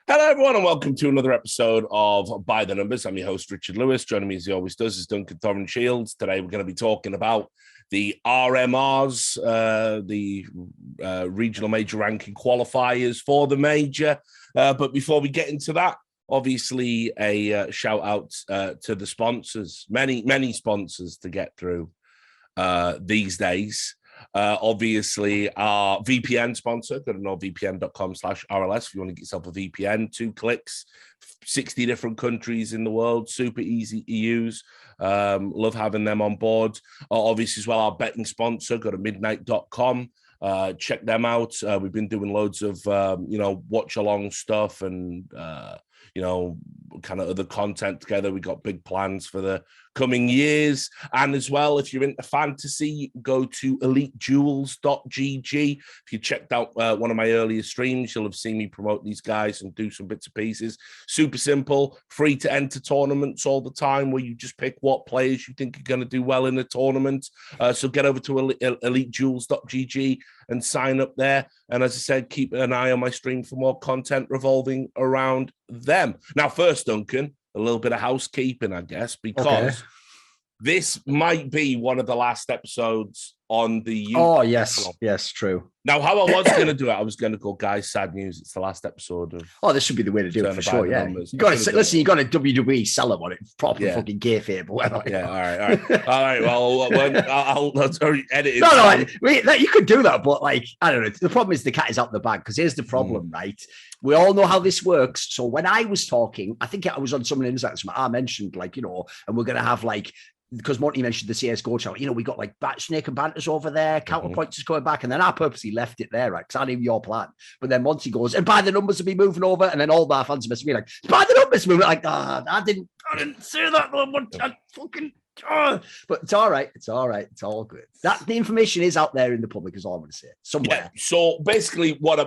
Hello, everyone, and welcome to another episode of By the Numbers. I'm your host, Richard Lewis. Joining me, as he always does, is Duncan Thorne Shields. Today, we're going to be talking about the RMRs, the regional major ranking qualifiers for the major. But before we get into that, obviously, a shout out to the sponsors. Many sponsors to get through these days. Obviously, our VPN sponsor, go to nordvpn.com/RLS if you want to get yourself a VPN, 2 clicks, 60 different countries in the world, super easy to use. Love having them on board. Obviously, as well, our betting sponsor, go to midnight.com. Check them out. We've been doing loads of, watch along stuff and, kind of other content together. We got big plans for the coming years. And as well, if you're into fantasy, go to elitejewels.gg. If you checked out one of my earlier streams, you'll have seen me promote these guys and do some bits and pieces. Super simple, free to enter tournaments all the time where you just pick what players you think are going to do well in the tournament. So get over to elitejewels.gg and sign up there. And as I said, keep an eye on my stream for more content revolving around them. Now, first, Duncan, a little bit of housekeeping, I guess, because this might be one of the last episodes on the YouTube channel. Yes, true. Now, how I was going to do it, I was going to go, guys, sad news. It's the last episode of. Oh, this should be the way to do it for sure. Yeah, you got to listen. You got a WWE seller on it, proper fucking gearfare. Yeah, all right. Well, I'll edit it. No, you could do that, but I don't know. The problem is the cat is out the bag because here's the problem, right? We all know how this works. So when I was talking, I think I was on some insights. I mentioned and we're going to have because Monty mentioned the CSGO channel, we got Snake and Banters over there, Counterpoints is coming back, and then I purposely left it there, right? Because I knew your plan. But then Monty goes, and by the numbers will be moving over, and then all our fans must be like, by the numbers moving, I didn't say that. But it's all right. It's all good. The information is out there in the public, is all I'm going to say. Somewhere. Yeah. So basically, what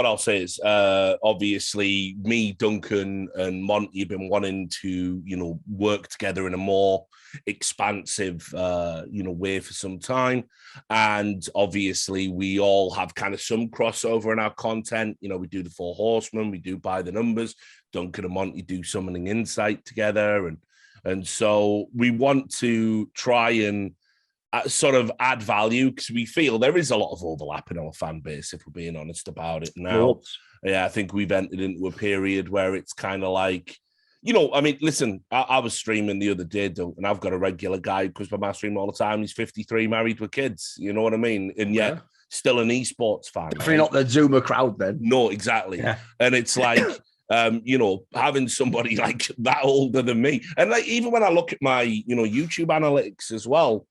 I'll say is, obviously, me, Duncan, and Monty have been wanting to, work together in a more expansive, way for some time. And obviously, we all have kind of some crossover in our content. We do the Four Horsemen, we do By the Numbers. Duncan and Monty do Summoning Insight together, and so we want to try and sort of add value because we feel there is a lot of overlap in our fan base, if we're being honest about it now. Yeah, I think we've entered into a period where it's kind of listen, I was streaming the other day, and I've got a regular guy who comes by my stream all the time. He's 53, married with kids. You know what I mean? And yet still an esports fan. Definitely not the Zoomer crowd then. No, exactly. Yeah. And it's having somebody that older than me. And even when I look at my, YouTube analytics as well,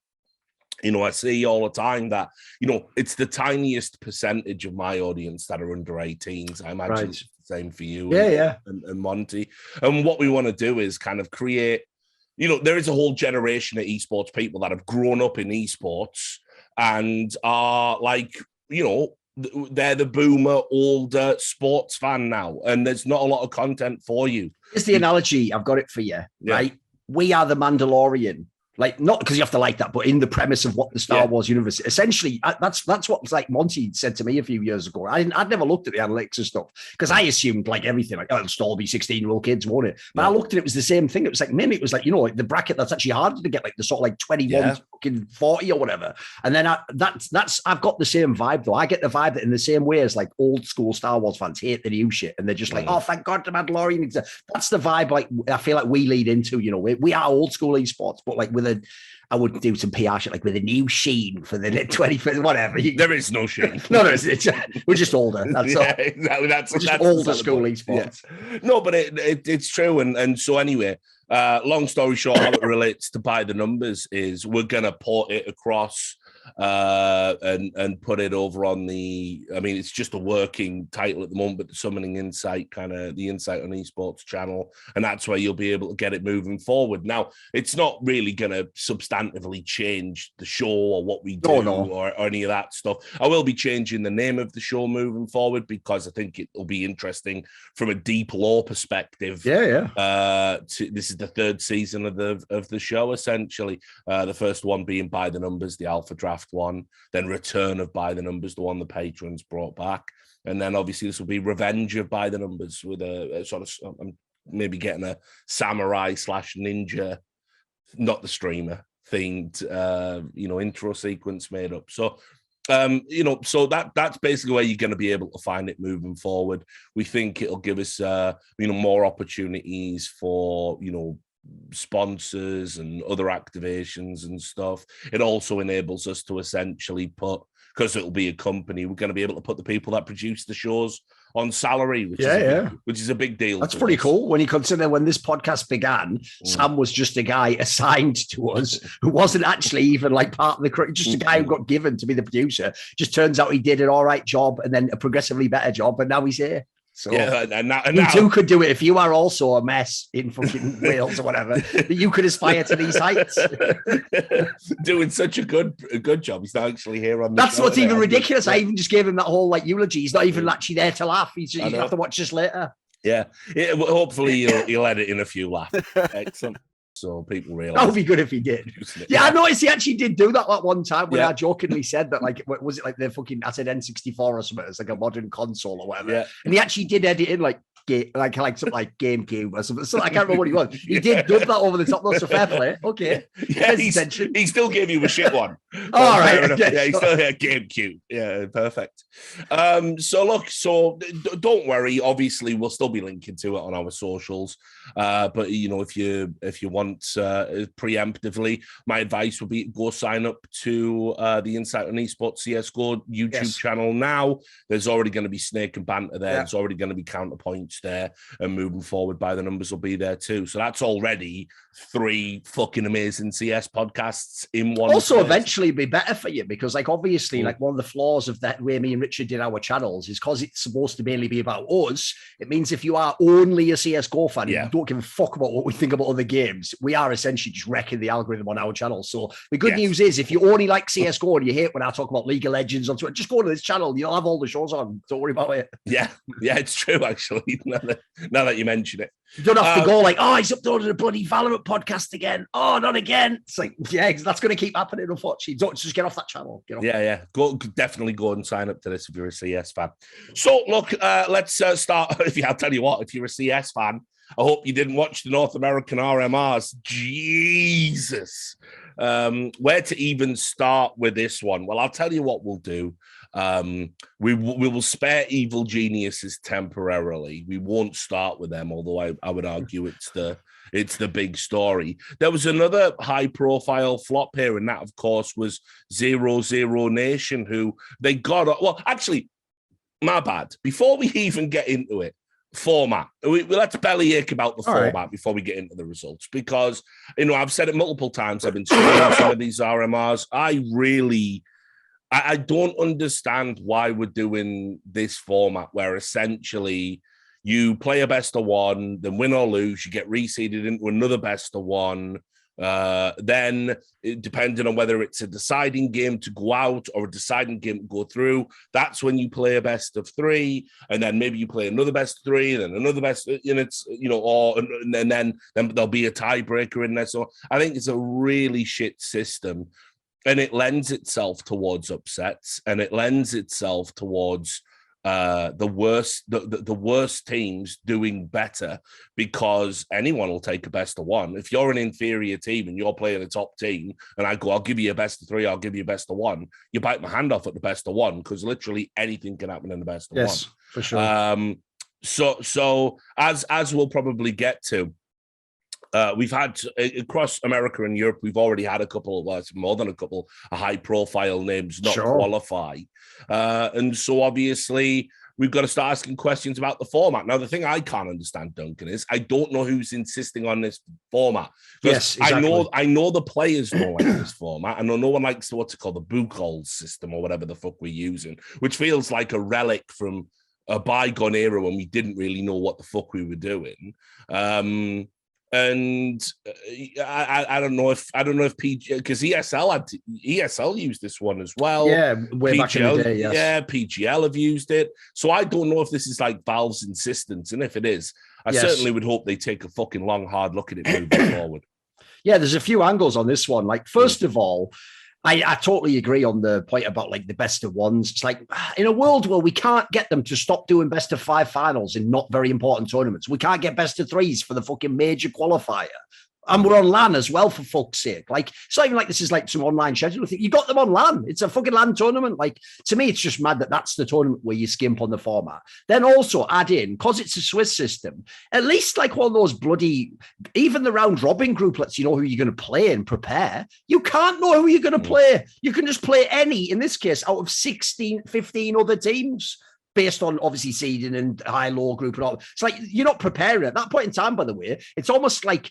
I see all the time that, it's the tiniest percentage of my audience that are under 18s. I imagine it's the same for you and Monty. And what we want to do is kind of create, there is a whole generation of esports people that have grown up in esports and are they're the boomer, older sports fan now, and there's not a lot of content for you. Here's the analogy. I've got it for you, right? We are the Mandalorian. Not because you have to like that, but in the premise of what the Star Wars universe, essentially, that's what Monty said to me a few years ago. I'd never looked at the analytics and stuff because I assumed everything, it'll still be 16-year-old kids, won't it? But I looked at it was the same thing. It was it was the bracket that's actually harder to get, the sort of 21 to 40 or whatever. And then I've got the same vibe though. I get the vibe that in the same way as old school Star Wars fans hate the new shit, and they're just oh, thank God the Mandalorian. That's the vibe. I feel like we lead into. We are old school esports, but with I would do some PR shit with a new sheen for the 25th, whatever. There is no sheen. No, we're just older. That's all. Exactly. That's older school esports. Yeah. No, but it's true. And so anyway, long story short, how it relates to By the Numbers is we're going to port it across and put it over on it's just a working title at the moment, but the Summoning Insight, kind of the Insight on Esports channel, and that's where you'll be able to get it moving forward. Now, it's not really going to substantively change the show or what we do or any of that stuff. I will be changing the name of the show moving forward because I think it'll be interesting from a deep lore perspective. This is the third season of the show, essentially. The first one being By the Numbers, the Alpha Draft draft one, then Return of By the Numbers, the one the patrons brought back. And then obviously this will be Revenge of By the Numbers with a sort of, I'm maybe getting a samurai / ninja, not the streamer themed, intro sequence made up. So, so that's basically where you're going to be able to find it moving forward. We think it'll give us, more opportunities for, sponsors and other activations and stuff. It also enables us to essentially put, because it'll be a company, we're going to be able to put the people that produce the shows on salary, which is a big deal. That's pretty cool. When you consider when this podcast began, Sam was just a guy assigned to us who wasn't actually even like part of the crew, just a guy who got given to be the producer. Just turns out he did an all right job and then a progressively better job, and now he's here. So and you too could do it if you are also a mess in fucking Wales or whatever. That you could aspire to these heights. Doing such a good job. He's not actually here on. That's what's even ridiculous. I even just gave him that whole eulogy. He's not even actually there to laugh. He's you have to watch this later. Yeah. Hopefully he'll edit in a few laughs. Excellent. So people realize that would be good if he did. Yeah, I noticed he actually did do that one time when I jokingly said that, like, was it like the fucking, I said N64 or something? It's like a modern console or whatever. Yeah. And he actually did edit in like something like GameCube or something. So I can't remember what he was. He did dub that over the top. Though, so fair play. Okay. Yeah, he still gave you a shit one. All right. Yeah, he still had GameCube. Yeah, perfect. So don't worry. Obviously, we'll still be linking to it on our socials. But if you want preemptively, my advice would be go sign up to the Insight on Esports CSGO YouTube channel now. There's already going to be Snake and Banter there. There's already going to be Counterpoints there, and moving forward, By the Numbers will be there too. So that's already 3 fucking amazing CS podcasts in one. Also, place. Eventually be better for you because, like, obviously, like one of the flaws of that way me and Richard did our channels is because it's supposed to mainly be about us. It means if you are only a CSGO fan, you don't give a fuck about what we think about other games. We are essentially just wrecking the algorithm on our channel. So the good news is, if you only like CSGO and you hate when I talk about League of Legends on Twitter, just go to this channel. You'll have all the shows on. Don't worry about it. Yeah, it's true actually. Now that you mention it, you don't have to go like, oh, he's uploaded a bloody Valorant podcast again. Oh, not again. It's like, that's going to keep happening, unfortunately. Don't just get off that channel. Yeah. Definitely go and sign up to this if you're a CS fan. So, look, let's start. I'll tell you what, if you're a CS fan, I hope you didn't watch the North American RMRs. Jesus. Where to even start with this one? Well, I'll tell you what we'll do. We will spare Evil Geniuses temporarily. We won't start with them, although I would argue it's the big story. There was another high-profile flop here, and that, of course, was 0-0 Nation, who they got... Well, actually, my bad. Before we even get into it, format. Let's bellyache about the format before we get into the results, because, I've said it multiple times. I've been streaming some of these RMRs. I don't understand why we're doing this format where essentially you play a best of one, then win or lose, you get reseeded into another best of one. Then, depending on whether it's a deciding game to go out or a deciding game to go through, that's when you play a best of 3, and then maybe you play another best of 3, then another best, and then there'll be a tiebreaker in there. So I think it's a really shit system. And it lends itself towards upsets, and it lends itself towards the worst teams doing better, because anyone will take a best of 1. If you're an inferior team and you're playing a top team, and I go, I'll give you a best of 3, I'll give you a best of 1, you bite my hand off at the best of 1, because literally anything can happen in the best of 1. Yes, for sure. So as we'll probably get to. We've had across America and Europe, we've already had a couple, more than a couple, high-profile names not qualify. And so obviously we've got to start asking questions about the format. Now, the thing I can't understand, Duncan, is I don't know who's insisting on this format. Yes, exactly. I know the players don't like this format, and no one likes what's it called, the book holds system or whatever the fuck we're using, which feels like a relic from a bygone era when we didn't really know what the fuck we were doing. And I don't know if PG, because ESL used this one as well. Yeah, way back in the day. Yes. Yeah, PGL have used it. So I don't know if this is like Valve's insistence, and if it is, I certainly would hope they take a fucking long, hard look at it moving forward. Yeah, there's a few angles on this one. Like, first of all, I totally agree on the point about like the best of ones. It's like in a world where we can't get them to stop doing best of 5 finals in not very important tournaments, we can't get best of 3s for the fucking major qualifier. And we're on LAN as well, for fuck's sake. Like, it's not even like this is like some online schedule thing. You got them on LAN. It's a fucking LAN tournament. Like, to me, it's just mad that that's the tournament where you skimp on the format. Then also add in, because it's a Swiss system, at least like one of those bloody, even the round robin group lets you know who you're going to play and prepare. You can't know who you're going to play. You can just play any, in this case, out of 16, 15 other teams, based on obviously seeding and high-low group and all. It's like you're not preparing at that point in time, by the way. It's almost like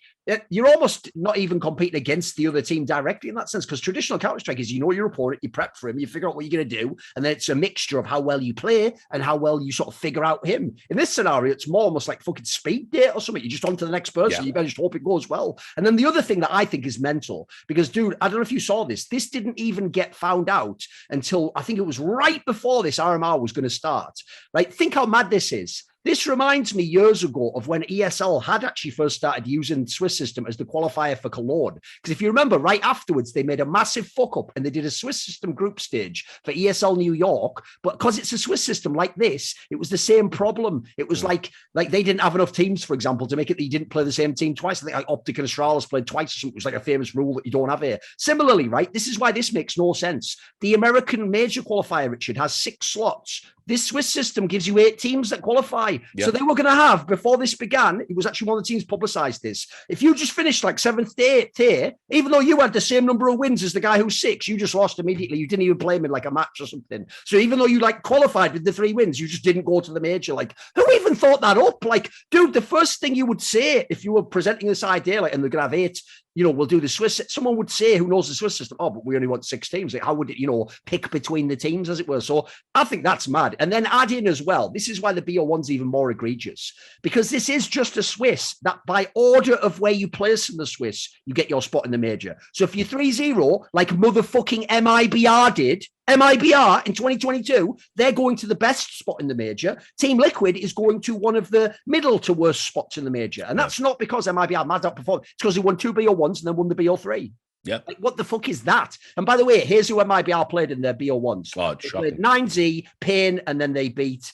you're almost not even competing against the other team directly in that sense, because traditional Counterstrike is you know your opponent, you prep for him, you figure out what you're going to do, and then it's a mixture of how well you play and how well you sort of figure out him. In this scenario, it's more almost like fucking speed date or something. You're just on to the next person. You better just hope it goes well. And then the other thing that I think is mental, because, dude, I don't know if you saw this. This didn't even get found out until I think it was right before this RMR was going to start. Right? Think how mad this is. This reminds me years ago of when ESL had actually first started using the Swiss system as the qualifier for Cologne. Because if you remember, right afterwards, they made a massive fuck up and they did a Swiss system group stage for ESL New York. But because it's a Swiss system like this, it was the same problem. It was like they didn't have enough teams, for example, to make it that you didn't play the same team twice. I think like Optic and Astralis played twice or something. It was like a famous rule that you don't have here. Similarly, right, this is why this makes no sense. The American major qualifier, Richard, has 6 slots. This Swiss system gives you 8 teams that qualify. Yep. So they were going to have, before this began, it was actually one of the teams publicized this. If you just finished like 7th to 8th here, even though you had the same number of wins as the guy who's 6, you just lost immediately. You didn't even play him in like a match or something. So even though you like qualified with the 3 wins, you just didn't go to the major. Like, who even thought that up? Like, dude, the first thing you would say if you were presenting this idea, like, and they're going to have 8, we'll do the Swiss. Someone would say, who knows the Swiss system? Oh, but we only want 6 teams. Like, how would it, pick between the teams, as it were? So I think that's mad. And then add in as well, this is why the BO1's even more egregious, because this is just a Swiss that by order of where you place in the Swiss, you get your spot in the major. So if you're 3-0, like motherfucking MIBR did, MIBR in 2022, they're going to the best spot in the major. Team Liquid is going to one of the middle to worst spots in the major. And that's not because MIBR mad outperformed. It's because they won 2 BO1s and then won the BO3. Yeah. Like, what the fuck is that? And by the way, here's who MIBR played in their BO1s. They played 9Z, Pain, and then they beat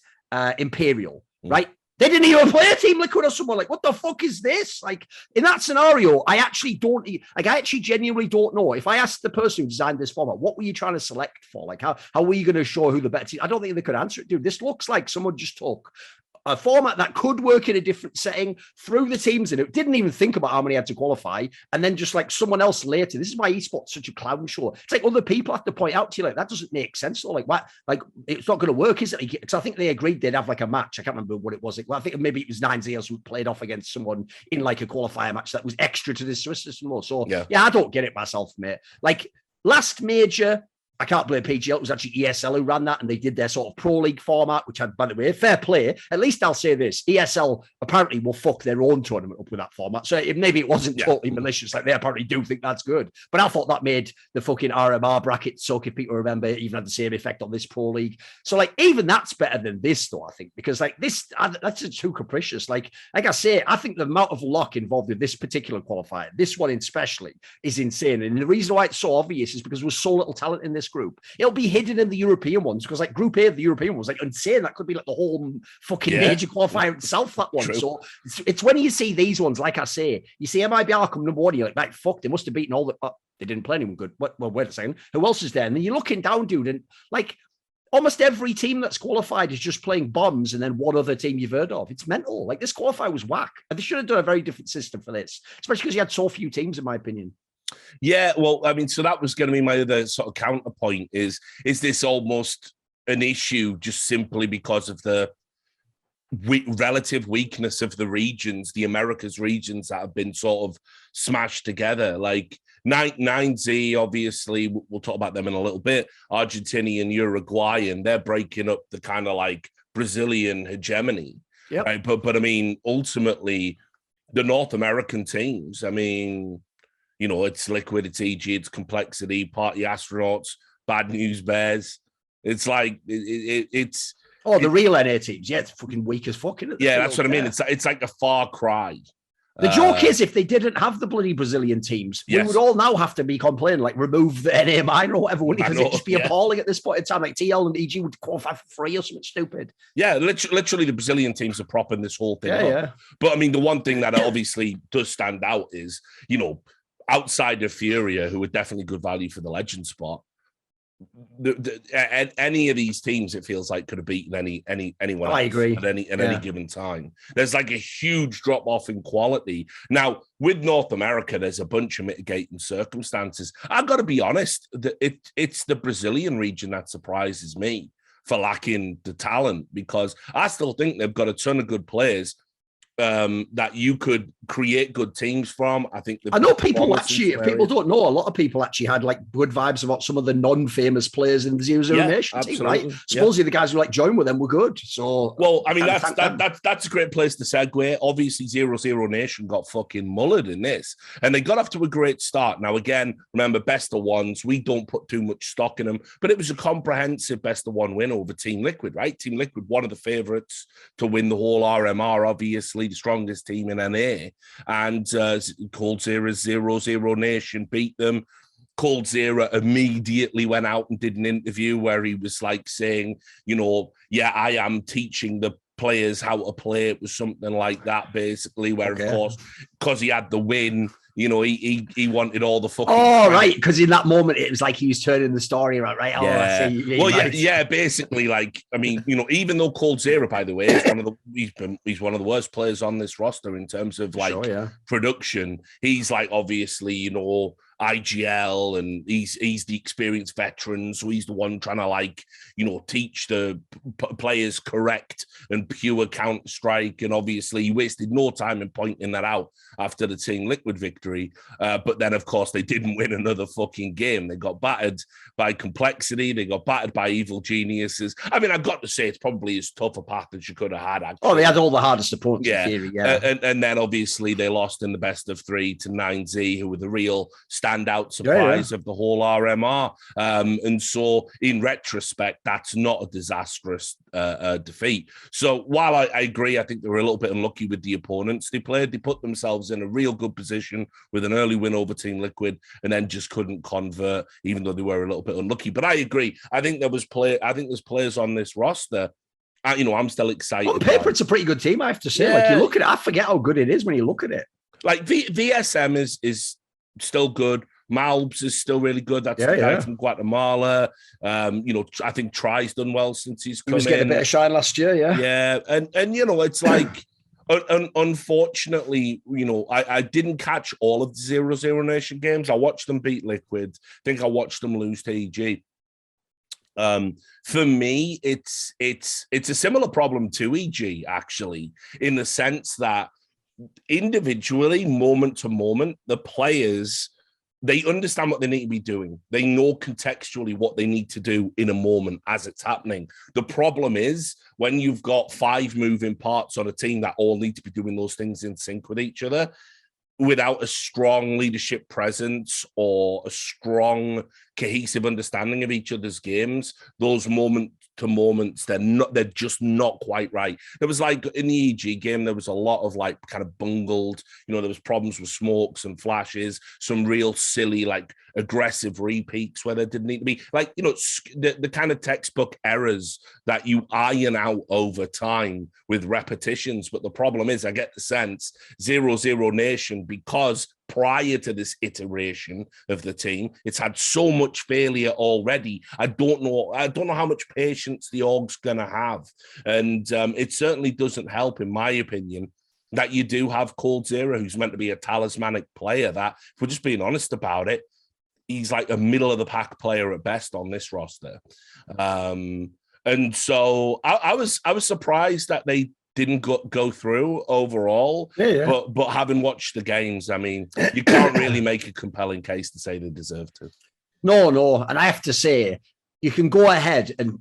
Imperial, right? They didn't even play a Team Liquid or someone. Like, what the fuck is this? Like, in that scenario, I actually genuinely don't know. If I asked the person who designed this format, what were you trying to select for? Like, how were you going to show who the better team? I don't think they could answer it, dude. This looks like someone just took a format that could work in a different setting, threw the teams in it, didn't even think about how many had to qualify, and then just like someone else later. This is why esports such a clown show. It's like other people have to point out to you, like, that doesn't make sense. Or like, what? Like, it's not going to work, is it? Because I think they agreed they'd have like a match. I can't remember what it was. Well, I think maybe it was 9-0 who played off against someone in like a qualifier match that was extra to this Swiss system. So yeah, I don't get it myself, mate. Like, last major, I can't blame PGL. It was actually ESL who ran that, and they did their sort of pro league format, which had, by the way, fair play. At least I'll say this: ESL apparently will fuck their own tournament up with that format. So maybe it wasn't totally malicious. Like, they apparently do think that's good. But I thought that made the fucking RMR bracket suck. If people remember, it even had the same effect on this pro league. So like, even that's better than this, though, I think, because like this, that's just too capricious. Like I say, I think the amount of luck involved in this particular qualifier, this one especially, is insane. And the reason why it's so obvious is because there was so little talent in this group. It'll be hidden in the European ones, because like Group A of the European was like insane. That could be like the whole fucking major qualifier itself, that one. True. So it's when you see these ones, like I say, you see MIBR come number 1, you're like, fuck, they must have beaten all the, they didn't play anyone good. Well, wait a second, who else is there? And then you're looking down, dude, and like almost every team that's qualified is just playing bombs and then one other team you've heard of. It's mental. Like, this qualifier was whack. And they should have done a very different system for this, especially because you had so few teams, in my opinion. Yeah, well, I mean, so that was going to be my other sort of counterpoint is this almost an issue just simply because of the relative weakness of the regions, the Americas regions that have been sort of smashed together? Like 9Z, obviously, we'll talk about them in a little bit, Argentinian, Uruguayan, they're breaking up the kind of like Brazilian hegemony. Yeah. Right? But I mean, ultimately, the North American teams, I mean, it's Liquid, it's EG, it's Complexity, Party Astronauts, Bad News Bears. It's like, it's... Oh, the real NA teams. Yeah, it's fucking weak as fuck, isn't it? Yeah, that's what I mean. It's like a far cry. The joke is, if they didn't have the bloody Brazilian teams, we would all now have to be complaining, like remove the NA minor or whatever, wouldn't it? Because it'd just be appalling at this point in time. Like TL and EG would qualify for free or something stupid. Yeah, literally the Brazilian teams are propping this whole thing up. Yeah. But I mean, the one thing that obviously does stand out is, outside of Furia, who are definitely good value for the legend spot, any of these teams, it feels like, could have beaten anyone else. I agree. At any given time. There's like a huge drop off in quality. Now, with North America, there's a bunch of mitigating circumstances. I've got to be honest, it's the Brazilian region that surprises me for lacking the talent, because I still think they've got a ton of good players that you could create good teams from. I know people actually, if people don't know, a lot of people actually had like good vibes about some of the non-famous players in the 0-0 Nation team, right? Supposedly the guys who like joined with them were good. So, well, I mean, that's a great place to segue. Obviously, 0-0 Nation got fucking mullered in this, and they got off to a great start. Now, again, remember, best of ones, we don't put too much stock in them, but it was a comprehensive best of one win over Team Liquid, right? Team Liquid, one of the favorites to win the whole RMR, obviously the strongest team in NA. And coldzera's 0-0 Nation beat them. coldzera immediately went out and did an interview where he was like saying, I am teaching the players how to play. It was something like that, basically, where, of course, because he had the win, he wanted all the fucking... Oh, right, because in that moment, it was like he was turning the story around, right? Oh, yeah. I see. Basically, like, I mean, even though coldzera, by the way, is he's one of the worst players on this roster in terms of, like, production. He's, like, obviously, IGL, and he's the experienced veteran, so he's the one trying to, like, teach the players correct and pure Counterstrike, and obviously he wasted no time in pointing that out after the Team Liquid victory, but then of course they didn't win another fucking game. They got battered by Complexity, they got battered by Evil Geniuses. I mean, I've got to say, it's probably as tough a path as you could have had, actually. Oh, they had all the hardest opponents in theory, and then obviously they lost in the best of 3 to 9Z, who were the real standout surprise of the whole RMR. And so in retrospect, that's not a disastrous defeat. So while I agree, I think they were a little bit unlucky with the opponents they played. They put themselves in a real good position with an early win over Team Liquid, and then just couldn't convert, even though they were a little bit unlucky. But I agree. I think there's players on this roster. I'm still excited. On paper, it's a pretty good team, I have to say. Like, you look at it, I forget how good it is when you look at it. Like VSM is still good. Malbs is still really good. That's the guy from Guatemala. I think Try's done well since he's come in. He was getting a bit of shine last year, Yeah, and it's like, unfortunately, I didn't catch all of the 0-0 Nation games. I watched them beat Liquid. I think I watched them lose to EG. For me, it's a similar problem to EG, actually, in the sense that individually, moment to moment, the players, they understand what they need to be doing. They know contextually what they need to do in a moment as it's happening. The problem is when you've got 5 moving parts on a team that all need to be doing those things in sync with each other, without a strong leadership presence or a strong cohesive understanding of each other's games, those moment to moments, they're just not quite right. There was, like, in the EG game, there was a lot of, like, kind of bungled, there was problems with smokes and flashes, some real silly, like, aggressive repeats where there didn't need to be, like, the kind of textbook errors that you iron out over time with repetitions. But the problem is, I get the sense 0-0 Nation, because prior to this iteration of the team, it's had so much failure already. I don't know how much patience the org's gonna have, and it certainly doesn't help, in my opinion, that you do have coldzera, who's meant to be a talismanic player. That, if we're just being honest about it, he's like a middle of the pack player at best on this roster. And so I was surprised that they didn't go through overall. But having watched the games, I mean, you can't really make a compelling case to say they deserve to. No, and I have to say, you can go ahead and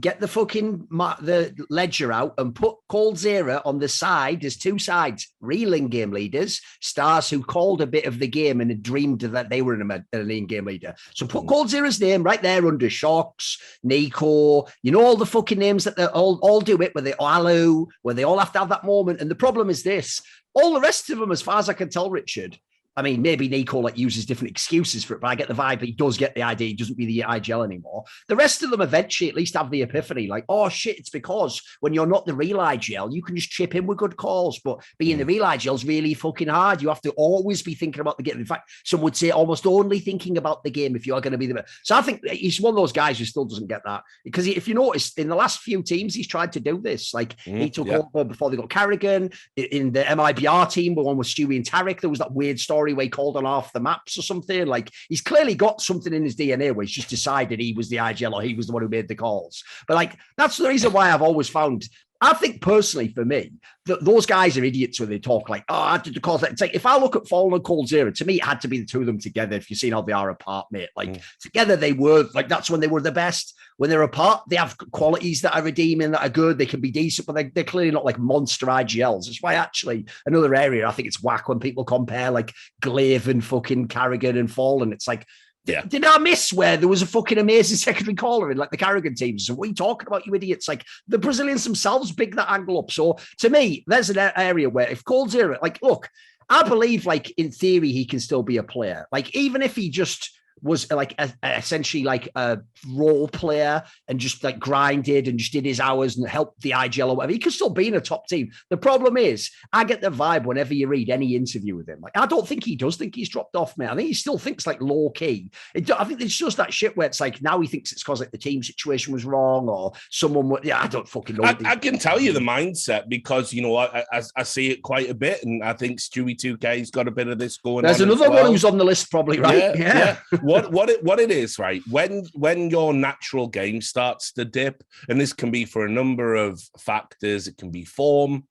get the fucking the ledger out and put coldzera on the side. There's 2 sides: real in-game leaders, stars who called a bit of the game and had dreamed that they were an in-game leader. So put coldzera's name right there under Shocks, Nico, all the fucking names that they all do it, where they all have to have that moment. And the problem is this: all the rest of them, as far as I can tell, Richard, I mean, maybe Nico like uses different excuses for it, but I get the vibe he does get the idea. He doesn't be the IGL anymore. The rest of them eventually at least have the epiphany, like, oh shit, it's because when you're not the real IGL, you can just chip in with good calls. But being the real IGL is really fucking hard. You have to always be thinking about the game. In fact, some would say almost only thinking about the game if you're going to be the. So I think he's one of those guys who still doesn't get that, because if you notice in the last few teams he's tried to do this. Like he took over before they got Carrigan in the MIBR team, the one with Stewie and Tarek. There was that weird story where he called on half the maps or something. Like he's clearly got something in his DNA where he's just decided he was the IGL or he was the one who made the calls. But like that's the reason why I've always found. I think personally, for me, those guys are idiots when they talk like, oh, I did the calls. It's like, if I look at Fallen and Cold Zero, to me, it had to be the two of them together. If you've seen how they are apart, mate, like together they were like, that's when they were the best. When they're apart, they have qualities that are redeeming, that are good. They can be decent, but they're clearly not like monster IGLs. That's why actually another area I think it's whack when people compare like Glaive and fucking Carrigan and Fallen. It's like, did I miss where there was a fucking amazing secondary caller in like the Carrigan teams? So what are you talking about, you idiots? Like the Brazilians themselves big that angle up. So to me, there's an area where if Cold Zero, like, look, I believe like in theory he can still be a player. Like even if he just was like essentially like a role player and just like grinded and just did his hours and helped the IGL or whatever, he could still be in a top team. The problem is, I get the vibe whenever you read any interview with him. Like, I don't think he does think he's dropped off, man. I think he still thinks like low key. I think it's just that shit where it's like now he thinks it's because like the team situation was wrong or someone. I don't fucking know. I can tell you the mindset because you know I see it quite a bit, and I think Stewie 2K's got a bit of this going on. There's another one who's on the list, probably, right? Yeah. What it is, right? When your natural game starts to dip, and this can be for a number of factors. It can be form,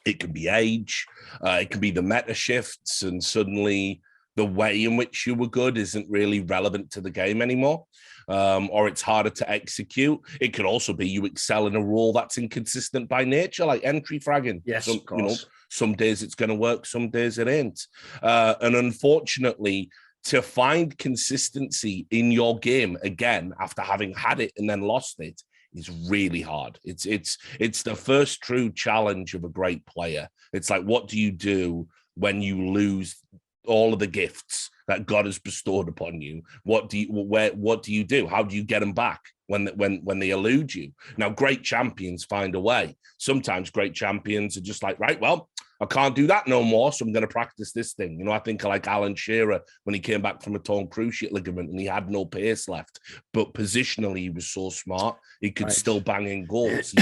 it can be age, it can be the meta shifts, and suddenly the way in which you were good isn't really relevant to the game anymore. Or it's harder to execute. It could also be you excel in a role that's inconsistent by nature, like entry fragging. Yes, of course. Some days it's going to work, some days it ain't. And unfortunately, to find consistency in your game again after having had it and then lost it is really hard. It's the first true challenge of a great player. It's like, what do you do when you lose all of the gifts that God has bestowed upon you? What do you do? How do you get them back when they elude you? Now, great champions find a way. Sometimes great champions are just like, right, well, I can't do that no more, so I'm going to practice this thing. You know, I think I like Alan Shearer when he came back from a torn cruciate ligament and he had no pace left, but positionally he was so smart, he could still bang in goals.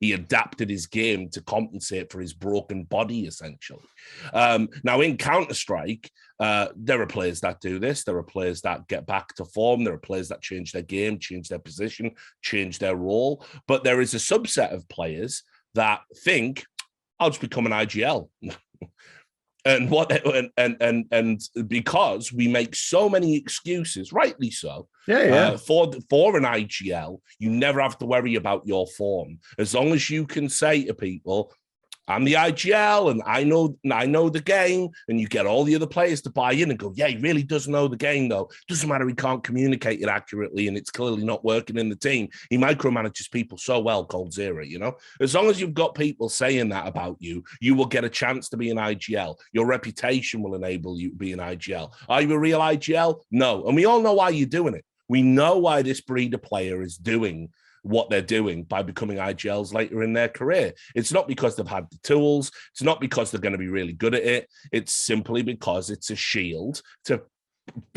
He adapted his game to compensate for his broken body, essentially. Now, in Counterstrike, there are players that do this. There are players that get back to form. There are players that change their game, change their position, change their role. But there is a subset of players that think, I'll just become an IGL. and because we make so many excuses, rightly so, for an IGL, you never have to worry about your form. As long as you can say to people, I'm the IGL and I know the game, and you get all the other players to buy in and go, yeah, he really does know the game though. Doesn't matter, he can't communicate it accurately and it's clearly not working in the team. He micromanages people so well, Cold Zero, you know? As long as you've got people saying that about you, you will get a chance to be an IGL. Your reputation will enable you to be an IGL. Are you a real IGL? No. And we all know why you're doing it. We know why this breed of player is doing what they're doing by becoming IGLs later in their career. It's not because they've had the tools. It's not because they're going to be really good at it. It's simply because it's a shield to,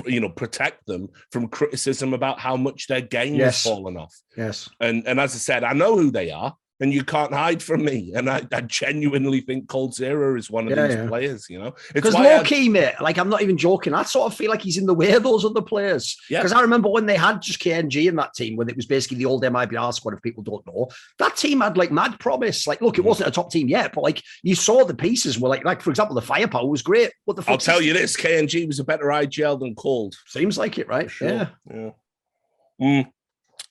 you know, protect them from criticism about how much their game has fallen off. Yes. And as I said, I know who they are, and you can't hide from me. And I genuinely think Cold Zero is one of these players, you know? Because low-key, mate, like, I'm not even joking. I sort of feel like he's in the way of those other players. Because I remember when they had just KNG in that team, when it was basically the old MIBR squad, if people don't know, that team had, like, mad promise. Like, look, it wasn't a top team yet, but, like, you saw the pieces were, like for example, the firepower was great. What the fuck? I'll tell you this, KNG was a better IGL than Cold. Seems like it, right? Sure. Yeah.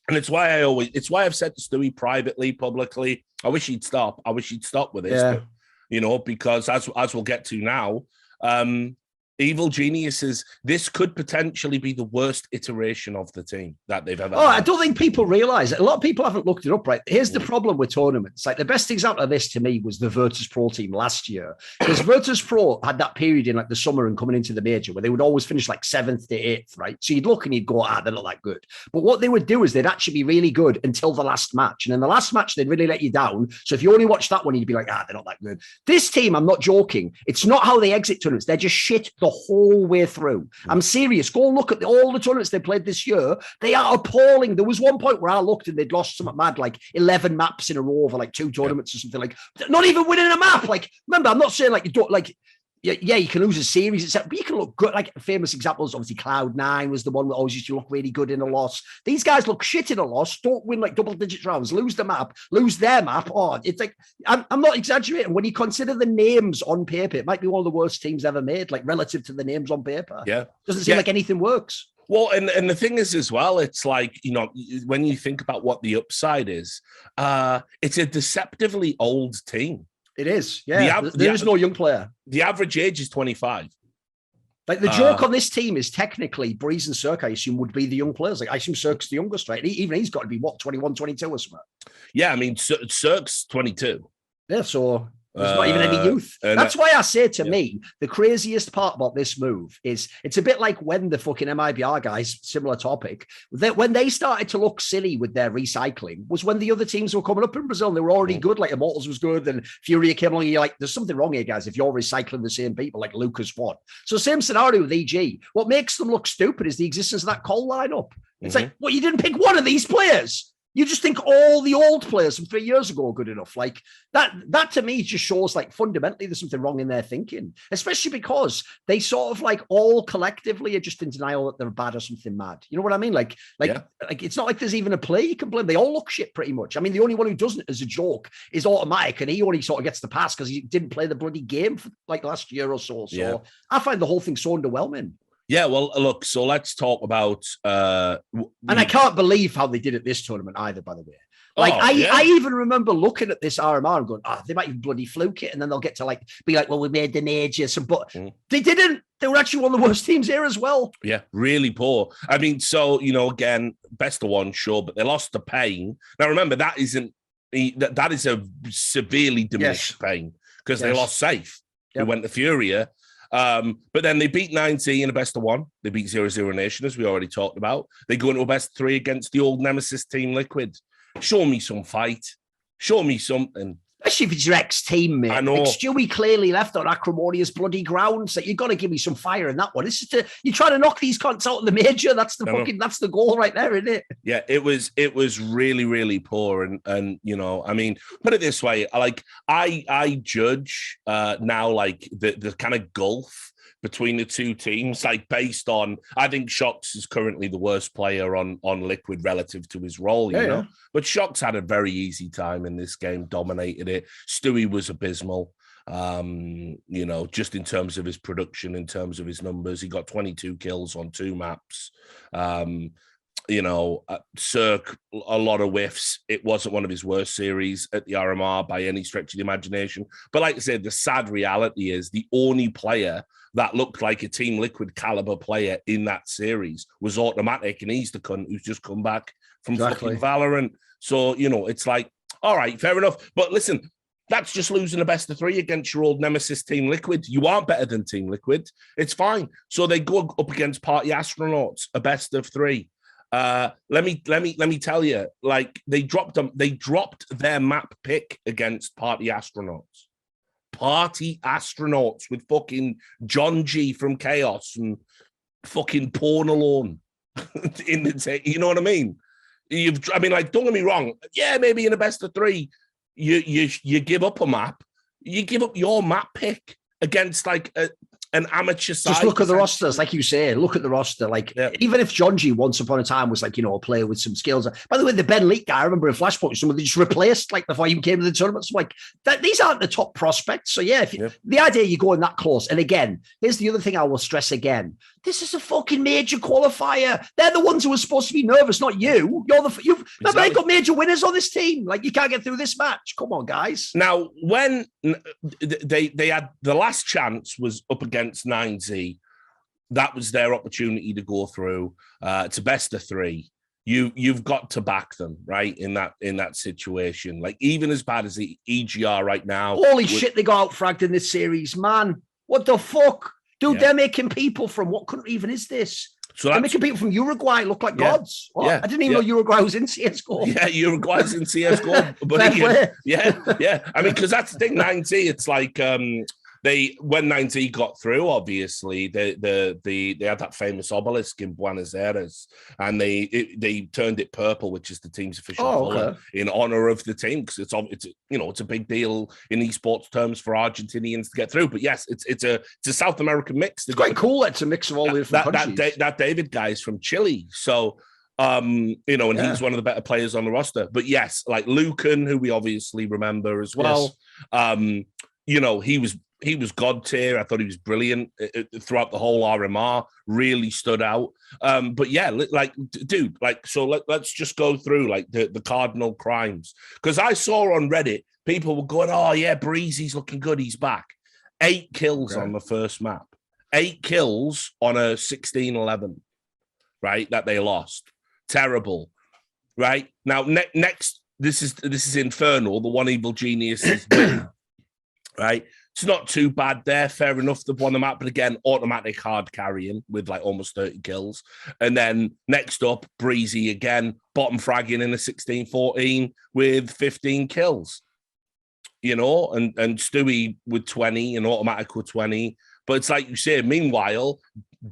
And it's why I've said to Stewie privately, publicly, I wish he'd stop. I wish he'd stop with this, but, you know, because as we'll get to now, Evil Geniuses, this could potentially be the worst iteration of the team that they've ever had. I don't think people realize it. A lot of people haven't looked it up, right? Here's the problem with tournaments. Like the best example of this to me was the Virtus Pro team last year. Because Virtus Pro had that period in like the summer and coming into the major where they would always finish like 7th to 8th, right? So you'd look and you'd go, they're not that good. But what they would do is they'd actually be really good until the last match. And in the last match, they'd really let you down. So if you only watch that one, you'd be like, they're not that good. This team, I'm not joking. It's not how they exit tournaments. They're just shit the whole way through. I'm serious. Go look at all the tournaments they played this year. They are appalling. There was one point where I looked and they'd lost something mad, like 11 maps in a row over like 2 tournaments or something, like not even winning a map. Like, remember, I'm not saying like you don't like, yeah, you can lose a series, etc. But you can look good. Like famous examples, obviously Cloud9 was the one that always used to look really good in a loss. These guys look shit in a loss, don't win like double-digit rounds, lose the map, lose their map. Oh, it's like, I'm not exaggerating. When you consider the names on paper, it might be one of the worst teams ever made, like relative to the names on paper. Yeah. Doesn't seem like anything works. Well, and the thing is as well, it's like, you know, when you think about what the upside is, it's a deceptively old team. It is, yeah. There is no young player. The average age is 25. Like the joke on this team is technically Breeze and Cirque, I assume, would be the young players. Like I assume Cirque's the youngest, right? Even he's got to be, 21, 22 or something? Yeah, I mean, Cirque's 22. Yeah, so there's not even any youth. That's why I say to me, the craziest part about this move is it's a bit like when the fucking MIBR guys, similar topic, that when they started to look silly with their recycling was when the other teams were coming up in Brazil and they were already good. Like Immortals was good and Furia came along. And you're like, there's something wrong here, guys, if you're recycling the same people like Lucas Watt. So same scenario with EG. What makes them look stupid is the existence of that call lineup. It's like, well, you didn't pick one of these players. You just think all the old players from 3 years ago are good enough. Like that to me just shows like fundamentally there's something wrong in their thinking, especially because they sort of like all collectively are just in denial that they're bad or something mad. You know what I mean? Like it's not like there's even a play you can blame. They all look shit pretty much. I mean, the only one who doesn't as a joke is Automatic, and he only sort of gets the pass because he didn't play the bloody game for like last year or so. So I find the whole thing so underwhelming. Yeah, well, look, so let's talk about... and I can't believe how they did it this tournament either, by the way. Like, I even remember looking at this RMR and going, they might even bloody fluke it, and then they'll get to, like, be like, well, we made the major. But they didn't. They were actually one of the worst teams here as well. Yeah, really poor. I mean, so, you know, again, best of one, sure, but they lost to Pain. Now, remember, that is a severely diminished Pain, because they lost Safe, who went to Furia. But then they beat 9T in a best of one. They beat 0-0 Nation, as we already talked about. They go into a best of 3 against the old Nemesis team, Liquid. Show me some fight. Show me something. Especially if it's your ex-team, mate. I know. Like Stewie clearly left on acrimonious bloody ground. So you've got to give me some fire in that one. This is you're trying to knock these cunts out in the major. That's that's the goal right there, isn't it? Yeah, it was really, really poor. And you know, I mean, put it this way, like I judge now like the kind of gulf between the two teams, like based on, I think Shox is currently the worst player on Liquid relative to his role, you know. But Shox had a very easy time in this game, dominated it. Stewie was abysmal, you know, just in terms of his production, in terms of his numbers. He got 22 kills on 2 maps. You know, Cirque, a lot of whiffs. It wasn't one of his worst series at the RMR by any stretch of the imagination. But like I said, the sad reality is the only player that looked like a Team Liquid caliber player in that series was Automatic, and he's the cunt who's just come back from fucking Valorant. So, you know, it's like, all right, fair enough. But listen, that's just losing a best of 3 against your old nemesis Team Liquid. You aren't better than Team Liquid. It's fine. So they go up against Party Astronauts, a best of 3. Let me tell you, like they dropped their map pick against Party Astronauts. Party Astronauts with fucking John G from Chaos and fucking Porn Alone in the you know what I mean? Like, don't get me wrong. Yeah, maybe in a best of 3, you give up a map. You give up your map pick against like an amateur side. Just look at the rosters, like you say. Look at the roster. Like, even if John G once upon a time was like, you know, a player with some skills. By the way, the Ben Leak guy, I remember in Flashpoint, someone they just replaced like before he even came to the tournament. So like, these aren't the top prospects. So yeah, the idea you go in that close. And again, here's the other thing I will stress again. This is a fucking major qualifier. They're the ones who are supposed to be nervous, not you. They've got major winners on this team. Like, you can't get through this match. Come on, guys. Now, when they had the last chance was up against 9Z, that was their opportunity to go through to best of three. You've got to back them, right, in that situation. Like, even as bad as the EGR right now. Holy shit, they got outfragged in this series, man. What the fuck? Dude, they're making people from what country even is this? So they're making people from Uruguay look like gods. What? I didn't even know Uruguay was in CSGO. Yeah, Uruguay's in CSGO. But yeah. I mean, because that's the thing, 90, it's like when 90 got through, obviously, they had that famous obelisk in Buenos Aires, and they turned it purple, which is the team's official color, in honor of the team, because it's a big deal in esports terms for Argentinians to get through. But yes, it's a South American mix. It's quite cool. It's a mix of all the different countries. That David guy is from Chile, so. And he's one of the better players on the roster. But yes, like Lucan, who we obviously remember as well. Yes. He was god tier. I thought he was brilliant throughout the whole RMR. Really stood out. But yeah, like, dude, like, so let's just go through like the cardinal crimes, because I saw on Reddit people were going, "Oh yeah, Breezy's looking good. He's back." 8 kills on the first map. 8 kills on a 16-11, right? That they lost. Terrible, right? Now next, this is Infernal, the one evil genius, right? It's not too bad there. Fair enough. They've won the map, but again, automatic hard carrying with like almost 30 kills. And then next up, Breezy again, bottom fragging in a 16-14 with 15 kills. And Stewie with 20 and automatic with 20. But it's like you say, meanwhile,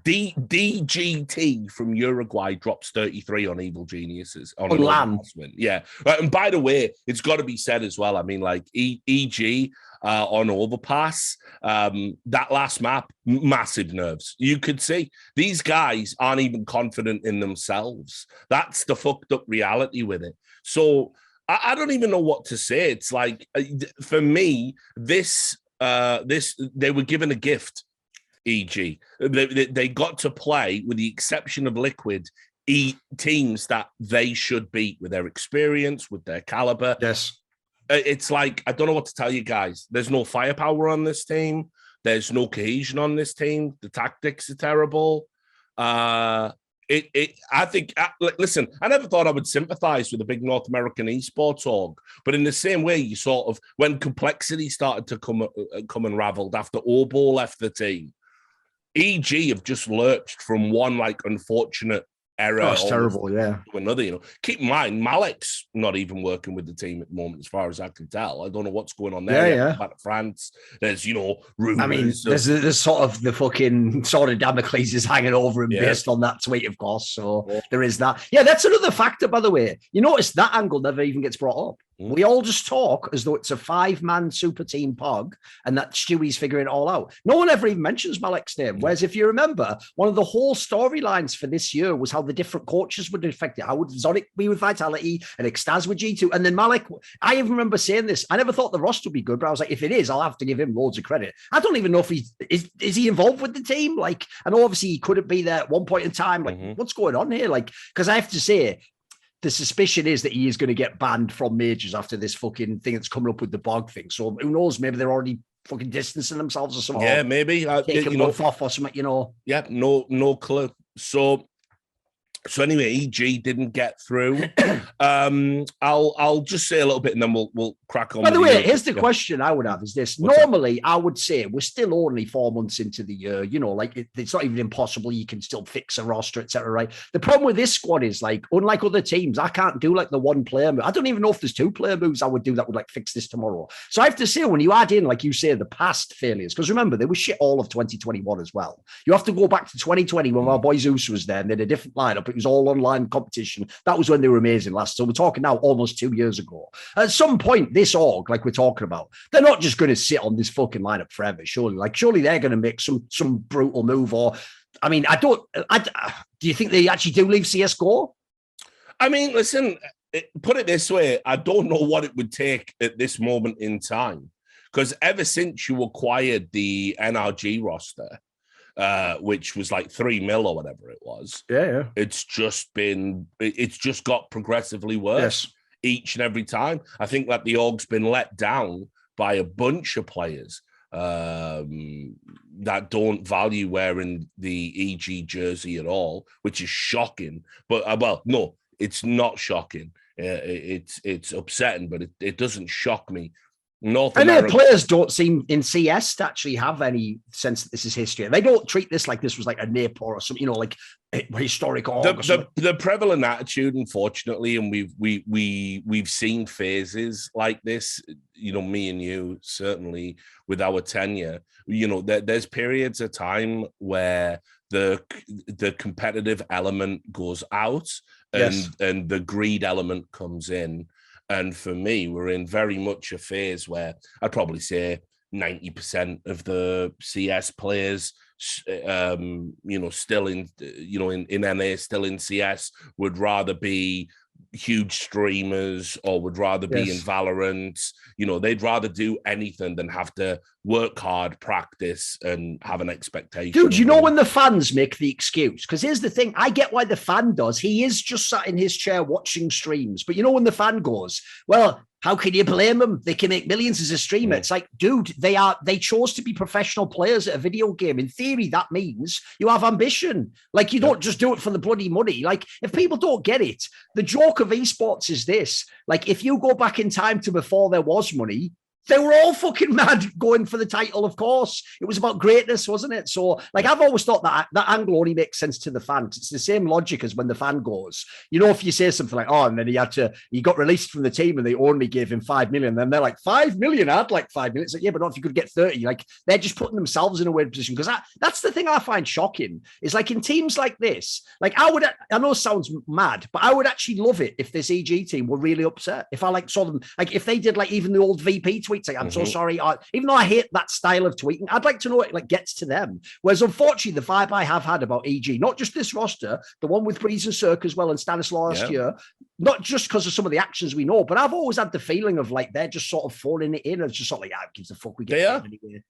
DGT from Uruguay drops 33 on Evil Geniuses on LAN. Yeah. And by the way, it's got to be said as well. I mean, like EG on Overpass, that last map, massive nerves. You could see these guys aren't even confident in themselves. That's the fucked up reality with it. So I don't even know what to say. It's like, for me, this they were given a gift. EG, they got to play, with the exception of Liquid, teams that they should beat with their experience, with their caliber. Yes, it's like, I don't know what to tell you guys. There's no firepower on this team. There's no cohesion on this team. The tactics are terrible. I think, listen, I never thought I would sympathize with a big North American esports org, but in the same way, you sort of, when complexity started to come unraveled after Orbo left the team, EG have just lurched from one like unfortunate error. Oh, it's terrible, yeah. To another, Keep in mind, Malik's not even working with the team at the moment, as far as I can tell. I don't know what's going on there. Yeah. Back to France, there's rumors. I mean, there's sort of the fucking sword of Damocles is hanging over him based on that tweet, of course. So there is that. Yeah, that's another factor, by the way. You notice that angle never even gets brought up. We all just talk as though it's a 5-man super team POG and that Stewie's figuring it all out. No one ever even mentions Malik's name. Whereas if you remember, one of the whole storylines for this year was how the different coaches would affect it. How would Zonic be with Vitality and Extaz with G2? And then Malik, I even remember saying this. I never thought the roster would be good, but I was like, if it is, I'll have to give him loads of credit. I don't even know if is he involved with the team? Like, I know obviously he couldn't be there at one point in time. Like, what's going on here? Like, because I have to say, the suspicion is that he is going to get banned from majors after this fucking thing that's coming up with the bog thing. So who knows? Maybe they're already fucking distancing themselves or something. Yeah, maybe. Taking a month off or something, Yeah, no clue. So anyway, EG didn't get through. I'll just say a little bit and then we'll crack on. By the way, here's the question I would have is this. Normally, I would say we're still only 4 months into the year, like it's not even impossible. You can still fix a roster, etc. Right? The problem with this squad is like, unlike other teams, I can't do like the one player move. I don't even know if there's 2 player moves I would do that would like fix this tomorrow. So I have to say, when you add in, like you say, the past failures, because remember, there was shit all of 2021 as well. You have to go back to 2020 when our boy Zeus was there and they had a different lineup. It was all online competition. That was when they were amazing last. So we're talking now almost 2 years ago. At some point, this org, like we're talking about, they're not just going to sit on this fucking lineup forever, surely. Like, surely they're going to make some brutal move. Or, I mean, do you think they actually do leave CSGO? I mean, listen, put it this way. I don't know what it would take at this moment in time. Because ever since you acquired the NRG roster, which was like 3 mil or whatever it was. Yeah. It's just got progressively worse each and every time. I think that the org's been let down by a bunch of players. that don't value wearing the EG jersey at all, which is shocking. But well, no, it's not shocking. It's upsetting, but it doesn't shock me. North America players don't seem in CS to actually have any sense that this is history. They don't treat this like this was like a nip or something, like historic. The prevalent attitude, unfortunately, and we've seen phases like this. Me and you certainly with our tenure. There's periods of time where the competitive element goes out and the greed element comes in. And for me, we're in very much a phase where I'd probably say 90% of the CS players, still in NA, still in CS, would rather be huge streamers or would rather be in Valorant. They'd rather do anything than have to work hard, practice, and have an expectation. Dude, when the fans make the excuse, because here's the thing, I get why the fan does. He is just sat in his chair watching streams. But when the fan goes, well, how can you blame them? They can make millions as a streamer. It's like, dude, they chose to be professional players at a video game. In theory, that means you have ambition. Like, you don't just do it for the bloody money. Like, if people don't get it, the joke of esports is this. Like, if you go back in time to before there was money, they were all fucking mad going for the title, of course. It was about greatness, wasn't it? So, like, I've always thought that angle only makes sense to the fan. It's the same logic as when the fan goes. If you say something like, oh, and then he got released from the team and they only gave him 5 million. Then they're like, 5 million? I'd like 5 million. It's like, yeah, but not if you could get 30. Like, they're just putting themselves in a weird position. Because that's the thing I find shocking is, like, in teams like this, like, I know it sounds mad, but I would actually love it if this EG team were really upset. If I saw them, like, if they did like even the old VP tweets, like, I'm so sorry. Even though I hate that style of tweeting, I'd like to know it gets to them. Whereas unfortunately, the vibe I have had about EG, not just this roster, the one with Breeze and Cirque as well and Stanislaw last year, not just because of some of the actions we know, but I've always had the feeling of like they're just sort of phoning it in. It's just sort of like, who gives a fuck? We get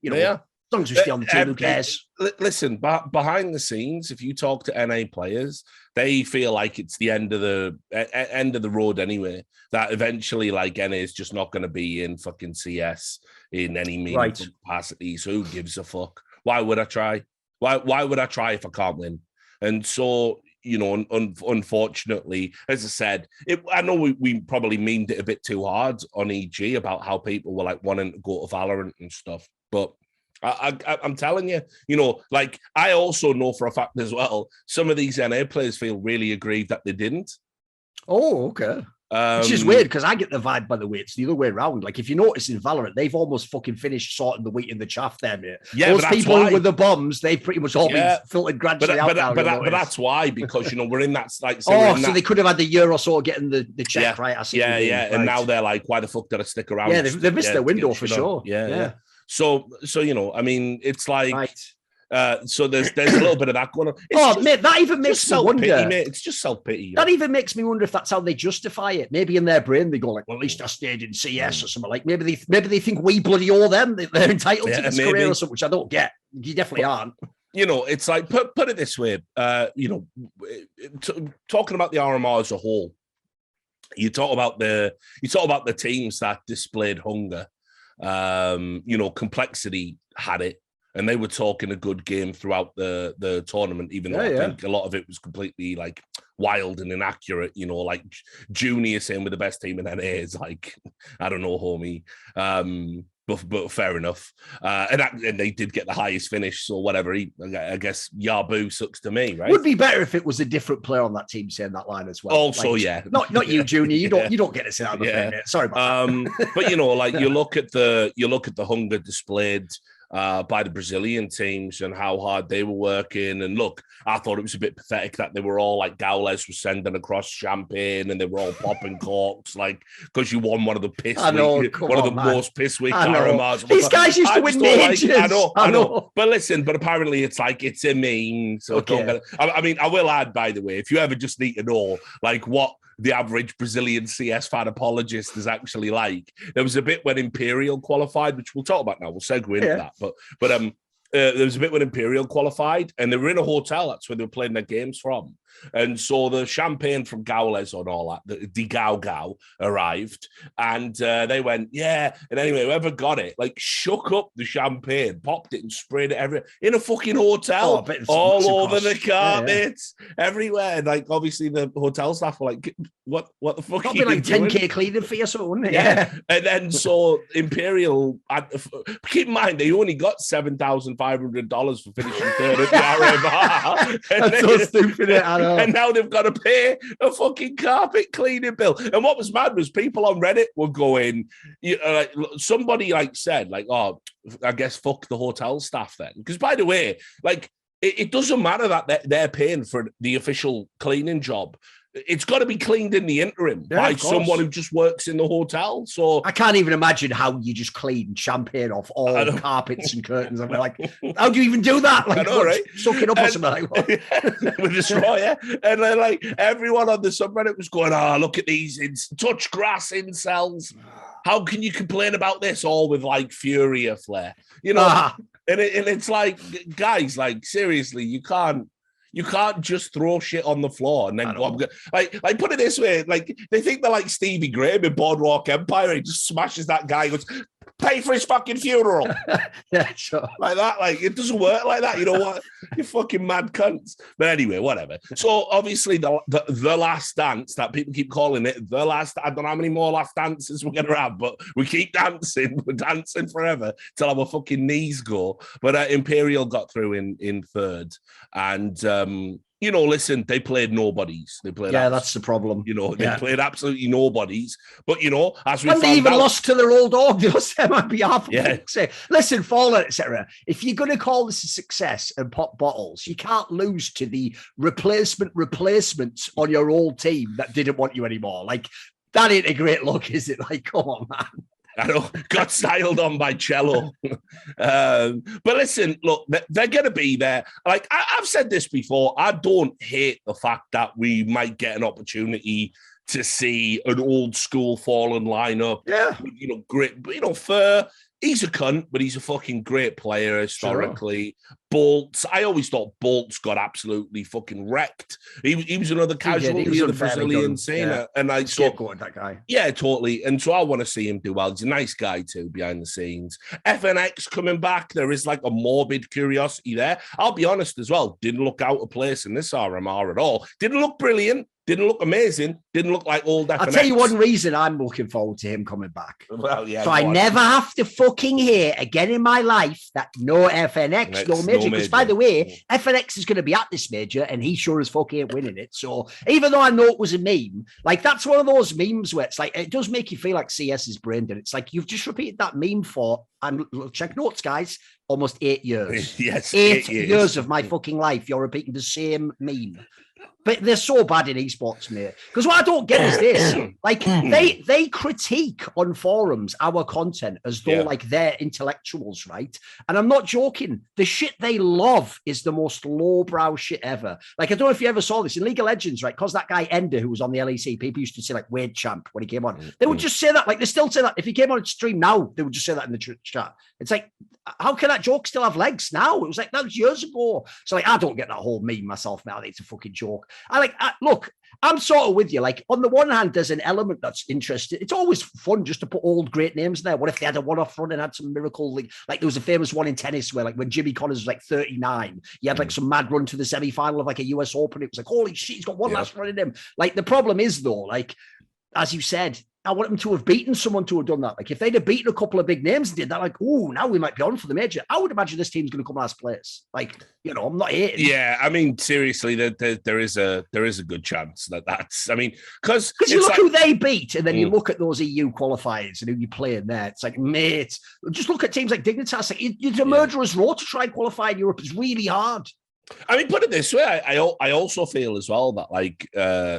anyway. As long as we stay on the team, who cares? Listen, behind the scenes, if you talk to NA players, they feel like it's the end of the road anyway. That eventually, like, NA is just not going to be in fucking CS in any meaningful capacity. So who gives a fuck? Why would I try? Why would I try if I can't win? And so, unfortunately, as I said, I know we probably memed it a bit too hard on EG about how people were like wanting to go to Valorant and stuff, but I'm telling you, like, I also know for a fact as well, some of these NA players feel really aggrieved that they didn't. Oh, okay. Which is weird because I get the vibe, by the way, it's the other way around. Like, if you notice in Valorant, they've almost fucking finished sorting the wheat in the chaff there, mate. Yeah, those people with the bombs, they've pretty much all been filtered gradually out. But that's why, because, we're in that, like, so they could have had the year or so getting the check, right? I see. Yeah. And now they're like, why the fuck did I stick around? Yeah, they've missed their window for sure. Yeah. So I mean, it's like, so there's a little bit of that going on. Mate, that even makes me wonder. Mate. It's just self-pity. That even makes me wonder if that's how they justify it. Maybe in their brain they go like, well, at least I stayed in CS or something. Like, maybe they think we bloody owe them. They're entitled to this career or something, which I don't get. You definitely aren't. It's like, put it this way. Talking about the RMR as a whole, you talk about the teams that displayed hunger. Complexity had it, and they were talking a good game throughout the tournament, even though I think a lot of it was completely like wild and inaccurate. Like Junior saying we're the best team in NA is like, I don't know, homie. But fair enough. And they did get the highest finish, so whatever. I guess Yabu sucks to me, right? Would be better if it was a different player on that team saying that line as well. Also, not you, Junior. You don't get to say that. Mate. Sorry about that. But like you look at the hunger displayed by the Brazilian teams and how hard they were working. And look, I thought it was a bit pathetic that they were all like, Gaules was sending across champagne and they were all popping corks, like, because you won one of the most piss week RMRs. These guys used to win majors. Like, I know. But listen, apparently it's like, it's a meme. So I mean, I will add, by the way, if you ever just need to know, like, what the average Brazilian CS fan apologist is actually like, there was a bit when Imperial qualified, which we'll talk about now. We'll segue into that. But there was a bit when Imperial qualified and they were in a hotel. That's where they were playing their games from. And so the champagne from Gaules and all that, the Gao Gao arrived, and they went, yeah. And anyway, whoever got it, like, shook up the champagne, popped it, and sprayed it everywhere in a fucking hotel, all over the carpets, everywhere. And, like, obviously the hotel staff were like, what the fuck? Probably like 10K cleaning for you, so wouldn't it? Yeah. And then so Imperial, keep in mind, they only got $7,500 for finishing third at the RMR. That's so stupid. I know. And now they've got to pay a fucking carpet cleaning bill. And what was mad was people on Reddit were going, like, somebody like said, like, oh, I guess fuck the hotel staff then. Because by the way, like, it doesn't matter that they're paying for the official cleaning job. It's got to be cleaned in the interim by someone who just works in the hotel. So I can't even imagine how you just clean champagne off all carpets and curtains. I'm like, how do you even do that? Like, I know, right? Suck it up or something. Like, with a straw, yeah. And then, like, everyone on the subreddit was going, oh, look at these touch grass incels. How can you complain about this? All with, like, Furia flair, you know? And it's like, guys, like, seriously, you can't just throw shit on the floor and then go. Like put it this way, like, they think they're like Stevie Graham in Boardwalk Empire. He just smashes that guy, goes, pay for his fucking funeral. Yeah, sure. Like that. Like, it doesn't work like that. You know what? You fucking mad cunts. But anyway, whatever. So obviously the last dance that people keep calling it, the last, I don't know how many more last dances we're gonna have, but we keep dancing. We're dancing forever till our fucking knees go. But Imperial got through in third. And you know, listen, they played nobodies. That's the problem. You know, they played absolutely nobodies. But, you know, as we found out, they even lost to their old dog. They lost them on behalf of say, listen, Fallen, etc. If you're going to call this a success and pop bottles, you can't lose to the replacements on your old team that didn't want you anymore. Like, that ain't a great look, is it? Like, come on, man. I know, got styled on by Cello. But listen, look, they're going to be there. Like, I've said this before, I don't hate the fact that we might get an opportunity to see an old school Fallen lineup. Yeah. You know, great, you know, Fur, he's a cunt, but he's a fucking great player historically. Sure. Bolts, I always thought Bolts got absolutely fucking wrecked. He was another casualty of the Brazilian scene. Yeah. And I saw that guy. Yeah, totally. And so I want to see him do well. He's a nice guy too, behind the scenes. FNX coming back. There is like a morbid curiosity there. I'll be honest as well. Didn't look out of place in this RMR at all. Didn't look brilliant. Didn't look amazing. Didn't look like old FNX. I'll tell you one reason I'm looking forward to him coming back. Well, yeah. So I never have to fucking hear again in my life that no FNX, no major. Because by the way, FNX is going to be at this major and he sure as fuck ain't winning it. So even though I know it was a meme, like, that's one of those memes where it's like, it does make you feel like CS is brain dead. It's like, you've just repeated that meme for, and check notes, guys, almost 8 years. Yes. 8 years of my fucking life. You're repeating the same meme. But they're so bad in esports, mate. Because what I don't get is this. Like, they critique on forums our content as though, like, they're intellectuals, right? And I'm not joking. The shit they love is the most lowbrow shit ever. Like, I don't know if you ever saw this in League of Legends, right? Because that guy Ender, who was on the LEC, people used to say, like, Wade Champ when he came on. They would just say that. Like, they still say that. If he came on stream now, they would just say that in the chat. It's like, how can that joke still have legs now? It was like, that was years ago. So, like, I don't get that whole meme myself, man. It's a fucking joke. Look, I'm sort of with you. Like, on the one hand, there's an element that's interesting. It's always fun just to put old great names in there. What if they had a one-off run and had some miracle? Like there was a famous one in tennis where, like, when Jimmy Connors was like 39, he had like some mad run to the semi-final of like a US Open. It was like, holy shit, he's got one last run in him. Like, the problem is, though, like, as you said, I want them to have beaten someone to have done that. Like, if they'd have beaten a couple of big names and did that, like, oh, now we might be on for the major. I would imagine this team's going to come last place. Like, you know, I'm not hating. Yeah, I mean, seriously, there is a good chance that's. I mean, because you look who they beat, and then you look at those EU qualifiers and who you play in there. It's like, mate, just look at teams like Dignitas. Like, it's a murderer's row to try and qualify in Europe. It's really hard. I mean, put it this way, I also feel as well that, like,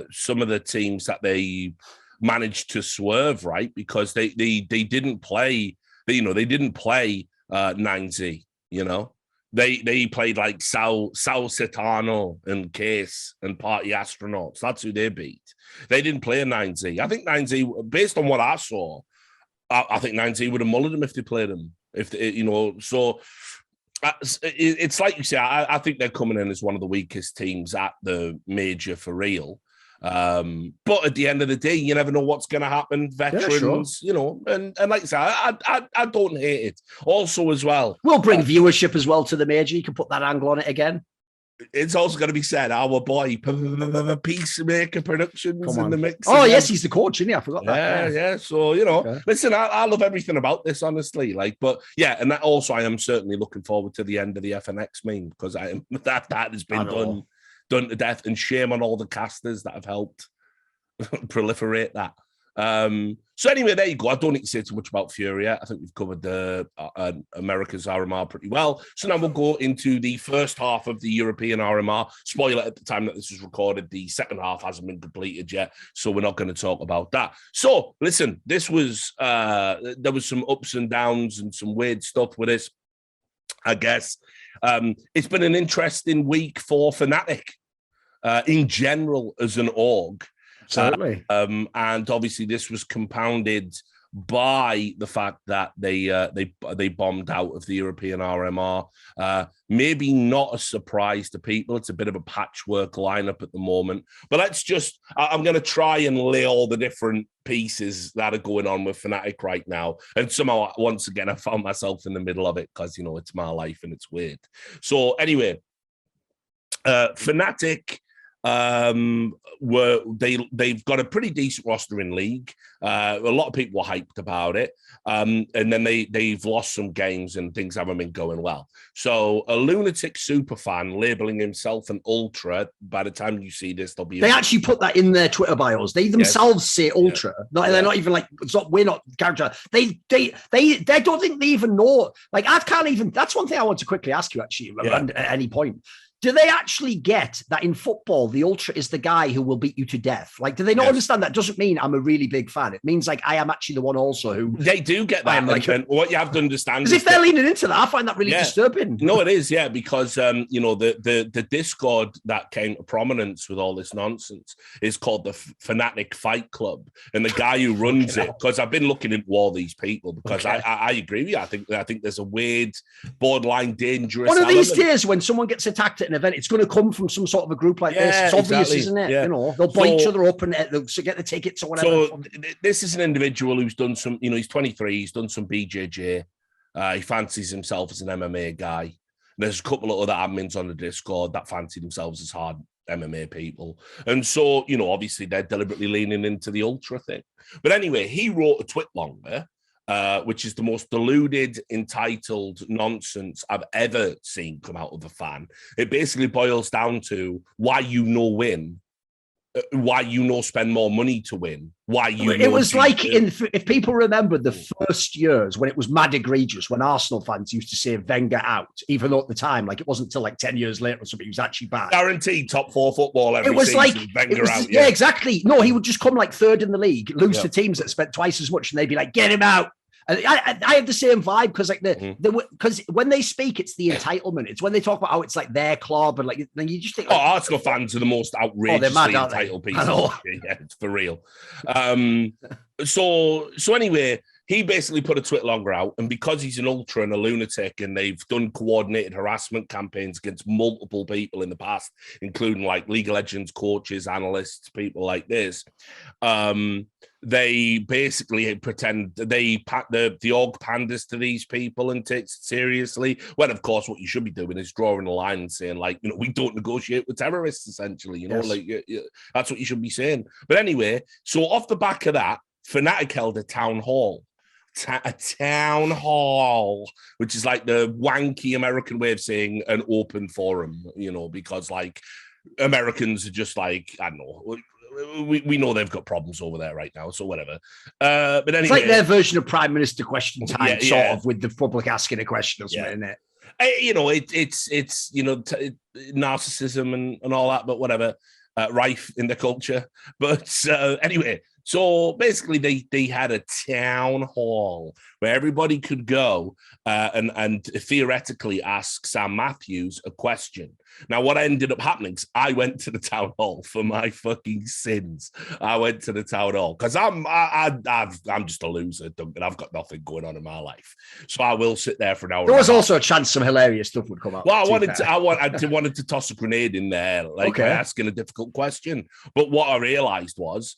some of the teams that they managed to swerve, right, because they didn't play, they didn't play 9Z, you know. They played like Sal Setano and Case and Party Astronauts. That's who they beat. They didn't play a 9Z. I think 9Z, based on what I saw, I think 9Z would have mullered them if they played them. So It's like you say, I think they're coming in as one of the weakest teams at the major for real. But at the end of the day, you never know what's going to happen. Veterans, you know, and like I say, I don't hate it. Also, as well, we'll bring viewership as well to the major. You can put that angle on it again. It's also going to be said, our boy Peacemaker Productions in the mix. Oh, again. Yes, he's the coach, isn't he? I forgot that. Yeah. So, you know, listen, I love everything about this, honestly. Like, but yeah, and that also, I am certainly looking forward to the end of the FNX meme because that has been done to death, and shame on all the casters that have helped proliferate that. So anyway, there you go. I don't need to say too much about Fury. I think we've covered the America's RMR pretty well. So now we'll go into the first half of the European RMR. Spoiler, at the time that this was recorded, the second half hasn't been completed yet, so we're not going to talk about that. So listen, this was there was some ups and downs and some weird stuff with this, I guess. It's been an interesting week for Fnatic in general as an org. Certainly. And obviously this was compounded by the fact that they bombed out of the European RMR. Maybe not a surprise to people. It's a bit of a patchwork lineup at the moment. But I'm going to try and lay all the different pieces that are going on with Fnatic right now. And somehow, once again, I found myself in the middle of it because, you know, it's my life and it's weird. So anyway, Fnatic... they've got a pretty decent roster in league. A lot of people were hyped about it, and then they've lost some games and things haven't been going well. So a lunatic superfan labeling himself an ultra. By the time you see this, they actually put that in their Twitter bios. They themselves say ultra. They're not even like we're not character. They don't think they even know. Like I can't even. That's one thing I want to quickly ask you actually at any point. Do they actually get that in football, the ultra is the guy who will beat you to death? Like, do they not understand that? Doesn't mean I'm a really big fan. It means like I am actually the one also who they do get that. And what you have to understand is if they're leaning into that, I find that really disturbing. No, it is, because you know the Discord that came to prominence with all this nonsense is called the Fnatic Fight Club, and the guy who runs it. Because I've been looking into all these people because I agree with you. I think there's a weird, borderline dangerous. One of these days when someone gets attacked at an event, it's going to come from some sort of a group like this. It's obvious, isn't it? You know, they'll buy each other up and they'll get the tickets or whatever. So this is an individual who's done some, you know, he's 23, he's done some BJJ. He fancies himself as an MMA guy. There's a couple of other admins on the Discord that fancied themselves as hard MMA people. And so, you know, obviously they're deliberately leaning into the ultra thing. But anyway, he wrote a tweet longer, which is the most deluded, entitled nonsense I've ever seen come out of a fan. It basically boils down to why win, why spend more money to win, why It was like, if people remember the first years when it was mad egregious, when Arsenal fans used to say Wenger out, even though at the time, like it wasn't until like 10 years later or something, he was actually bad. Guaranteed top 4 football every season, Wenger out. Yeah, exactly. No, he would just come like third in the league, lose to teams that spent twice as much, and they'd be like, get him out. And I have the same vibe because like because when they speak, it's the entitlement. It's when they talk about how it's like their club and like then you just think. Arsenal fans are the most outrageously entitled people. Yeah, it's for real. So anyway, he basically put a tweet longer out, and because he's an ultra and a lunatic, and they've done coordinated harassment campaigns against multiple people in the past, including like League of Legends coaches, analysts, people like this. They basically pretend they pack the org panders to these people and takes it seriously. When, of course, what you should be doing is drawing a line and saying, like, you know, we don't negotiate with terrorists, essentially. You know, that's what you should be saying. But anyway, so off the back of that, Fnatic held a town hall. A town hall, which is like the wanky American way of saying an open forum, you know, because like Americans are just like, I don't know. We know they've got problems over there right now, so whatever. But anyway, it's like their version of Prime Minister question time, sort of, with the public asking a question or something, isn't it? You know, it's you know, narcissism and all that, but whatever, rife in the culture. But anyway, So basically, they had a town hall where everybody could go and theoretically ask Sam Matthews a question. Now, what ended up happening is I went to the town hall for my fucking sins. I went to the town hall because I'm just a loser, Duncan. I've got nothing going on in my life, so I will sit there for an hour. There was also a chance some hilarious stuff would come out. Well, I wanted to toss a grenade in there, like by asking a difficult question. But what I realized was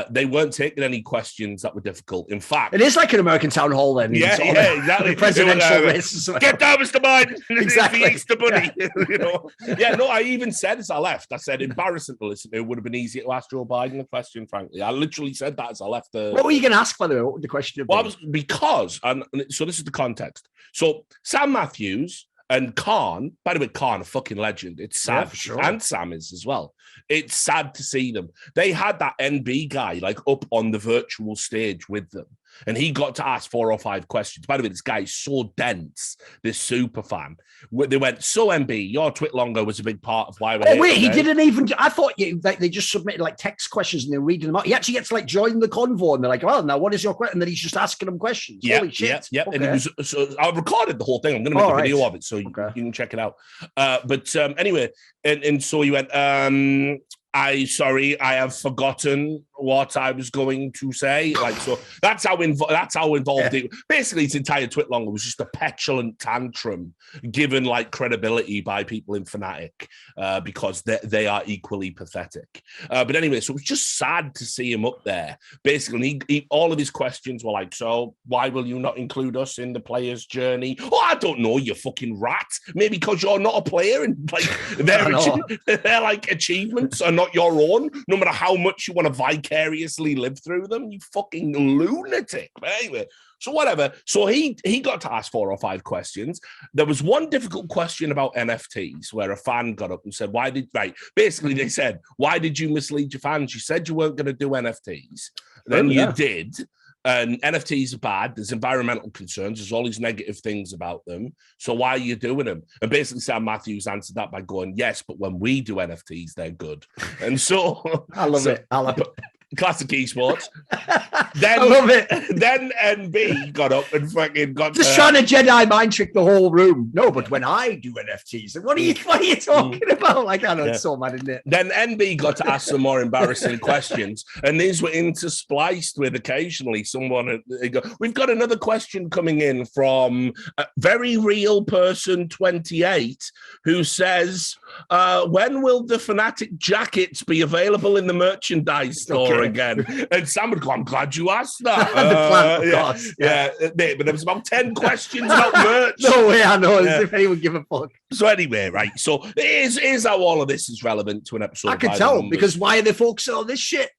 they weren't taking any questions that were difficult. In fact, it is like an American town hall then. Yeah, exactly. The presidential race. Get down, Mr. Biden. Exactly. The Easter Bunny. You know? Yeah, no, I even said as I left, I said, embarrassing to listen to. It would have been easier to ask Joe Biden a question, frankly. I literally said that as I left. What were you going to ask, by the way? What would the question be? Well, and so this is the context. So Sam Matthews and Khan, by the way, Khan, a fucking legend. It's sad. For sure. And Sam is as well. It's sad to see them. They had that NB guy like up on the virtual stage with them. And he got to ask 4 or 5 questions. By the way, this guy is so dense, this super fan. They went, so MB, your twit longer was a big part of why we're here wait, today. he didn't even, I thought they just submitted like text questions and they're reading them out. He actually gets to like join the convo and they're like, well, now what is your question? And then he's just asking them questions. Holy shit. Yeah. Okay. And he was, so I recorded the whole thing. I'm going to make a video of it so you can check it out. But anyway, and so he went, I have forgotten what I was going to say. Like, so that's how involved it. Basically, his entire twit longer was just a petulant tantrum given like credibility by people in Fnatic because they are equally pathetic. But anyway, so it was just sad to see him up there. Basically, he all of his questions were like, so why will you not include us in the player's journey? Oh, I don't know, you fucking rat. Maybe because you're not a player and like their like achievements are not your own, no matter how much you want to vicariously live through them, you fucking lunatic. But anyway, so whatever. So he got to ask 4 or 5 questions. There was one difficult question about NFTs where a fan got up and said, basically they said, why did you mislead your fans? You said you weren't going to do NFTs. Then you did. And NFTs are bad. There's environmental concerns. There's all these negative things about them. So why are you doing them? And basically Sam Matthews answered that by going, yes, but when we do NFTs, they're good. And so I love it. Classic esports. Then, I love it. Then NB got up and fucking got just trying to Jedi mind trick the whole room. No, but when I do NFTs, what are you talking about? Like, I know it's so mad, isn't it? Then NB got to ask some more embarrassing questions, and these were interspliced with occasionally someone. We've got another question coming in from a very real person 28 who says, when will the Fnatic jackets be available in the merchandise store again? And Sam would go, I'm glad you asked that. But there was about 10 questions about merch. No way, I know. As if anyone give a fuck. So anyway, right. So here's how all of this is relevant to an episode. I can tell, because why are they focusing on this shit?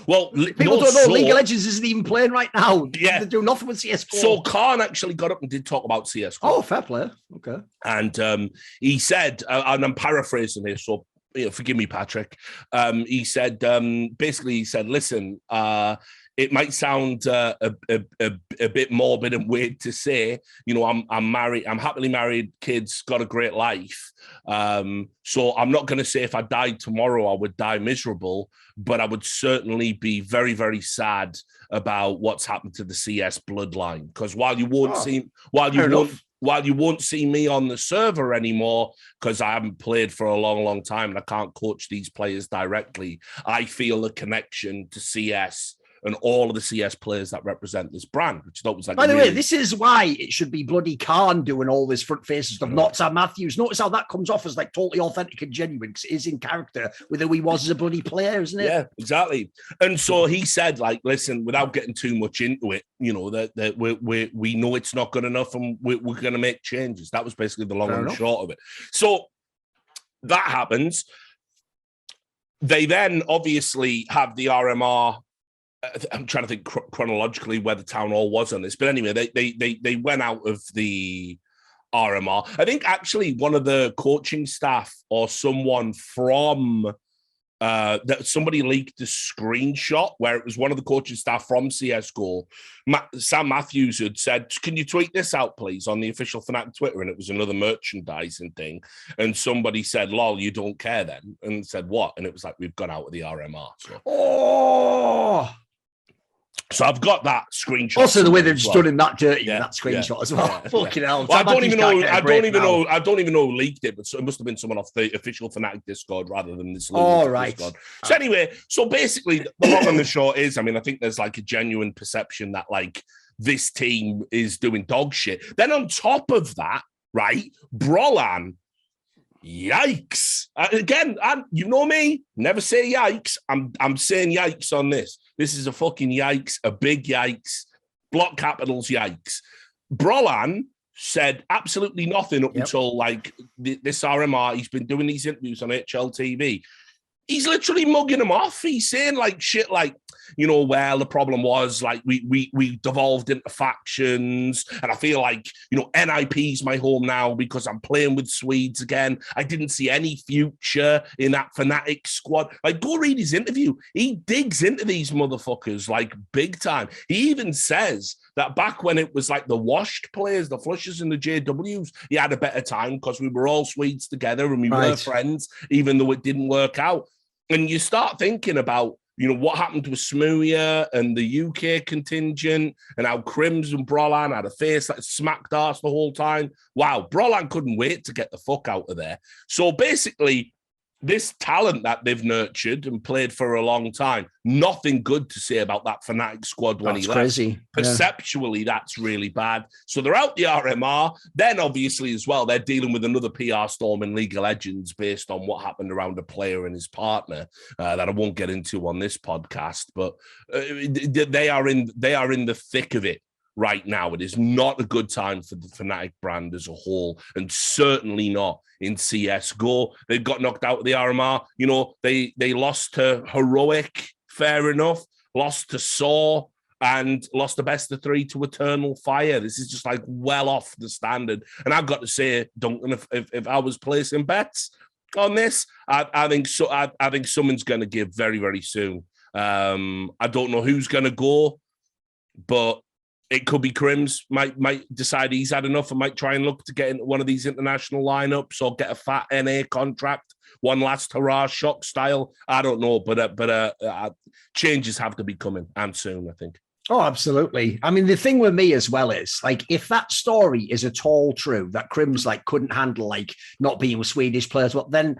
Well, people don't know League of Legends isn't even playing right now. Yeah, they do nothing with CSGO. So Khan actually got up and did talk about CSGO. Oh, fair play. Okay. And he said, and I'm paraphrasing here, so forgive me, Patrick. He said, listen, it might sound a bit morbid and weird to say, I'm married, I'm happily married, kids, got a great life. So I'm not going to say if I died tomorrow, I would die miserable, but I would certainly be very, very sad about what's happened to the CS bloodline. Because while you won't see me on the server anymore, because I haven't played for a long, long time and I can't coach these players directly, I feel a connection to CS and all of the CS players that represent this brand, which I thought was like. By the way, this is why it should be bloody Khan doing all this front face stuff, not Sam Matthews. Notice how that comes off as like totally authentic and genuine, because it is in character with who he was as a bloody player, isn't it? Yeah, exactly. And so he said, like, listen, without getting too much into it, that we know it's not good enough and we're going to make changes. That was basically the long and short of it. So that happens. They then obviously have the RMR. I'm trying to think chronologically where the town hall was on this, but anyway, they went out of the RMR. I think actually one of the coaching staff or someone from that somebody leaked a screenshot where it was one of the coaching staff from CSGO. Sam Matthews had said, "Can you tweet this out, please, on the official Fnatic Twitter?" And it was another merchandising thing. And somebody said, "Lol, you don't care then?" And said, "What?" And it was like, "We've gone out of the RMR." So. Oh. So I've got that screenshot. Also, the way they've just done him that dirty, that screenshot as well. Fucking hell! Well, I don't even know who leaked it, but it must have been someone off the official Fnatic Discord rather than this. Discord. So anyway, so basically, the long and the short is, I mean, I think there's like a genuine perception that like this team is doing dog shit. Then on top of that, right, Brolan. Yikes! Again, you know me. Never say yikes. I'm saying yikes on this. This is a fucking yikes, a big yikes. Block capitals yikes. Brolan said absolutely nothing up until like this RMR. He's been doing these interviews on HLTV. He's literally mugging him off. He's saying like shit like, you know, well, the problem was like we devolved into factions, and I feel like, you know, NIP's my home now because I'm playing with Swedes again. I didn't see any future in that Fnatic squad. Like, go read his interview. He digs into these motherfuckers like big time. He even says that back when it was like the washed players, the flushers and the JWs, he had a better time because we were all Swedes together and we were friends, even though it didn't work out. And you start thinking about, you know, what happened with Smooya and the UK contingent and how Crims and Brolan had a face that smacked arse the whole time. Wow, Brolan couldn't wait to get the fuck out of there. So basically, this talent that they've nurtured and played for a long time, nothing good to say about that Fnatic squad when he left. Crazy. Perceptually, that's really bad. So they're out the RMR. Then, obviously, as well, they're dealing with another PR storm in League of Legends based on what happened around a player and his partner that I won't get into on this podcast. But they are in the thick of it right now. It is not a good time for the Fnatic brand as a whole, and certainly not in CSGO. They got knocked out of the RMR. You know, they lost to Heroic, fair enough, lost to Saw, and lost the best of 3 to Eternal Fire. This is just like well off the standard. And I've got to say, Duncan, if I was placing bets on this, I think someone's going to give very, very soon. I don't know who's going to go, but it could be Crims, might decide he's had enough and might try and look to get into one of these international lineups or get a fat NA contract, one last hurrah shock style. I don't know, but changes have to be coming, and soon, I think. Oh, absolutely. I mean, the thing with me as well is, like, if that story is at all true, that Crims, like, couldn't handle, like, not being with Swedish players, well, then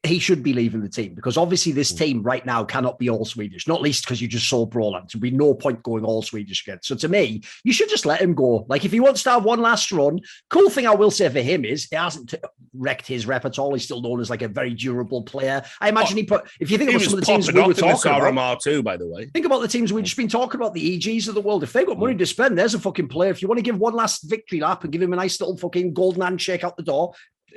he should be leaving the team, because obviously this team right now cannot be all Swedish, not least because you just saw Brolan. There'd be no point going all Swedish again. So to me, you should just let him go. Like, if he wants to have one last run, cool thing I will say for him is it hasn't wrecked his rep at all. He's still known as like a very durable player. I imagine if you think about some of the teams we were talking about, too, by the way. Think about the teams we've just been talking about, the EGs of the world. If they've got money to spend, there's a fucking player. If you want to give one last victory lap and give him a nice little fucking golden handshake out the door,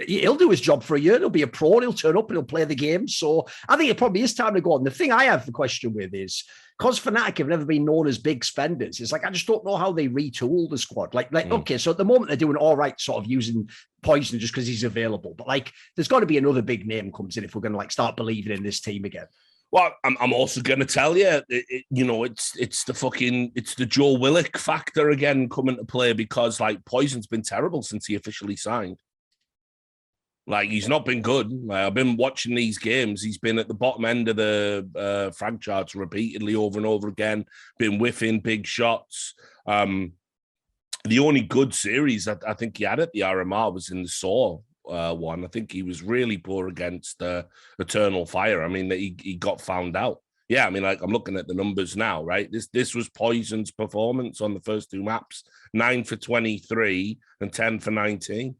he'll do his job for a year. He'll be a pro. And he'll turn up and he'll play the game. So I think it probably is time to go on. The thing I have the question with is, because Fnatic have never been known as big spenders, it's like, I just don't know how they retool the squad. Okay, so at the moment they're doing all right, sort of using Poison just because he's available. But like, there's got to be another big name comes in if we're going to like start believing in this team again. Well, I'm also going to tell you, it's the Joe Willock factor again coming to play, because like Poison's been terrible since he officially signed. Like, he's not been good. Like, I've been watching these games. He's been at the bottom end of the frag charts repeatedly over and over again, been whiffing big shots. The only good series that I think he had at the RMR was in the Saw one. I think he was really poor against Eternal Fire. I mean, he got found out. Yeah, I mean, like, I'm looking at the numbers now, right? This was Poison's performance on the first two maps: 9 for 23 and 10 for 19.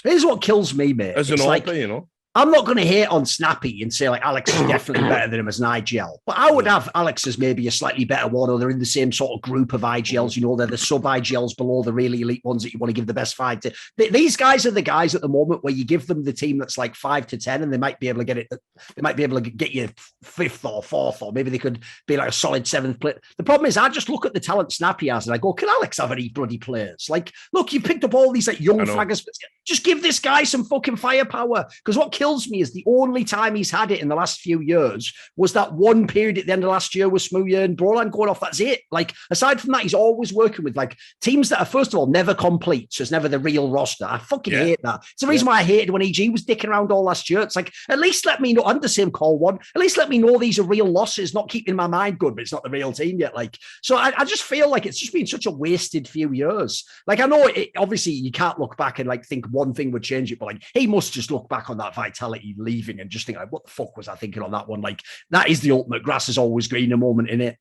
Here's what kills me, mate. As an OP, you know. I'm not going to hate on Snappy and say, like, Alex is definitely better than him as an IGL. But I would have Alex as maybe a slightly better one, or they're in the same sort of group of IGLs. You know, they're the sub-IGLs below the really elite ones that you want to give the best fight to. These guys are the guys at the moment where you give them the team that's like 5 to 10, and they might be able to get it. They might be able to get you 5th or 4th, or maybe they could be like a solid 7th player. The problem is, I just look at the talent Snappy has, and I go, can Alex have any bloody players? Like, look, you picked up all these like young fraggers. Just give this guy some fucking firepower. Because what kills kills me is the only time he's had it in the last few years was that one period at the end of last year with Smooya and Brolan going off. That's it. Like, aside from that, he's always working with like teams that are, first of all, never complete. So it's never the real roster. I fucking hate that. It's the reason why I hated when EG was dicking around all last year. It's like, at least let me know. I'm the same call one. At least let me know these are real losses, not keeping my mind good, but it's not the real team yet. Like, so I just feel like it's just been such a wasted few years. Like, I know obviously you can't look back and like think one thing would change it, but like he must just look back on that Vitality leaving and just think like, what the fuck was I thinking on that one? Like, that is the ultimate grass is always greener moment in it.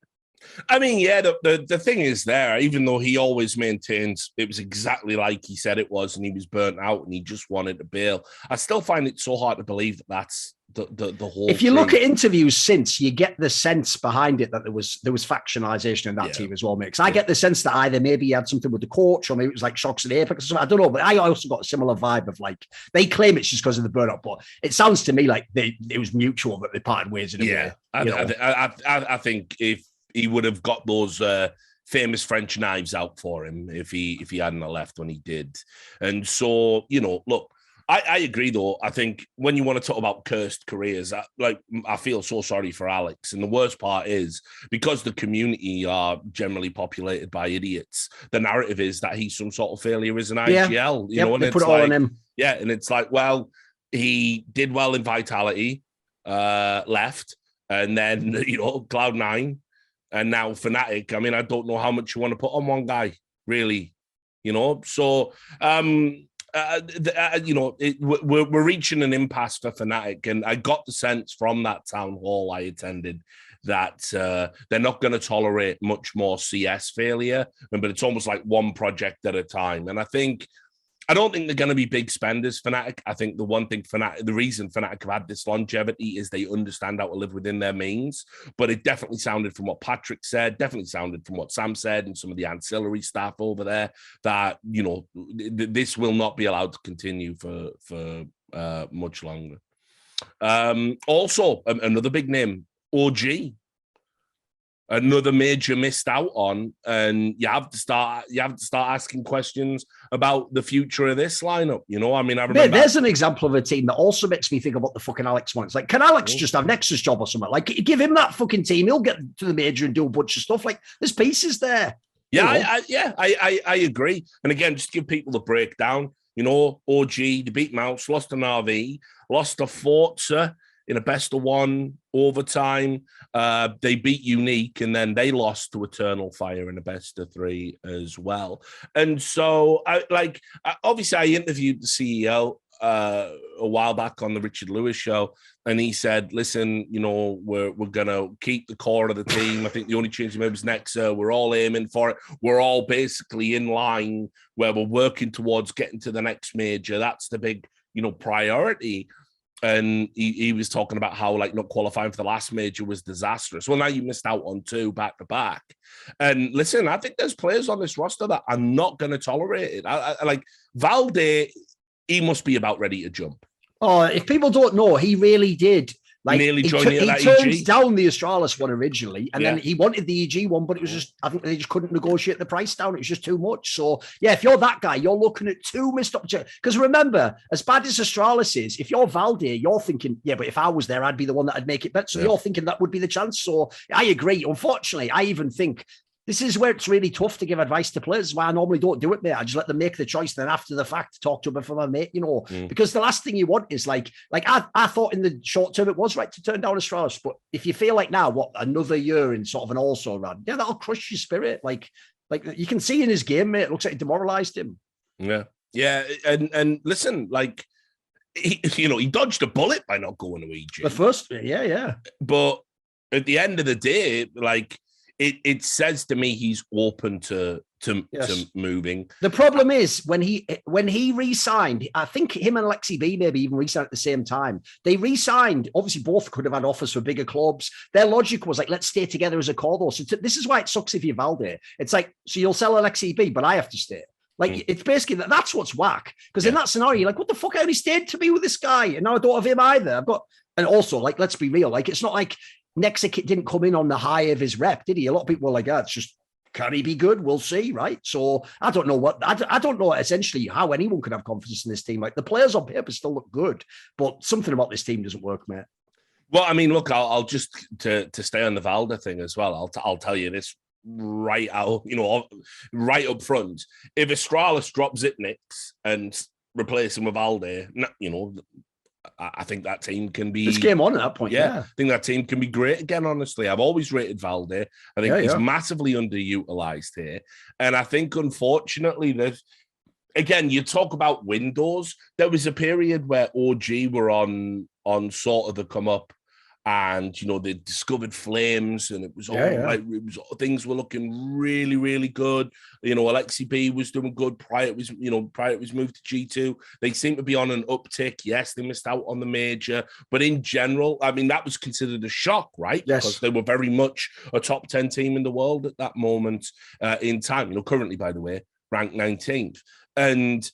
I mean, yeah, the thing is there, even though he always maintains it was exactly like he said it was, and he was burnt out and he just wanted to bail. I still find it so hard to believe that that's the whole. If you look at interviews since, you get the sense behind it that there was factionalization in that team as well, mate. I get the sense that either maybe he had something with the coach or maybe it was like Shocks and Apex or something. I don't know, but I also got a similar vibe of like they claim it's just because of the burnout, but it sounds to me like it was mutual that they parted ways in a way. I think if he would have got those famous French knives out for him if he hadn't left when he did. And so, look, I agree, though. I think when you want to talk about cursed careers, I feel so sorry for Alex. And the worst part is, because the community are generally populated by idiots, the narrative is that he's some sort of failure as an IGL. You know, and they put it all on him. Yeah, and it's like, well, he did well in Vitality, left, and then, Cloud9, and now Fnatic. I mean, I don't know how much you want to put on one guy, really, So, we're reaching an impasse for Fnatic, and I got the sense from that town hall I attended that they're not going to tolerate much more CS failure, but it's almost like one project at a time. And I don't think they're going to be big spenders, Fnatic. I think the reason Fnatic have had this longevity is they understand how to live within their means. But it definitely sounded from what Patrick said, definitely sounded from what Sam said and some of the ancillary staff over there that, this will not be allowed to continue for much longer. Also, another big name, OG. Another major missed out on, and you have to start asking questions about the future of this lineup. I mean, I remember there's an example of a team that also makes me think about the fucking Alex one. It's like, can Alex just have Nexus job or something? Like, give him that fucking team, he'll get to the major and do a bunch of stuff. Like, there's pieces there. I agree. And again, just to give people the breakdown. OG, they beat Mouse, lost an RV, lost a Forza in a best of one overtime. They beat Unique, and then they lost to Eternal Fire in a best of three as well. And so, obviously, I interviewed the CEO a while back on the Richard Lewis show, and he said, listen, we're going to keep the core of the team. I think the only change we made was Nexa. We're all aiming for it. We're all basically in line where we're working towards getting to the next major. That's the big, priority. And he was talking about how not qualifying for the last major was disastrous. Well, now you missed out on 2 back to back. And listen, I think there's players on this roster that are not going to tolerate it. I like Valde. He must be about ready to jump. Oh, if people don't know, he really did. Like, nearly he turned down the Astralis one originally, and then he wanted the EG one, but it was just, I think they just couldn't negotiate the price down. It was just too much. So, yeah, if you're that guy, you're looking at 2 missed opportunities. Because remember, as bad as Astralis is, if you're Valde, you're thinking, yeah, but if I was there, I'd be the one that'd make it better. So you're thinking that would be the chance. So I agree. Unfortunately, I even think this is where it's really tough to give advice to players. Why I normally don't do it, mate. I just let them make the choice. Then after the fact, talk to them for my mate, because the last thing you want is like I thought in the short term it was right to turn down Astralis. But if you feel like now, another year in sort of an also run, that'll crush your spirit. Like you can see in his game, mate, it looks like it demoralized him. Yeah. Yeah. And listen, he dodged a bullet by not going to EG. The first, yeah. But at the end of the day, it says to me he's open to moving. The problem is when he re-signed, I think him and Lexi B maybe even re-signed at the same time. They re-signed. Obviously, both could have had offers for bigger clubs. Their logic was like, let's stay together as a core, though. So this is why it sucks if you're Valde. It's like, so you'll sell Lexi B, but I have to stay. It's basically that's what's whack. Because in that scenario, you're like, what the fuck? I only stayed to be with this guy, and now I don't have him either. And also, let's be real. It's not like Nexa didn't come in on the high of his rep, did he? A lot of people were like, it's just Can he be good? We'll see, right? So I don't know I don't know essentially how anyone could have confidence in this team. Like the players on paper still look good, but something about this team doesn't work, mate. Well, I mean, look, I'll just to stay on the Valda thing as well. I'll tell you this right out, right up front. If Astralis drops Zitnix and replace him with Valde, I think that team can be. It's game on at that point. Yeah. I think that team can be great again. Honestly, I've always rated Valde. I think he's massively underutilized here, and I think unfortunately that. Again, you talk about windows. There was a period where OG were on sort of the come up, and they discovered flames, and it was all like things were looking really, really good. Alexi B was doing good prior it was moved to G2. They seem to be on an uptick. Yes, they missed out on the major, but in general, I mean, that was considered a shock, right? Yes, because they were very much a top 10 team in the world at that moment in time. Currently, by the way, ranked 19th. And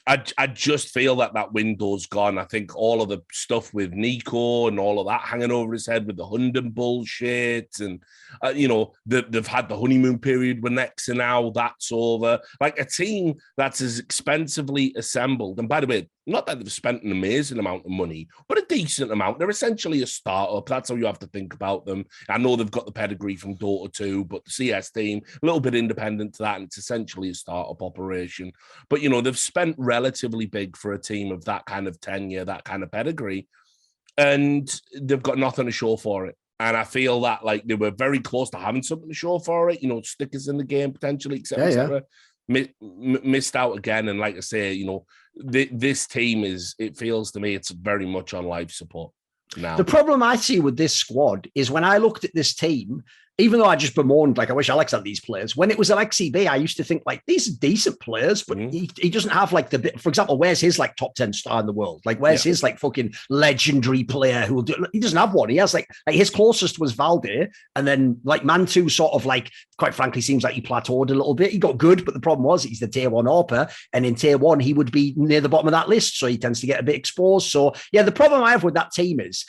I just feel that window's gone. I think all of the stuff with Nico and all of that hanging over his head with the Hunden bullshit, and they've had the honeymoon period with Nexa now. That's over. Like a team that's as expensively assembled. And by the way, not that they've spent an amazing amount of money, but a decent amount. They're essentially a startup. That's how you have to think about them. I know they've got the pedigree from Dota 2, but the CS team, a little bit independent to that, and it's essentially a startup operation. But, they've spent relatively big for a team of that kind of tenure, that kind of pedigree, and they've got nothing to show for it. And I feel that, like, they were very close to having something to show for it, stickers in the game, potentially, etc. Missed out again. And like I say, this team it feels to me, it's very much on life support now. The problem I see with this squad is when I looked at this team, even though I just bemoaned, like, I wish Alex had these players. When it was Alexi B, I used to think, like, these are decent players, but he doesn't have, like, for example, where's his, like, top 10 star in the world? Like, where's his, like, fucking legendary player who will do it? He doesn't have one. He has, like his closest was Valde, and then, like, Mantu sort of, like, quite frankly, seems like he plateaued a little bit. He got good, but the problem was he's the tier 1 AWPer, and in tier 1, he would be near the bottom of that list, so he tends to get a bit exposed. So, yeah, the problem I have with that team is,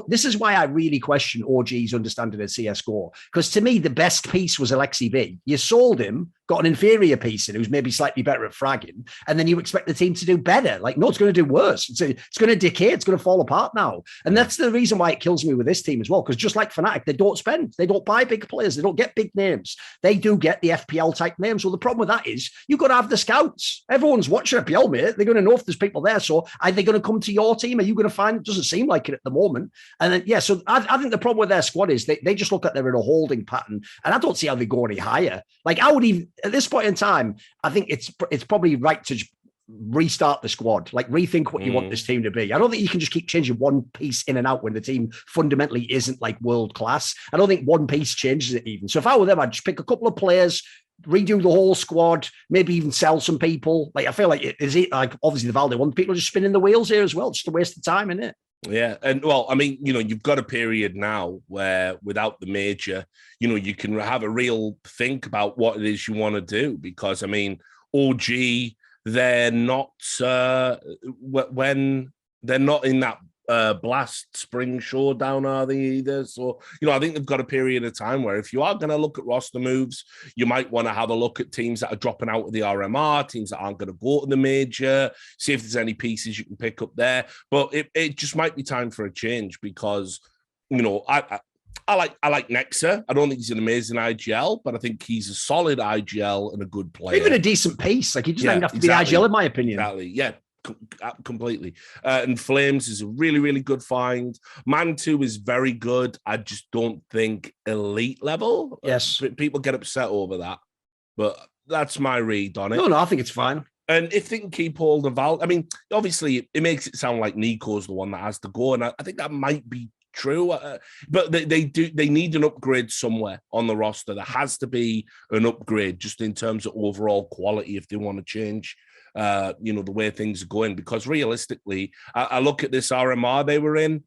this is why I really question OG's understanding of CSGO, because to me, the best piece was Alexi B. You sold him, got an inferior piece in who's maybe slightly better at fragging, and then you expect the team to do better. Like, no, it's going to do worse. It's going to decay. It's going to fall apart now. And that's the reason why it kills me with this team as well, because just like Fnatic, they don't spend. They don't buy big players. They don't get big names. They do get the FPL-type names. Well, the problem with that is you've got to have the scouts. Everyone's watching FPL, mate. They're going to know if there's people there. So are they going to come to your team? Are you going to find it? Doesn't seem like it at the moment. And then, so I think the problem with their squad is they just look like they're in a holding pattern, and I don't see how they go any higher. Like, I would even, at this point in time, I think it's probably right to restart the squad, like rethink what you want this team to be. I don't think you can just keep changing one piece in and out when the team fundamentally isn't like world class. I don't think one piece changes it even. So if I were them, I'd just pick a couple of players, redo the whole squad, maybe even sell some people. Like, I feel like obviously the Valde one, people are just spinning the wheels here as well. Just a waste of time, isn't it? Yeah. And well, I mean, you've got a period now where without the major, you can have a real think about what it is you want to do, because I mean, OG, they're not when they're not in that Blast Spring Showdown, are they either? So, I think they've got a period of time where if you are going to look at roster moves, you might want to have a look at teams that are dropping out of the RMR, teams that aren't going to go to the major, see if there's any pieces you can pick up there. But it just might be time for a change, because, I like Nexa. I don't think he's an amazing IGL, but I think he's a solid IGL and a good player. Even a decent piece. Like, he doesn't have to be IGL, in my opinion. Exactly. Yeah. Completely. And Flames is a really, really good find. Mantu is very good. I just don't think elite level. Yes. People get upset over that, but that's my read on it. No, I think it's fine. And if they can keep hold of Val, I mean, obviously it makes it sound like Nico's the one that has to go, and I think that might be true, but they need an upgrade somewhere on the roster. There has to be an upgrade just in terms of overall quality if they want to change the way things are going, because realistically, I look at this RMR they were in,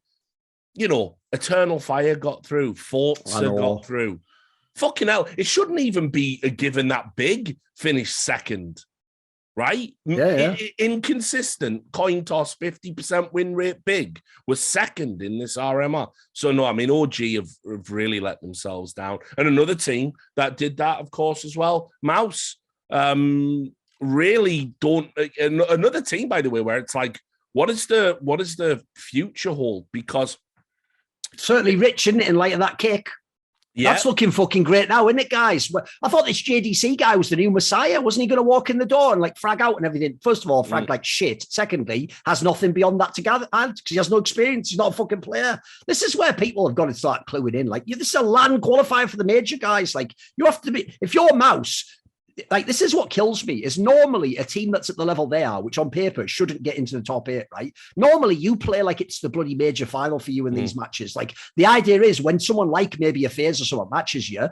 Eternal Fire got through, Forza got through. Fucking hell, it shouldn't even be a given that big, finish second. right? Yeah. Inconsistent, coin toss, 50% win rate, big, was second in this RMR. So, no, I mean, OG have really let themselves down. And another team that did that, of course, as well, Mouse, really don't. Another team, by the way, where it's like, what is the future hold? Because certainly rich, isn't it, in light of that kick? Yeah. That's looking fucking great now, isn't it, guys? I thought this JDC guy was the new messiah. Wasn't he going to walk in the door and like frag out and everything? First of all, frag like shit. Secondly, has nothing beyond that to gather because he has no experience. He's not a fucking player. This is where people have got to start cluing in. Like, this is a land qualifier for the major, guys. Like, you have to be, if you're Mouse, like, this is what kills me, is normally a team that's at the level they are, which on paper shouldn't get into the top 8, right? Normally you play like it's the bloody major final for you in these matches. Like, the idea is when someone like maybe a FaZe or someone matches you,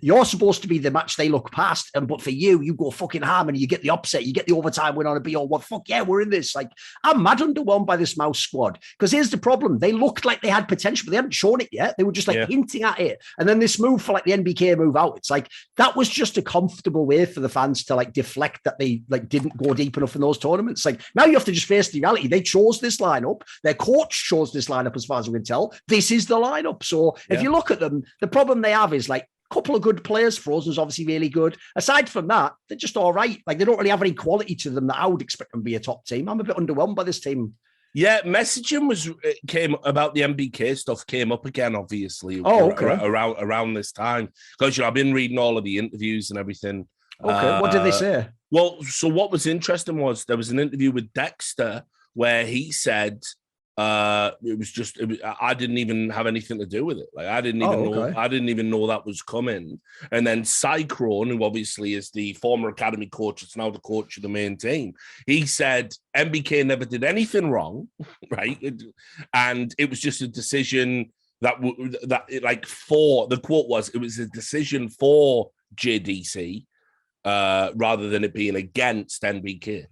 you're supposed to be the match they look past. But for you, you go fucking ham and you get the upset, you get the overtime win on a BO. Well, fuck yeah, we're in this. Like, I'm mad underwhelmed by this Mouse squad, because here's the problem. They looked like they had potential, but they hadn't shown it yet. They were just like hinting at it. And then this move for like the NBK move out, it's like, that was just a comfortable way for the fans to like deflect that they like didn't go deep enough in those tournaments. Like, now you have to just face the reality. They chose this lineup. Their coach chose this lineup, as far as we can tell. This is the lineup. So if you look at them, the problem they have is like a couple of good players. Frozen's obviously really good. Aside from that, they're just all right. Like, they don't really have any quality to them that I would expect them to be a top team. I'm a bit underwhelmed by this team. Yeah, messaging came about the MBK stuff came up again, obviously. Around this time, because I've been reading all of the interviews and everything. Okay, what did they say? Well, so what was interesting was there was an interview with Dexter where he said I didn't even have anything to do with it. Like, I didn't even know that was coming. And then Cyclone, who obviously is the former academy coach, it's now the coach of the main team, he said MBK never did anything wrong, right? And it was just a decision the quote was, it was a decision for JDC. Rather than it being against NBK.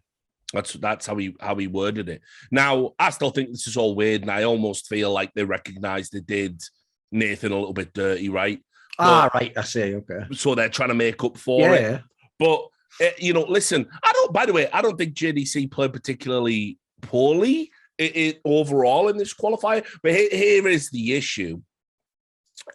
That's how he worded it. Now, I still think this is all weird, and I almost feel like they recognized they did Nathan a little bit dirty, right? Right, I see, okay. So they're trying to make up for it. Yeah. But, listen, by the way, I don't think JDC played particularly poorly overall in this qualifier, but here is the issue.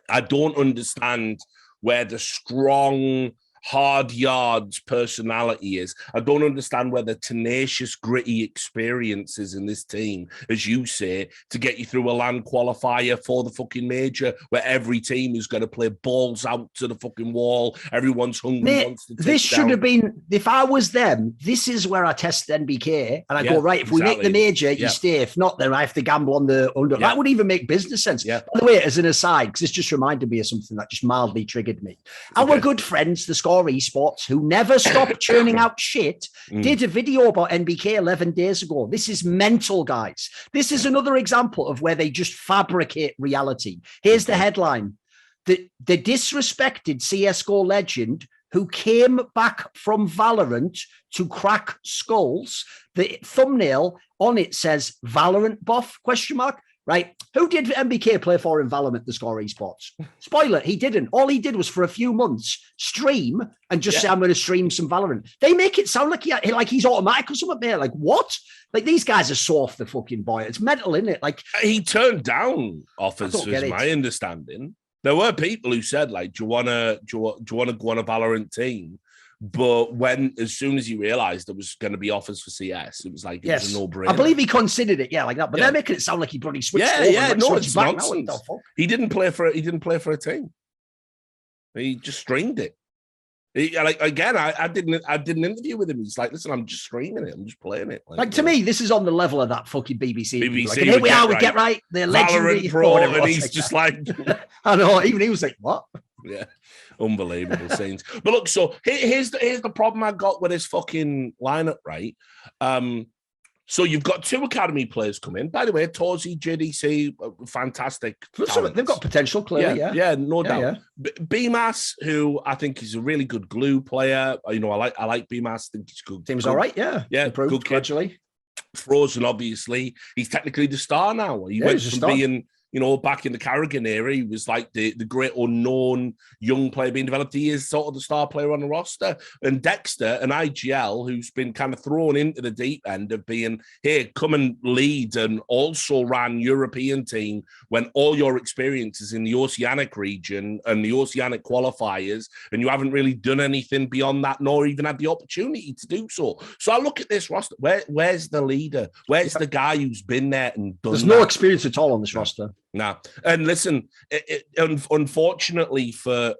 I don't understand where the strong hard yards personality is. I don't understand where the tenacious, gritty experience is in this team, as you say, to get you through a land qualifier for the fucking major, where every team is going to play balls out to the fucking wall. Everyone's hungry. Mate, this should have been, if I was them, this is where I test NBK and I go, right, if we make the major, you stay. If not, then I have to gamble on the under. That would even make business sense. By the way, as an aside, because this just reminded me of something that just mildly triggered me. Our good friends, the Score Esports, who never stopped churning out shit, did a video about NBK 11 days ago. This is mental, guys. This is another example of where they just fabricate reality. Here's the headline. The disrespected CSGO legend who came back from Valorant to crack skulls. The thumbnail on it says Valorant buff, ? Right? Who did MBK play for in Valorant, the Score Esports? Spoiler, he didn't. All he did was for a few months stream and just say, I'm going to stream some Valorant. They make it sound like he's automatic or something, man. Like, what? Like, these guys are so off the fucking boy. It's mental, isn't it? Like, he turned down offers, is my understanding. There were people who said, like, do you want to go on a Valorant team? But as soon as he realized there was going to be offers for CS, it was like, it was a no-brainer. I believe he considered it, like that. But they're making it sound like he bloody switched over. It's nonsense. He didn't play for a team. He just streamed it. I did an interview with him. He's like, listen, I'm just streaming it. I'm just playing it. Like to me, this is on the level of that fucking BBC. Like, and here we are, we get right. The legendary Pro, and he's just like, I know. Even he was like, what? Yeah, unbelievable scenes. But look, so here's the problem I got with this fucking lineup, right? So you've got 2 academy players come in. By the way, Torzi, JDC, fantastic. They've got potential, clearly. Yeah, no doubt. Yeah. BMAS, who I think is a really good glue player. I like BMAS. I think he's good. Seems all right. Yeah, improved good gradually. Frozen, obviously, he's technically the star now. He went from being back in the Carrigan era, he was like the great unknown young player being developed. He is sort of the star player on the roster. And Dexter, an IGL, who's been kind of thrown into the deep end of being, here, come and lead, and also ran European team when all your experience is in the Oceanic region and the Oceanic qualifiers, and you haven't really done anything beyond that, nor even had the opportunity to do so. So I look at this roster. Where's the leader? Where's the guy who's been there and done There's no experience at all on this roster. Nah. And listen, unfortunately for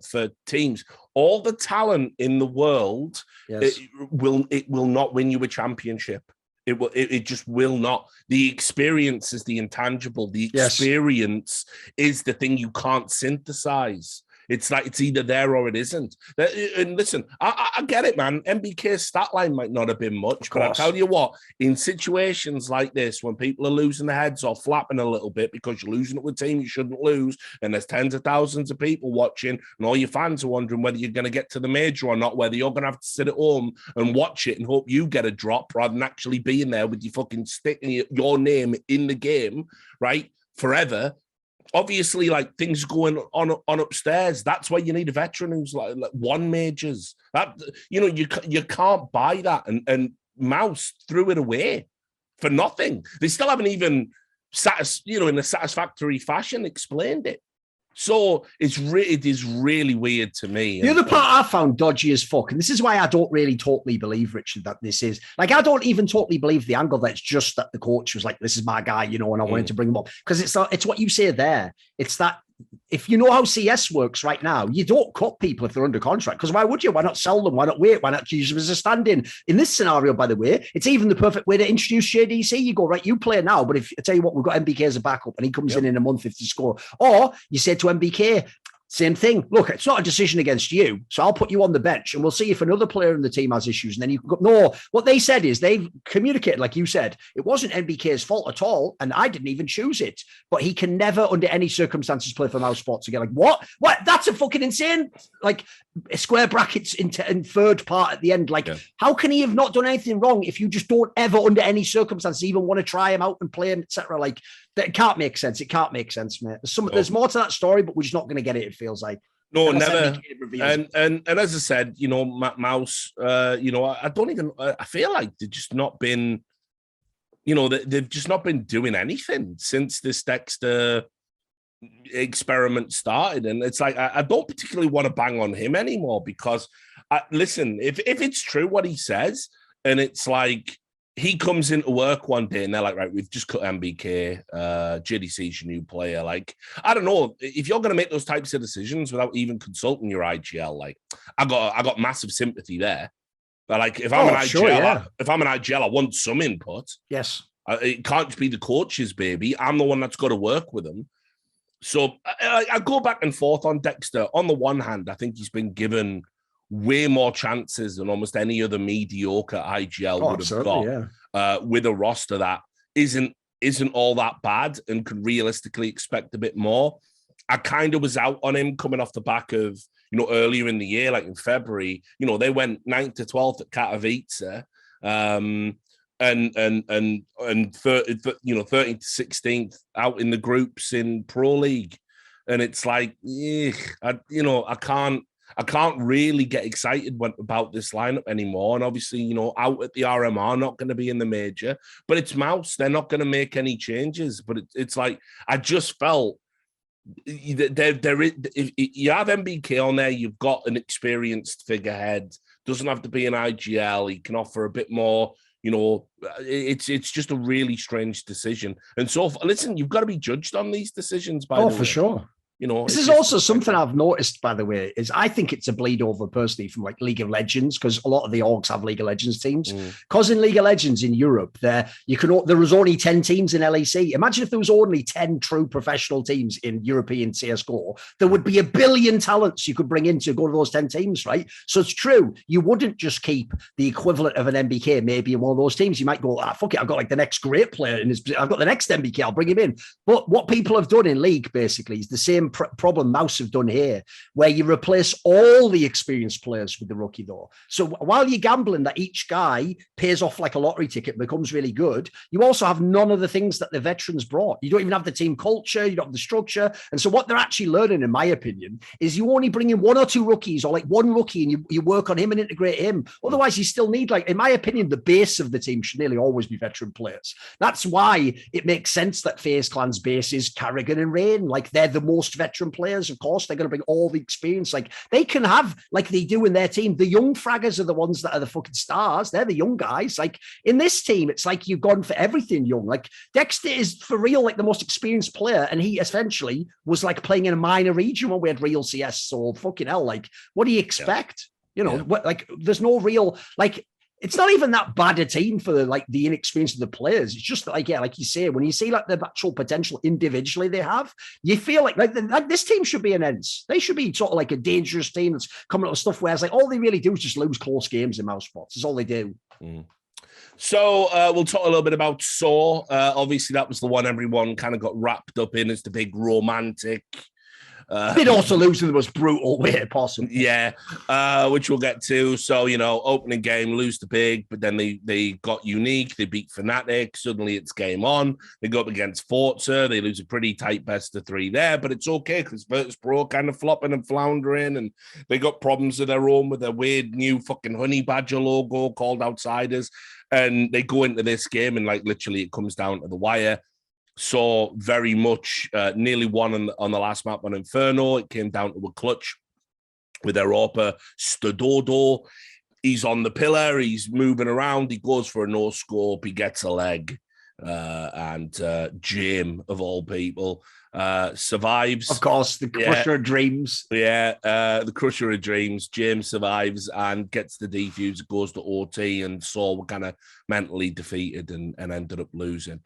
teams, all the talent in the world, it will not win you a championship. It just will not. The experience is the intangible. The experience is the thing you can't synthesize. It's like it's either there or it isn't. And listen, I get it, man. MBK's stat line might not have been much, but I tell you what, in situations like this, when people are losing their heads or flapping a little bit because you're losing it with a team you shouldn't lose, and there's tens of thousands of people watching, and all your fans are wondering whether you're going to get to the major or not, whether you're going to have to sit at home and watch it and hope you get a drop rather than actually being there with your fucking stick and your name in the game, right, forever. Obviously, like, things going on upstairs. That's why you need a veteran who's like won majors. That, you can't buy that. And Mouse threw it away for nothing. They still haven't even in a satisfactory fashion explained it. So it is really weird to me. The other part I found dodgy as fuck, and this is why I don't really totally believe, Richard, that this is, like, I don't even totally believe the angle that it's just that the coach was like, this is my guy, and I wanted to bring him up. Because it's what you say there. It's that if you know how CS works right now, you don't cut people if they're under contract, because why would you? Why not sell them? Why not wait? Why not use them as a stand-in? In this scenario, by the way, it's even the perfect way to introduce JDC. You go, right, you play now, but if I tell you what, we've got MBK as a backup and he comes in a month if to score. Or you say to MBK, same thing. Look, it's not a decision against you, so I'll put you on the bench and we'll see if another player in the team has issues. And then you can go. No, what they said is they've communicated, like you said, it wasn't MBK's fault at all, and I didn't even choose it. But he can never, under any circumstances, play for Mouse Sports again. Like, what? That's a fucking insane, like, square brackets in third part at the end. Like, how can he have not done anything wrong if you just don't ever, under any circumstances, even want to try him out and play him, etc.? Like, that can't make sense. It can't make sense, mate. There's more to that story, but we're just not going to get it. It feels like. No, never. And as I said, Mouse, I don't even. I feel like they've just not been. They've just not been doing anything since this Dexter experiment started, and it's like I don't particularly want to bang on him anymore because, listen, if it's true what he says, and it's like. He comes into work one day and they're like, right, we've just cut MBK, JDC's your new player. Like, I don't know, if you're going to make those types of decisions without even consulting your IGL, like, I got massive sympathy there. But like, if I'm an IGL, I want some input. Yes. It can't just be the coach's baby. I'm the one that's got to work with them. So I go back and forth on Dexter. On the one hand, I think he's been given way more chances than almost any other mediocre IGL would have got with a roster that isn't all that bad and could realistically expect a bit more. I kind of was out on him coming off the back of, earlier in the year, like in February, they went 9th to 12th at Katowice, and 13th to 16th out in the groups in Pro League. And it's like, I can't really get excited about this lineup anymore. And obviously, out at the RMR, not going to be in the major, but it's Mouse. They're not going to make any changes. But it's like, I just felt if you have MBK on there, you've got an experienced figurehead. Doesn't have to be an IGL. He can offer a bit more. It's just a really strange decision. And so, listen, you've got to be judged on these decisions. By the way. For sure. This is also something I've noticed, by the way, is I think it's a bleed over personally from like League of Legends, because a lot of the orgs have League of Legends teams. Because in League of Legends in Europe, there was only 10 teams in LEC. Imagine if there was only 10 true professional teams in European CSGO, there would be 1 billion talents you could bring in to go to those 10 teams, right? So it's true. You wouldn't just keep the equivalent of an MBK maybe in one of those teams. You might go, fuck it, I've got like the next great player, I've got the next MBK, I'll bring him in. But what people have done in League basically is the same same problem Mouse have done here, where you replace all the experienced players with the rookie, though. So while you're gambling that each guy pays off like a lottery ticket and becomes really good, you also have none of the things that the veterans brought. You don't even have the team culture, you don't have the structure. And so what they're actually learning, in my opinion, is you only bring in one or two rookies, or like one rookie, and you work on him and integrate him. Otherwise, you still need, like, in my opinion, the base of the team should nearly always be veteran players. That's why it makes sense that FaZe Clan's base is Carrigan and Rain. Like, they're the most veteran players. Of course, they're going to bring all the experience. Like, they can have, like they do in their team, the young fraggers are the ones that are the fucking stars. They're the young guys. Like, in this team, it's like you've gone for everything young. Like, Dexter is, for real, like the most experienced player, and he essentially was like playing in a minor region when we had real CS. So fucking hell, like, what do you expect? You know, what, like, there's no real, like, it's not even that bad a team for the inexperience of the players. It's just like, yeah, like you say, when you see like the actual potential individually they have, you feel like this team should be an ends. They should be sort of like a dangerous team that's coming up with stuff where it's like all they really do is just lose close games in mouse spots. That's all they do. So we'll talk a little bit about Saw. Obviously, that was the one everyone kind of got wrapped up in as the big romantic. They'd also lose in the most brutal way possible. Yeah, which we'll get to. So, you know, opening game, lose to Big, but then they got Unique. They beat Fnatic. Suddenly it's game on. They go up against Forza. They lose a pretty tight best of 3 there, but it's okay because Virtus Pro kind of flopping and floundering, and they got problems of their own with their weird new fucking honey badger logo called Outsiders. And they go into this game and, like, literally it comes down to the wire. So very much nearly won on the last map on Inferno. It came down to a clutch with Europa Stododo. He's on the pillar. He's moving around. He goes for a no-scope. He gets a leg. And Jim, of all people, survives. Of course, the Crusher of Dreams. Yeah, the Crusher of Dreams. James survives and gets the defuse, goes to OT, and Saw were kind of mentally defeated and ended up losing.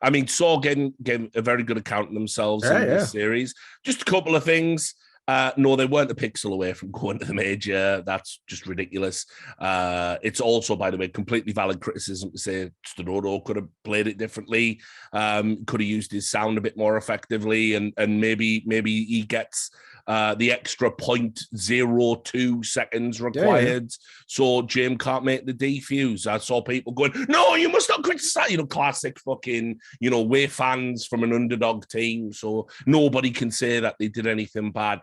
I mean, Saw gave a very good account of themselves in this series. Just a couple of things. No, they weren't a pixel away from going to the major. That's just ridiculous. It's also, by the way, completely valid criticism to say Stododo could have played it differently, could have used his sound a bit more effectively, and maybe he gets the extra 0.02 seconds required. So Jim can't make the defuse. I saw people going, no, you must not criticize, classic fucking, we're fans from an underdog team, so nobody can say that they did anything bad.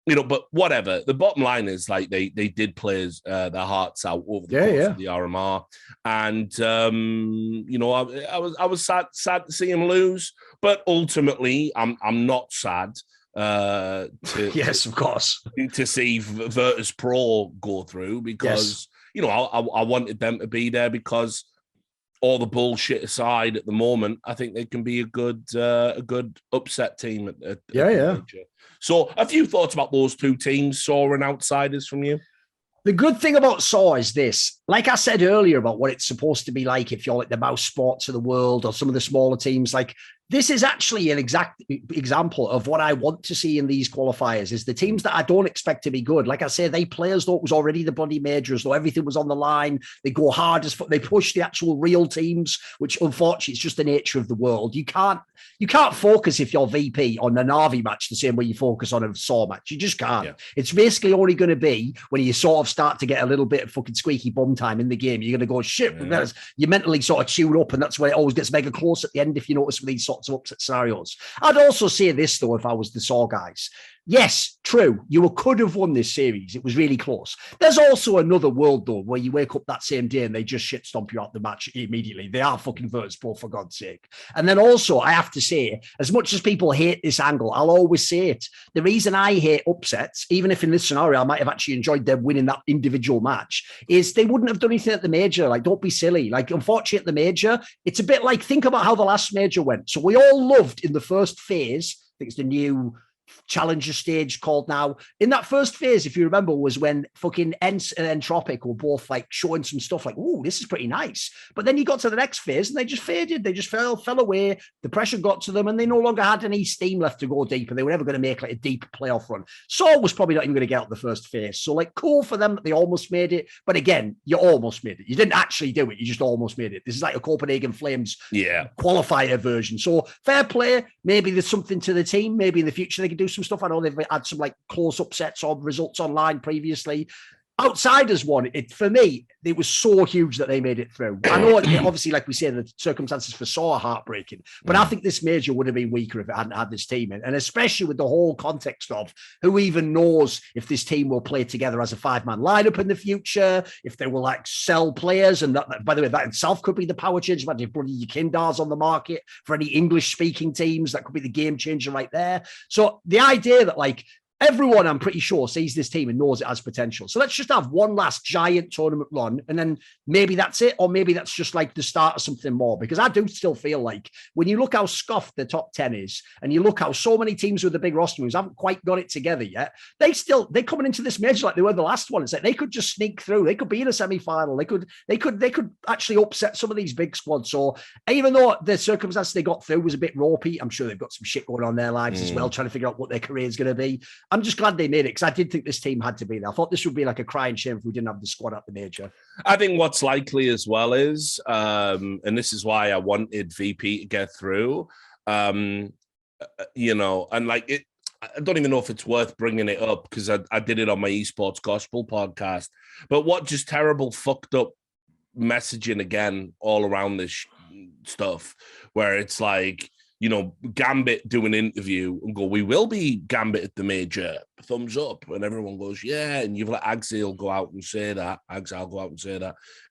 But whatever. The bottom line is, like, they did play their hearts out over the course of the RMR, and I was sad to see him lose, but ultimately, I'm not sad. Yes, of course, to see Virtus Pro go through, because I wanted them to be there, because all the bullshit aside, at the moment, I think they can be a good upset team at the major. So, a few thoughts about those two teams, Saw and Outsiders, from you? The good thing about Saw is this. Like I said earlier about what it's supposed to be like if you're like the Mouse Sports of the world or some of the smaller teams, like, this is actually an exact example of what I want to see in these qualifiers, is the teams that I don't expect to be good. Like I say, they play as though it was already the bloody major, as though everything was on the line. They go hard as fuck. They push the actual real teams, which unfortunately is just the nature of the world. You can't focus, if you're VP, on a Na'Vi match the same way you focus on a Saw match. You just can't. Yeah. It's basically only going to be when you sort of start to get a little bit of fucking squeaky bum time in the game. You're going to go, shit. Yeah. You mentally sort of tune up, and that's where it always gets mega close at the end, if you notice, with these sorts of upset scenarios. I'd also say this, though, if I was the Saw guys. Yes, true. You could have won this series. It was really close. There's also another world, though, where you wake up that same day and they just shit stomp you out the match immediately. They are fucking Virtus Pro, for God's sake. And then also, I have to say, as much as people hate this angle, I'll always say it. The reason I hate upsets, even if in this scenario I might have actually enjoyed them winning that individual match, is they wouldn't have done anything at the major. Like, don't be silly. Like, unfortunately, at the major, it's a bit like, think about how the last major went. So we all loved in the first phase, I think it's the new challenger stage called now. In that first phase, if you remember, was when fucking Ents and Entropic were both like showing some stuff like, oh, this is pretty nice. But then you got to the next phase and they just faded. They just fell away. The pressure got to them and they no longer had any steam left to go deep, and they were never going to make like a deep playoff run. Saul was probably not even going to get out the first phase. So like, cool for them that they almost made it. But again, you almost made it. You didn't actually do it. You just almost made it. This is like a Copenhagen Flames qualifier version. So fair play. Maybe there's something to the team. Maybe in the future they can do some stuff. I know they've had some like close upsets or results online previously. Outsiders one, for me, it was so huge that they made it through. I know, obviously, like we say, the circumstances for Saw are heartbreaking, but I think this major would have been weaker if it hadn't had this team in, and especially with the whole context of who even knows if this team will play together as a 5-man lineup in the future, if they will like sell players, and that, by the way, that itself could be the power change. Imagine if bloody Yakindar's on the market for any English-speaking teams, that could be the game changer right there. So the idea that like, everyone, I'm pretty sure, sees this team and knows it has potential. So let's just have one last giant tournament run, and then maybe that's it, or maybe that's just like the start of something more. Because I do still feel like when you look how scuffed the top 10 is, and you look how so many teams with the big roster moves haven't quite got it together yet, they're coming into this major like they were the last one. It's like they could just sneak through. They could be in a semi-final. They could actually upset some of these big squads. So even though the circumstances they got through was a bit ropey, I'm sure they've got some shit going on in their lives as well, trying to figure out what their career is going to be. I'm just glad they made it, because I did think this team had to be there. I thought this would be like a crying shame if we didn't have the squad at the major. I think what's likely as well is, and this is why I wanted VP to get through, and like it, I don't even know if it's worth bringing it up because I did it on my esports gospel podcast, but what just terrible fucked up messaging again all around this stuff, where it's like, Gambit do an interview and go, we will be Gambit at the major, thumbs up. And everyone goes, yeah. And you've let Axel go out and say that.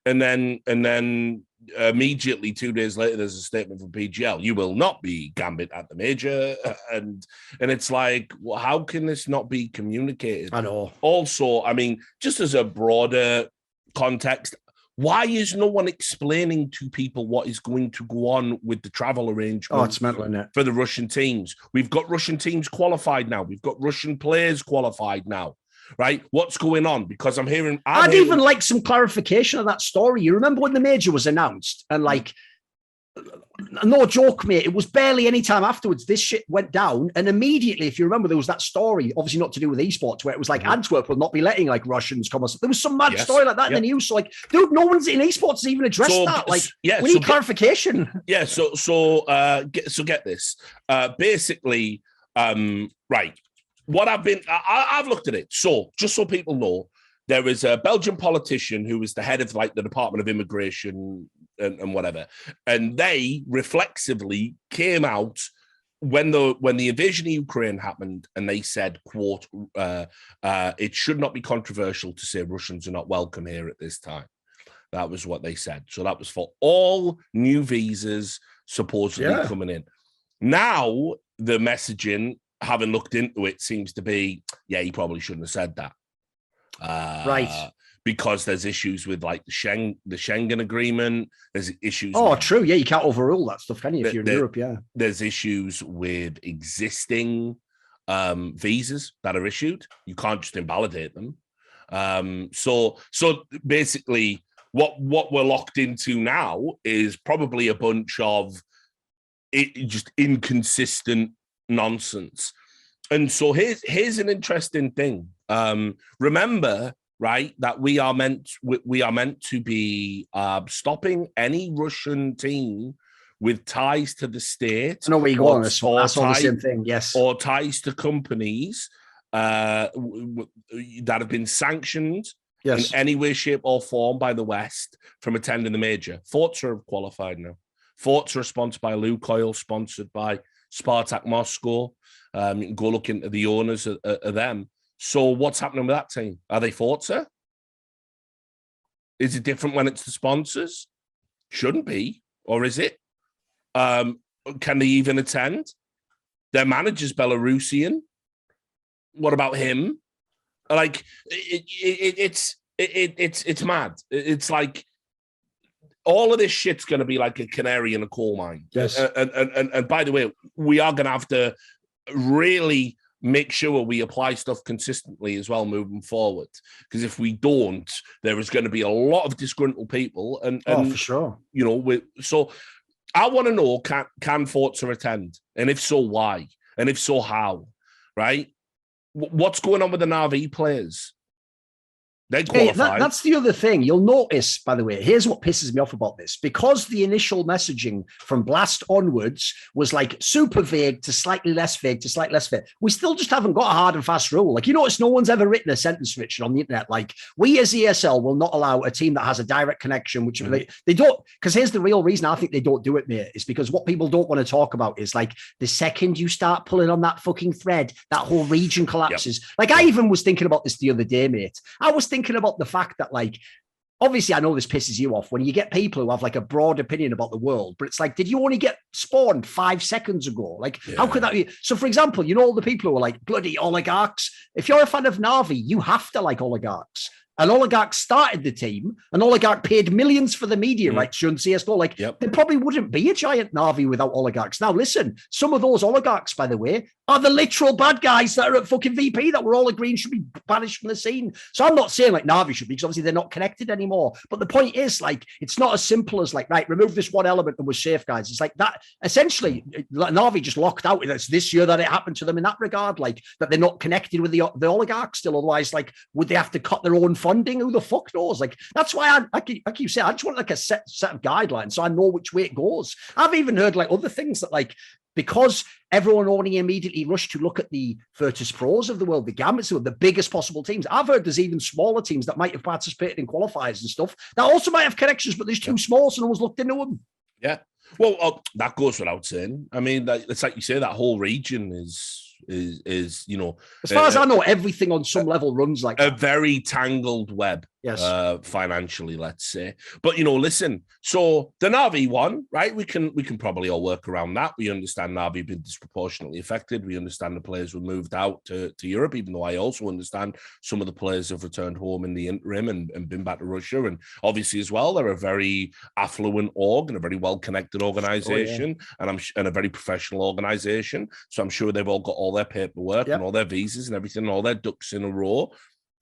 And then immediately 2 days later, there's a statement from PGL, you will not be Gambit at the major. And it's like, well, how can this not be communicated? I know. Also, I mean, just as a broader context, why is no one explaining to people what is going to go on with the travel arrangements? Oh, it's mental, isn't it? For the Russian teams. We've got Russian teams qualified now. We've got Russian players qualified now, right? What's going on? Because I'd even like some clarification of that story. You remember when the major was announced and like, no joke, mate, it was barely any time afterwards this shit went down, and immediately, if you remember, there was that story, obviously not to do with esports, where it was like Antwerp will not be letting like Russians come. There was some mad story like that in the news. So like, dude, no one's in esports has even addressed that. Like, we need clarification. Yeah. So get this. Basically, right. What I've looked at it. So just so people know, there is a Belgian politician who was the head of like the Department of Immigration and whatever, and they reflexively came out when the invasion of Ukraine happened, and they said, quote, it should not be controversial to say Russians are not welcome here at this time. That was what they said. So that was for all new visas supposedly coming in. Now the messaging, having looked into it, seems to be, he probably shouldn't have said that. Right. Because there's issues with like the Schengen agreement. There's issues. Oh, true. Yeah, you can't overrule that stuff, can you? If you're in Europe, There's issues with existing visas that are issued. You can't just invalidate them. So basically, what we're locked into now is probably a bunch of just inconsistent nonsense. And so here's an interesting thing. Remember, right, that we are meant to be stopping any Russian team with ties to the state. I know where you go on this. I saw the same thing. Yes, or ties to companies that have been sanctioned in any way, shape, or form by the West from attending the major. Forza have qualified now. Forza are sponsored by Lukoil, sponsored by Spartak Moscow. You can go look into the owners of them. So what's happening with that team? Are they Forza? Is it different when it's the sponsors? Shouldn't be. Or is it? Can they even attend? Their manager's Belarusian. What about him? Like, it's mad. It's like all of this shit's going to be like a canary in a coal mine. Yes. And by the way, we are going to have to really make sure we apply stuff consistently as well moving forward. Because if we don't, there is going to be a lot of disgruntled people. And for sure. You know, so I want to know, can Forza attend? And if so, why? And if so, how? Right? What's going on with the Na'Vi players? They qualified. Hey, that's the other thing. You'll notice, by the way, here's what pisses me off about this. Because the initial messaging from Blast onwards was like super vague to slightly less vague to slightly less vague, we still just haven't got a hard and fast rule. Like, you notice no one's ever written a sentence, Richard, on the internet. Like, we as ESL will not allow a team that has a direct connection, which they don't, because here's the real reason I think they don't do it, mate, is because what people don't want to talk about is like the second you start pulling on that fucking thread, that whole region collapses. Yep. Like, I even was thinking about this the other day, mate. I was thinking about the fact that, like, obviously I know this pisses you off when you get people who have like a broad opinion about the world, but it's like, did you only get spawned 5 seconds ago? Like, how could that be? So for example, you know, all the people who are like bloody oligarchs, if you're a fan of Na'Vi, you have to like oligarchs. An oligarch started the team. An oligarch paid millions for the media rights during CSGO. Like, there probably wouldn't be a giant Na'Vi without oligarchs. Now, listen, some of those oligarchs, by the way, are the literal bad guys that are at fucking VP that we're all agreeing should be banished from the scene. So I'm not saying like Na'Vi should be, because obviously they're not connected anymore. But the point is, like, it's not as simple as like, right, remove this one element and we're safe, guys. It's like that. Essentially, Na'Vi just locked out. It's this year that it happened to them in that regard, like that they're not connected with the oligarchs still. Otherwise, like, would they have to cut their own funding? Who the fuck knows? Like, that's why I keep saying I just want like a set of guidelines so I know which way it goes. I've even heard like other things that, like, because everyone only immediately rushed to look at the Virtus Pros of the world, the Gambits, the biggest possible teams. I've heard there's even smaller teams that might have participated in qualifiers and stuff that also might have connections, but there's too small, so no one's looked into them. Yeah. Well, that goes without saying. I mean, it's like you say, that whole region is you know, as far as I know, everything on some level runs like a very tangled web. Yes, financially, let's say. But you know, listen. So the Na'Vi one, right? We can probably all work around that. We understand Na'Vi been disproportionately affected. We understand the players were moved out to Europe, even though I also understand some of the players have returned home in the interim and been back to Russia. And obviously, as well, they're a very affluent org and a very well-connected organization, and a very professional organization. So I'm sure they've all got all their paperwork and all their visas and everything, and all their ducks in a row.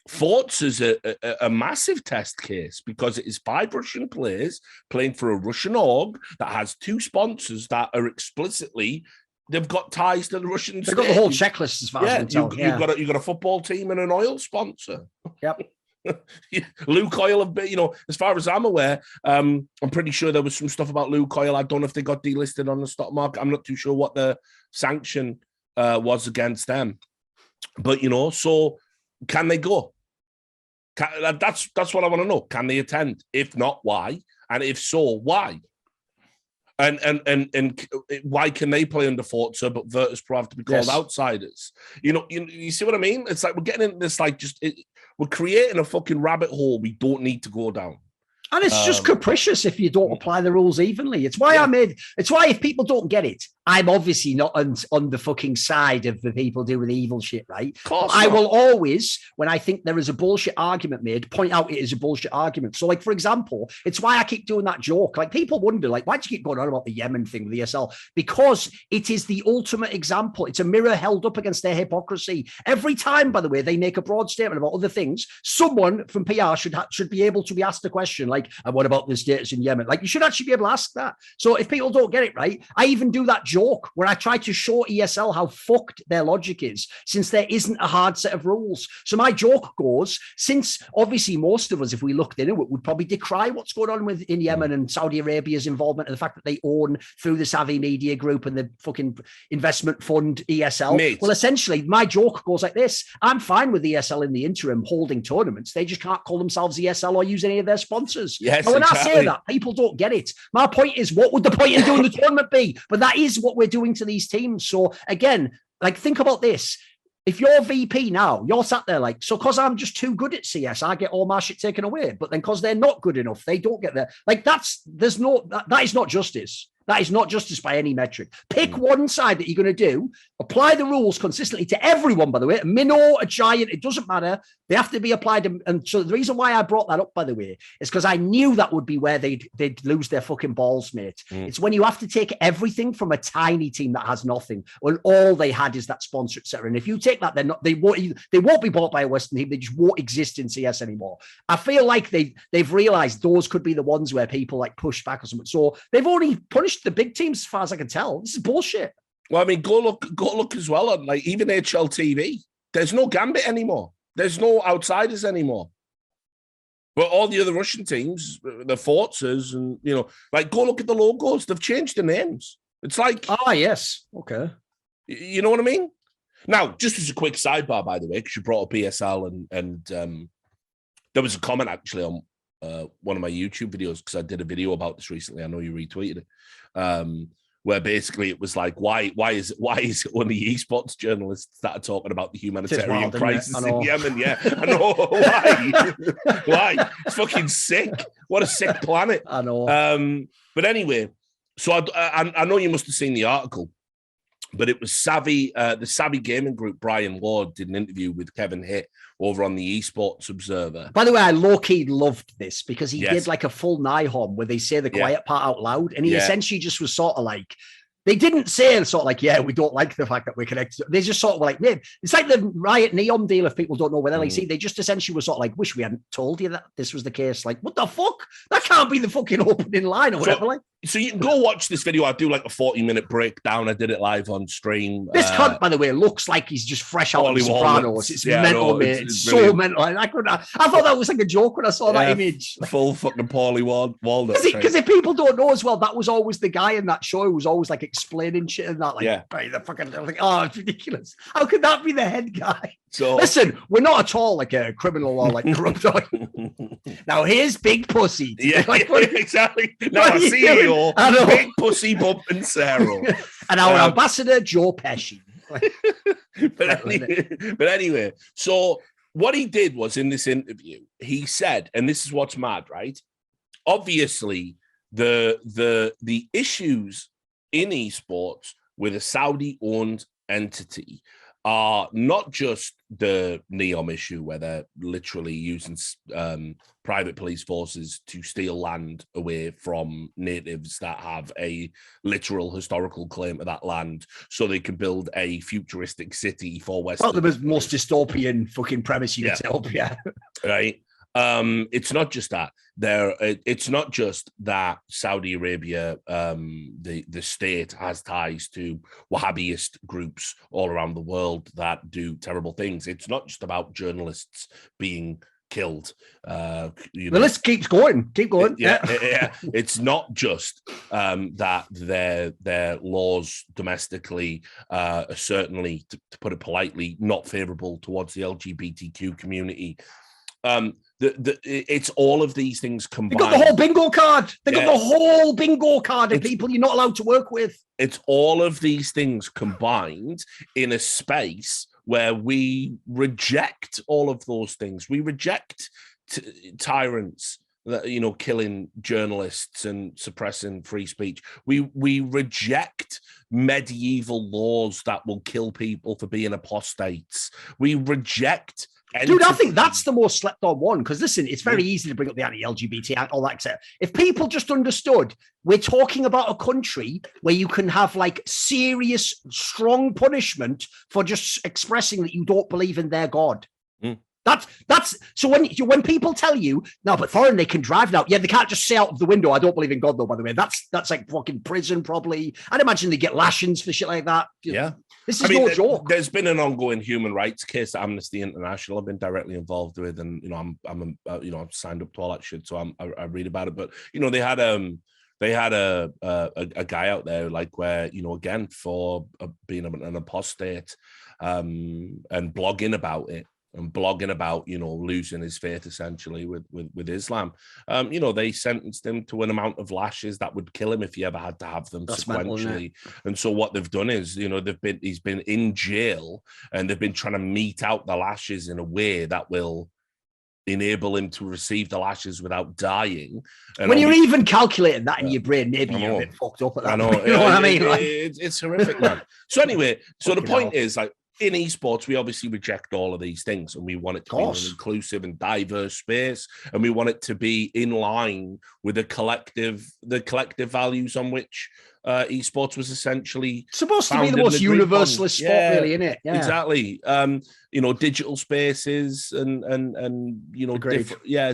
Forza is a massive test case because it is 5 Russian players playing for a Russian org that has 2 sponsors that are explicitly, they've got ties to the Russian state. They've got the whole checklist as far as I can tell. You've got a football team and an oil sponsor. Yep. Lukoil have been, you know, as far as I'm aware, I'm pretty sure there was some stuff about Lukoil. I don't know if they got delisted on the stock market. I'm not too sure what the sanction was against them. But, you know, so can they go? That's what I want to know. Can they attend? If not, why? And if so, why? And why can they play under Forza, but Virtus Pro have to be called outsiders? You see what I mean? It's like we're getting into this, like, we're creating a fucking rabbit hole we don't need to go down. And it's just capricious if you don't apply the rules evenly. It's why it's why if people don't get it, I'm obviously not on the fucking side of the people doing the evil shit, right? I will always, when I think there is a bullshit argument made, point out it is a bullshit argument. So, like, for example, it's why I keep doing that joke. Like, people wonder, like, why do you keep going on about the Yemen thing with the ESL? Because it is the ultimate example. It's a mirror held up against their hypocrisy. Every time, by the way, they make a broad statement about other things, someone from PR should be able to be asked a question like, and what about the status in Yemen? Like, you should actually be able to ask that. So if people don't get it right, I even do that joke where I try to show ESL how fucked their logic is, since there isn't a hard set of rules. So my joke goes, since obviously most of us, if we looked into it, would probably decry what's going on in Yemen and Saudi Arabia's involvement and the fact that they own through the Savvy Media Group and the fucking investment fund ESL. Mate. Well, essentially, my joke goes like this. I'm fine with ESL in the interim holding tournaments. They just can't call themselves ESL or use any of their sponsors. Yes, and when exactly. I say that, people don't get it. My point is, what would the point in doing the tournament be? But that is what we're doing to these teams. So again, like, think about this. If you're VP now, you're sat there like, so because I'm just too good at CS, I get all my shit taken away. But then because they're not good enough, they don't get there. Like, that is not justice. That is not justice by any metric. Pick one side that you're going to do, apply the rules consistently to everyone, by the way, a minnow, a giant, it doesn't matter. They have to be applied. And so the reason why I brought that up, by the way, is because I knew that would be where they'd lose their fucking balls, mate. It's when you have to take everything from a tiny team that has nothing, when all they had is that sponsor, etc. And if you take that, they won't be bought by a Western team. They just won't exist in CS anymore. I feel like they've realized those could be the ones where people like push back or something. So they've already punished the big teams, as far as I can tell. This is bullshit. Well, I mean, go look as well on like even HLTV. There's no Gambit anymore. There's no outsiders anymore. But all the other Russian teams, the Forzas, and like go look at the logos. They've changed the names. It's like yes, okay. You know what I mean? Now, just as a quick sidebar, by the way, because you brought up ESL and there was a comment actually on one of my YouTube videos, because I did a video about this recently. I know you retweeted it, where basically it was like, why is it only esports journalists that are talking about the humanitarian crisis in Yemen? Yeah, I know. Why? It's fucking sick. What a sick planet. I know. But anyway, so I know you must have seen the article. But it was Savvy, the Savvy Gaming Group, Brian Ward, did an interview with Kevin Hitt over on the Esports Observer. By the way, I low-key loved this because he did like a full Nihon where they say the quiet part out loud. And he essentially just was sort of like, they didn't say sort of like, yeah, we don't like the fact that we're connected. They just sort of were like, man, it's like the Riot Neon deal. If people don't know with LEC, they just essentially were sort of like, wish we hadn't told you that this was the case. Like, what the fuck? That can't be the fucking opening line or whatever. So you can go watch this video. I do like a 40-minute breakdown. I did it live on stream. This cunt, by the way, looks like he's just fresh out of the Sopranos. It's mental, mate. It's so mental. I thought that was like a joke when I saw that image. Full fucking Paulie Walnut. Because if people don't know as well, that was always the guy in that show who was always like explaining shit and that. Like, the fucking, like, oh, it's ridiculous. How could that be the head guy? So listen, we're not at all like a criminal or like corrupt. Now here's Big Pussy. Yeah, exactly. Now I see you. Big Pussy Bump and Sarah. And our ambassador, Joe Pesci. But anyway, so what he did was in this interview, he said, and this is what's mad, right? Obviously, the issues in esports with a Saudi-owned entity are not just the NEOM issue where they're literally using private police forces to steal land away from natives that have a literal historical claim to that land so they can build a futuristic city for West. Well, the most dystopian fucking premise you could set up, yeah. Right? It's not just that. It's not just that Saudi Arabia, the state, has ties to Wahhabist groups all around the world that do terrible things. It's not just about journalists being killed. The list keeps going. Keep going. Yeah. It's not just that their laws domestically are certainly, to put it politely, not favorable towards the LGBTQ community. It's all of these things combined. They got the whole bingo card. They got the whole bingo card of people you're not allowed to work with. It's all of these things combined in a space where we reject all of those things. We reject tyrants that, killing journalists and suppressing free speech. We reject medieval laws that will kill people for being apostates. We reject. Dude, I think that's the most slept on one because listen, it's very easy to bring up the anti-LGBT, all that, etc. If people just understood, we're talking about a country where you can have like serious, strong punishment for just expressing that you don't believe in their God. That's so when people tell you no, but foreign they can drive now. Yeah, they can't just say out of the window, I don't believe in God though, by the way. That's like fucking prison probably. I'd imagine they get lashings for shit like that. Yeah. This is no joke. There's been an ongoing human rights case that Amnesty International have been directly involved with, and I'm signed up to all that shit, so I read about it. But they had a guy out there like where again for being an apostate and blogging about it. And blogging about, losing his faith essentially with Islam. They sentenced him to an amount of lashes that would kill him if he ever had to have them sequentially. And so what they've done is, he's been in jail and they've been trying to mete out the lashes in a way that will enable him to receive the lashes without dying. And when you're even calculating that in your brain, maybe you're a bit fucked up at that. I know. You know what I mean? It's horrific, man. So anyway, so the point is, like, in esports, we obviously reject all of these things, and we want it to be an inclusive and diverse space, and we want it to be in line with the collective values on which esports was essentially supposed to be the most universalist sport, really, isn't it? Yeah, exactly. Digital spaces and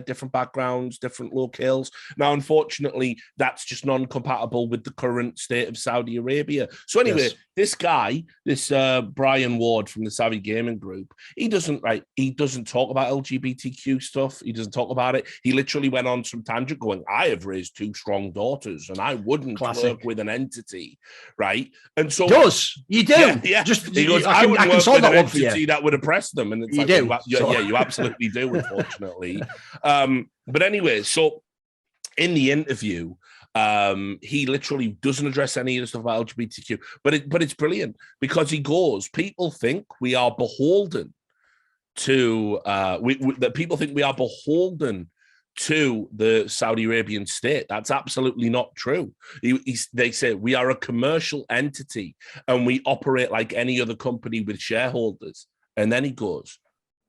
different backgrounds, different locales. Now, unfortunately, that's just non-compatible with the current state of Saudi Arabia. So anyway, this guy, Brian Ward from the Savvy Gaming Group, he doesn't talk about LGBTQ stuff. He doesn't talk about it. He literally went on some tangent going, I have raised 2 strong daughters and I wouldn't work with an entity, right? And so you do. Yeah. Just he goes, I wouldn't work with an entity that would oppress them. And it's you absolutely do, unfortunately. But anyway, so in the interview, he literally doesn't address any of the stuff about LGBTQ, but it's brilliant because he goes, people think we are beholden to that people think we are beholden to the Saudi Arabian state. That's absolutely not true. They say we are a commercial entity and we operate like any other company with shareholders. And then he goes,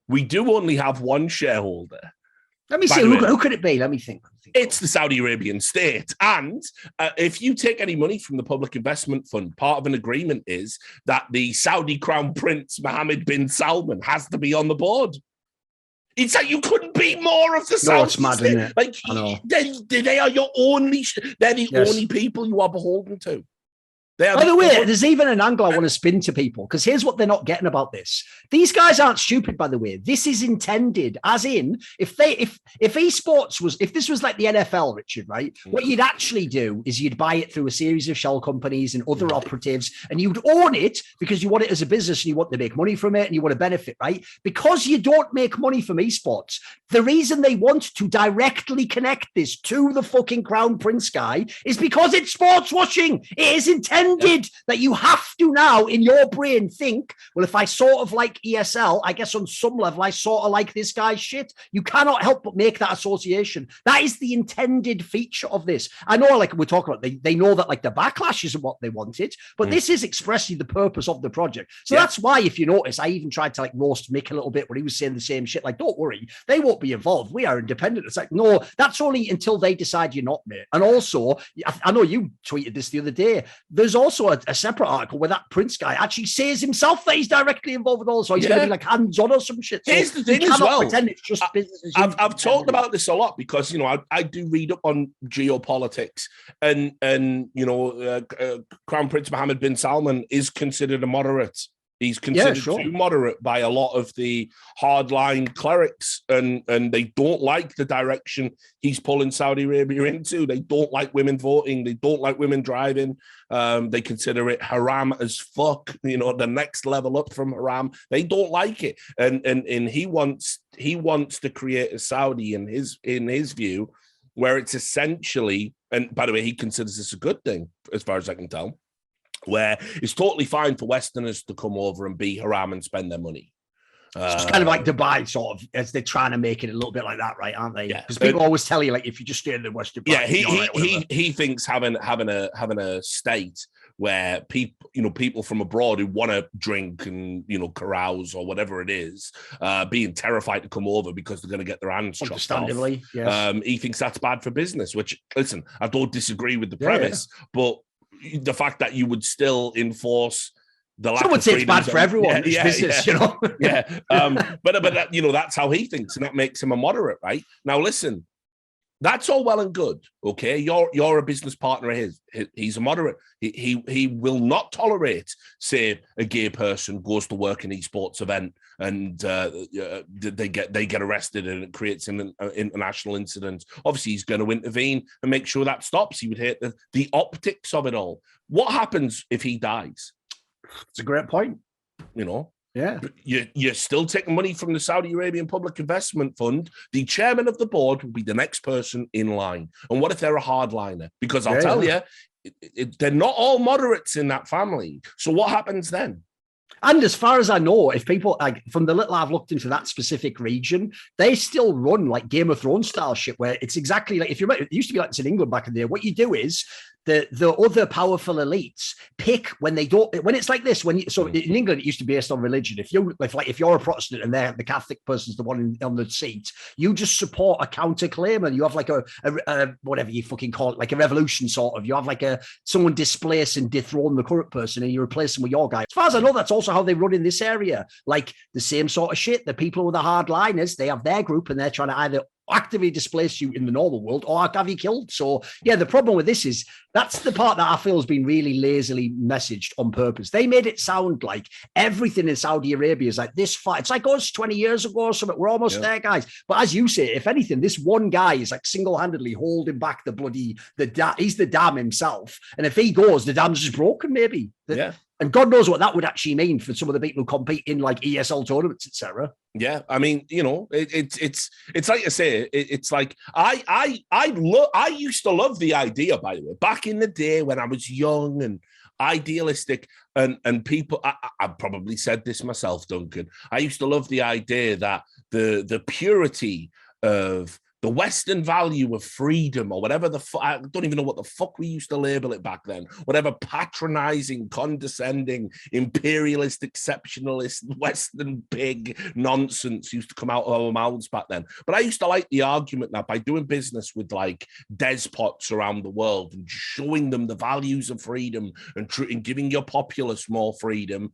we do only have one shareholder. Let me see, who could it be? Let me think. It's the Saudi Arabian state. And if you take any money from the Public Investment Fund, part of an agreement is that the Saudi Crown Prince Mohammed bin Salman has to be on the board. It's like you couldn't be more of the Saudi it's mad, state. Isn't it? Like, they are your only, they're the only people you are beholden to. By the way, there's even an angle I want to spin to people, because here's what they're not getting about this. These guys aren't stupid, by the way. This is intended, as in, if esports was, if this was like the NFL, Richard, right? What you'd actually do is you'd buy it through a series of shell companies and other operatives, and you'd own it because you want it as a business and you want to make money from it and you want to benefit, right? Because you don't make money from esports, the reason they want to directly connect this to the fucking Crown Prince guy is because it's sports washing. It is intended that you have to now in your brain think, well, if I sort of like ESL, I guess on some level I sort of like this guy's shit. You cannot help but make that association. That is the intended feature of this. I know, like we're talking about, they know that like the backlash isn't what they wanted, but this is expressly the purpose of the project. So that's why, if you notice, I even tried to like roast Mick a little bit where he was saying the same shit. Like, don't worry, they won't be involved. We are independent. It's like, no, that's only until they decide you're not, mate. And also, I know you tweeted this the other day. There's also a separate article where that Prince guy actually says himself that he's directly involved with all, so he's going to be like hands-on or some shit. So here's the thing as well. Pretend it's just business as usual. I've talked about this a lot because, you know, I do read up on geopolitics and you know, Crown Prince Mohammed bin Salman is considered a moderate. He's considered too moderate by a lot of the hardline clerics, and they don't like the direction he's pulling Saudi Arabia into. They don't like women voting. They don't like women driving. They consider it haram as fuck. You know, the next level up from haram. They don't like it, and he wants to create a Saudi in his view where it's essentially, and by the way, he considers this a good thing as far as I can tell, where it's totally fine for Westerners to come over and be haram and spend their money. It's kind of like Dubai, sort of, as they're trying to make it a little bit like that, right? Aren't they? Because people always tell you, like, if you just stay in the West Dubai, he thinks having a state where people from abroad who want to drink and, you know, carouse or whatever it is, being terrified to come over because they're going to get their hands chopped off. Yes. He thinks that's bad for business. Which, listen, I don't disagree with the premise, but the fact that you would still enforce the lack Someone of say it's bad for everyone. Business, you know. But you know, that's how he thinks, and that makes him a moderate, right? Now, listen, that's all well and good. Okay, you're a business partner of his. He's a moderate. He will not tolerate, say, a gay person goes to work in an esports event and they get arrested and it creates an international incident. Obviously, he's going to intervene and make sure that stops. He would hate the optics of it all. What happens if he dies? It's a great point. You know. Yeah, you're still taking money from the Saudi Arabian Public Investment Fund. The chairman of the board will be the next person in line. And what if they're a hardliner? Because I'll tell you, they're not all moderates in that family. So what happens then? And as far as I know, if people like from the little I've looked into that specific region, they still run like Game of Thrones style shit where it's exactly like if you remember, it used to be like this in England back in the day. What you do is the other powerful elites pick when they don't when it's like this so in England it used to be based on religion. If you're a Protestant and the Catholic person's the one on the seat, you just support a counterclaim and you have like a whatever you fucking call it, like a revolution sort of. You have like someone displace and dethrone the current person and you replace them with your guy. As far as I know, that's also how they run in this area. Like the same sort of shit. The people with the hardliners, they have their group and they're trying to either actively displace you in the normal world or have you killed. So yeah, the problem with this is that's the part that I feel has been really lazily messaged on purpose. They made it sound like everything in Saudi Arabia is like this fight. It's like us 20 years ago or something. We're almost there, guys. But as you say, if anything, this one guy is like single-handedly holding back he's the dam himself. And if he goes, the dam's just broken, maybe. And God knows what that would actually mean for some of the people who compete in like ESL tournaments, etc. Yeah, I mean, it's like I say, it's like I used to love the idea, by the way, back in the day when I was young and idealistic, and people, I probably said this myself, Duncan. I used to love the idea that the purity of the Western value of freedom, or whatever I don't even know what the fuck we used to label it back then, whatever patronizing, condescending, imperialist, exceptionalist, Western pig nonsense used to come out of our mouths back then. But I used to like the argument that by doing business with like despots around the world and showing them the values of freedom and giving your populace more freedom,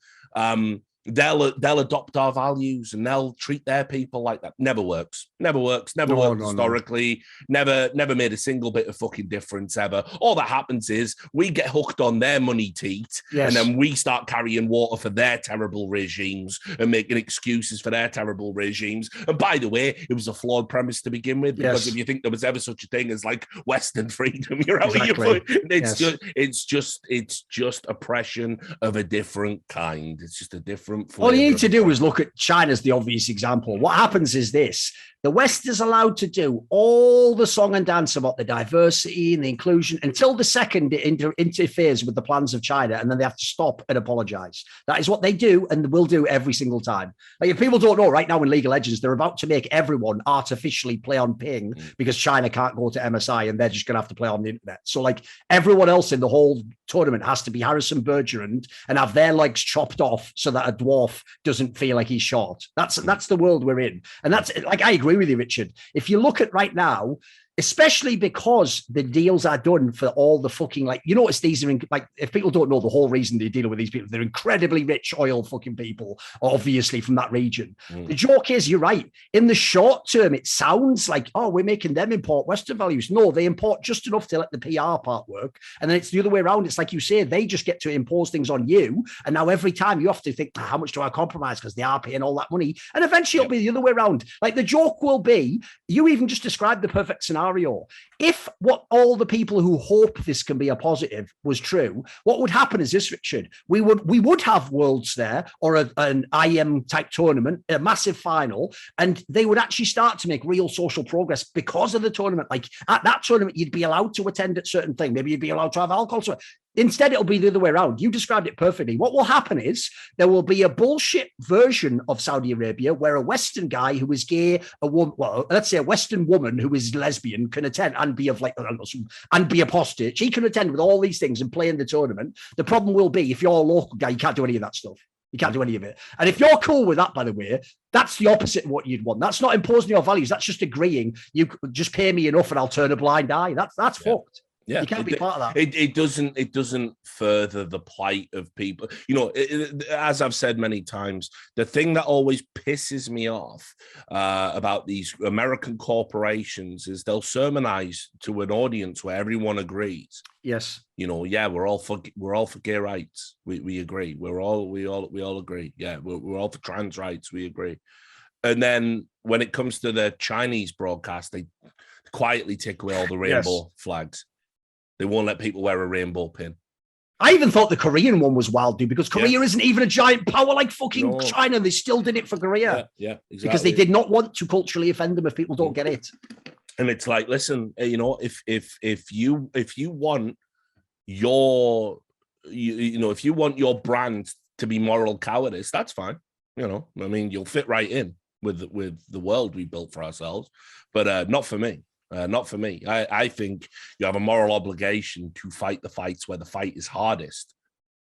they'll adopt our values and they'll treat their people like that. Never works historically. Never made a single bit of fucking difference ever. All that happens is we get hooked on their money teat, and then we start carrying water for their terrible regimes and making excuses for their terrible regimes. And by the way, it was a flawed premise to begin with, because if you think there was ever such a thing as like Western freedom, you're out of your foot. It's just oppression of a different kind. It's just a different flavor. All you need to do is look at China as the obvious example. What happens is this: the West is allowed to do all the song and dance about the diversity and the inclusion until the second it interferes with the plans of China, and then they have to stop and apologize. That is what they do and will do every single time. Like, if people don't know, right now in League of Legends, they're about to make everyone artificially play on ping because China can't go to MSI and they're just going to have to play on the internet. So like everyone else in the whole tournament has to be Harrison Bergerand and have their legs chopped off so that a dwarf doesn't feel like he's short. That's the world we're in. And that's like, I agree with you, Richard. If you look at right now, especially because the deals are done for all the fucking, like, you notice these are like, if people don't know, the whole reason they're dealing with these people, they're incredibly rich oil fucking people, obviously from that region. The joke is, you're right, in the short term it sounds like, oh, we're making them import Western values. No, they import just enough to let the PR part work, and then it's the other way around. It's like you say, they just get to impose things on you, and now every time you have to think, how much do I compromise, because they are paying all that money, and eventually it'll be the other way around. Like, the joke will be, you even just described the perfect scenario. If what all the people who hope this can be a positive was true, what would happen is this, Richard: we would have Worlds there, or an IM type tournament, a massive final, and they would actually start to make real social progress because of the tournament. Like, at that tournament, you'd be allowed to attend at certain things. Maybe you'd be allowed to have alcohol. So instead, it'll be the other way around. You described it perfectly. What will happen is there will be a bullshit version of Saudi Arabia where a Western guy who is gay, let's say a Western woman who is lesbian, can attend and be and be apostate. She can attend with all these things and play in the tournament. The problem will be, if you're a local guy, you can't do any of that stuff. You can't do any of it. And if you're cool with that, by the way, that's the opposite of what you'd want. That's not imposing your values. That's just agreeing. You just pay me enough and I'll turn a blind eye. That's fucked. Yeah, you can't be part of that. It doesn't further the plight of people. You know, as I've said many times, the thing that always pisses me off about these American corporations is they'll sermonize to an audience where everyone agrees. Yes. You know, yeah, we're all for gay rights. We agree. We all agree. Yeah, we're all for trans rights. We agree. And then when it comes to the Chinese broadcast, they quietly take away all the rainbow flags. They won't let people wear a rainbow pin. I even thought the Korean one was wild, dude, because Korea isn't even a giant power like fucking China. They still did it for Korea. Yeah, exactly. Because they did not want to culturally offend them if people don't get it. And it's like, listen, you know, if you want your, if you want your brand to be moral cowardice, that's fine. You know, I mean, you'll fit right in with the world we built for ourselves, but not for me. Not for me. I think you have a moral obligation to fight the fights where the fight is hardest,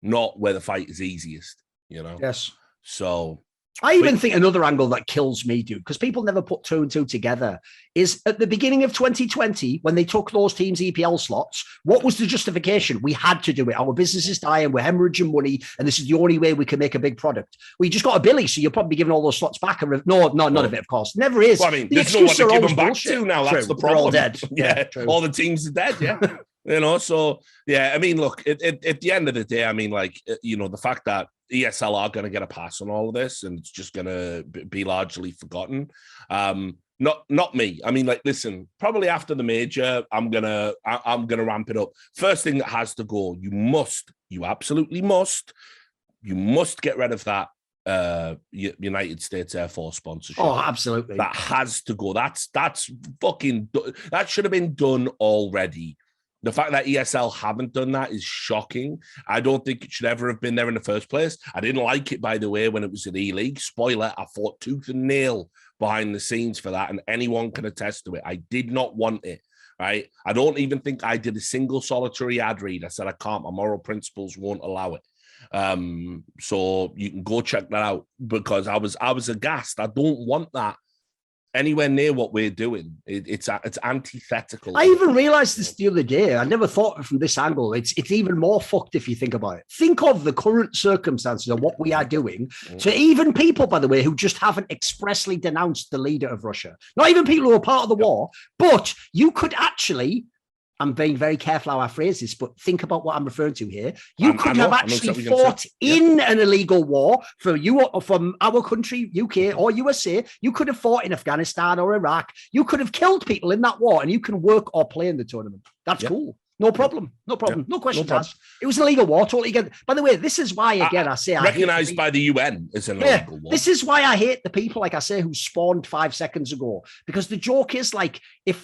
not where the fight is easiest, you know? Yes. So I even think another angle that kills me, dude, because people never put 2 and 2 together, is at the beginning of 2020, when they took those teams' EPL slots, what was the justification? We had to do it. Our business is dying. We're hemorrhaging money. And this is the only way we can make a big product. We just got a Billy, so you're probably giving all those slots back. No, none of it, of course. Never is. Well, I mean, there's no one to give them back to now. That's the problem. They're all dead. Yeah, all the teams are dead, yeah. You know, so, yeah, I mean, look, at the end of the day, I mean, like, you know, the fact that ESL are going to get a pass on all of this and it's just going to be largely forgotten. Not me. I mean, like, listen, probably after the major, I'm gonna ramp it up. First thing that has to go, you absolutely must get rid of that United States Air Force sponsorship. Oh, absolutely. That has to go. That's fucking, that should have been done already. The fact that ESL haven't done that is shocking. I don't think it should ever have been there in the first place. I didn't like it, by the way, when it was in E-League. Spoiler, I fought tooth and nail behind the scenes for that, and anyone can attest to it. I did not want it, right? I don't even think I did a single solitary ad read. I said I can't. My moral principles won't allow it. So you can go check that out, because I was aghast. I don't want that anywhere near what we're doing. It's antithetical. I even realized this the other day. I never thought of it from this angle. It's even more fucked if you think about it. Think of the current circumstances of what we are doing to even people, by the way, who just haven't expressly denounced the leader of Russia. Not even people who are part of the war, but you could actually, I'm being very careful how I phrase this, but think about what I'm referring to here. You could have actually fought in an illegal war for you or from our country, UK or USA. You could have fought in Afghanistan or Iraq. You could have killed people in that war, and you can work or play in the tournament. That's cool. No problem. No problem. No questions asked. It was an illegal war. Totally again. By the way, this is why, again, I say recognized by the UN as an illegal war. This is why I hate the people, like I say, who spawned 5 seconds ago. Because the joke is, like, it's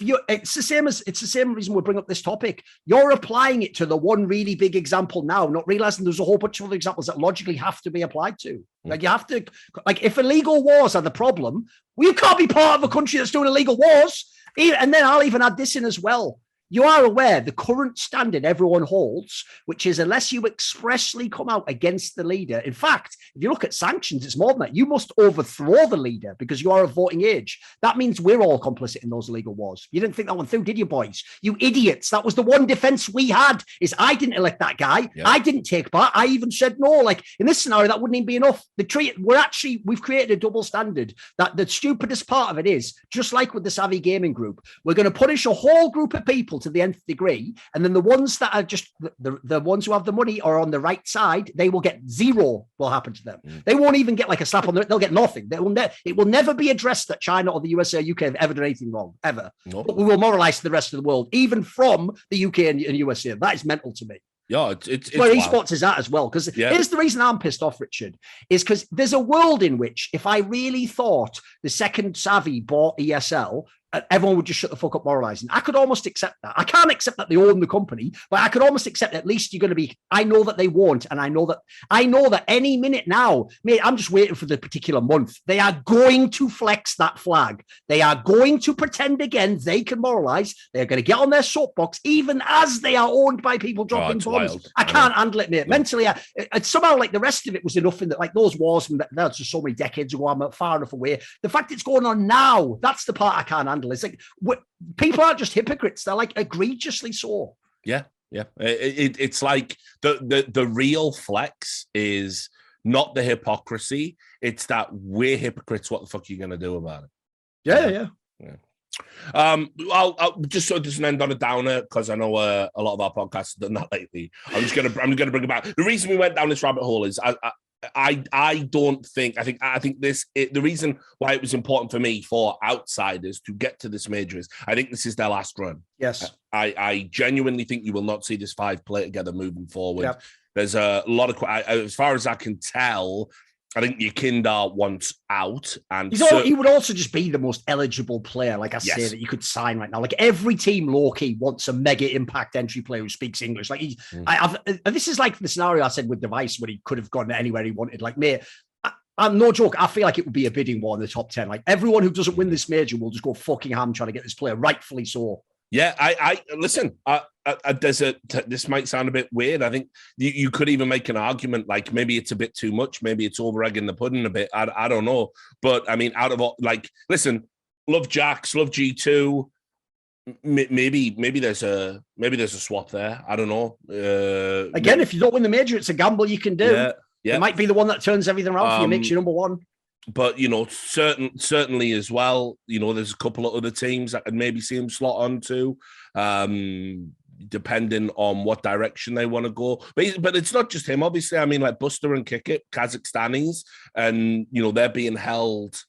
the same reason we bring up this topic. You're applying it to the one really big example now, not realizing there's a whole bunch of other examples that logically have to be applied to. Like, you have to, like, if illegal wars are the problem, we can't be part of a country that's doing illegal wars. And then I'll even add this in as well. You are aware the current standard everyone holds, which is unless you expressly come out against the leader. In fact, if you look at sanctions, it's more than that. You must overthrow the leader because you are of voting age. That means we're all complicit in those illegal wars. You didn't think that one through, did you, boys? You idiots. That was the one defense we had, is I didn't elect that guy. Yeah. I didn't take part. I even said no. Like, in this scenario, that wouldn't even be enough. We've created a double standard. That the stupidest part of it is, just like with the Savvy Gaming Group, we're going to punish a whole group of people to the nth degree, and then the ones that are just the ones who have the money are on the right side, they will get zero will happen to them. They won't even get like a slap on the, they'll get nothing. It will never be addressed that China or the USA or UK have ever done anything wrong, ever. Nope. But we will moralize to the rest of the world, even from the UK and USA. That is mental to me. Yeah, it's where esports is at as well. Because here's the reason I'm pissed off, Richard, is because there's a world in which if I really thought the second Savvy bought ESL, everyone would just shut the fuck up moralizing. I could almost accept that. I can't accept that they own the company, but I could almost accept at least you're going to be, I know that they won't. And I know that any minute now, mate, I'm just waiting for the particular month. They are going to flex that flag. They are going to pretend again they can moralize. They're going to get on their soapbox, even as they are owned by people dropping bombs. Wild. I can't handle it, mate. Mentally, somehow like the rest of it was enough in that, like those wars, that's just so many decades ago. I'm far enough away. The fact it's going on now, that's the part I can't handle. It's like people aren't just hypocrites; they're like egregiously so. Yeah. It's like the real flex is not the hypocrisy; it's that we're hypocrites. What the fuck are you going to do about it? Yeah. I'll just so it doesn't end on a downer, because I know a lot of our podcasts have done that lately. I'm gonna bring it back. The reason we went down this rabbit hole is I don't think the reason why it was important for me, for outsiders to get to this major, is I think this is their last run. Yes. I genuinely think you will not see this 5 play together moving forward. Yep. There's a lot of, as far as I can tell, I think Yakinda wants out, and he would also just be the most eligible player, like I say, that you could sign right now. Like every team, low-key wants a mega impact entry player who speaks English. Like this is like the scenario I said with Device when he could have gone anywhere he wanted. Like, mate, I'm no joke. I feel like it would be a bidding war in the top 10. Like everyone who doesn't win this major will just go fucking ham trying to get this player, rightfully so. Yeah, I listen. This might sound a bit weird. I think you could even make an argument like maybe it's a bit too much. Maybe it's over egging the pudding a bit. I don't know. But I mean, out of all, like, listen, love Jax, love G2. Maybe there's a swap there. I don't know. Again, if you don't win the major, it's a gamble you can do. Yeah. It might be the one that turns everything around for you, makes you number one. But, certainly as well, there's a couple of other teams that could maybe see him slot onto, depending on what direction they want to go. But it's not just him, obviously. I mean, like Buster and Kick It, Kazakhstanis, and, they're being held.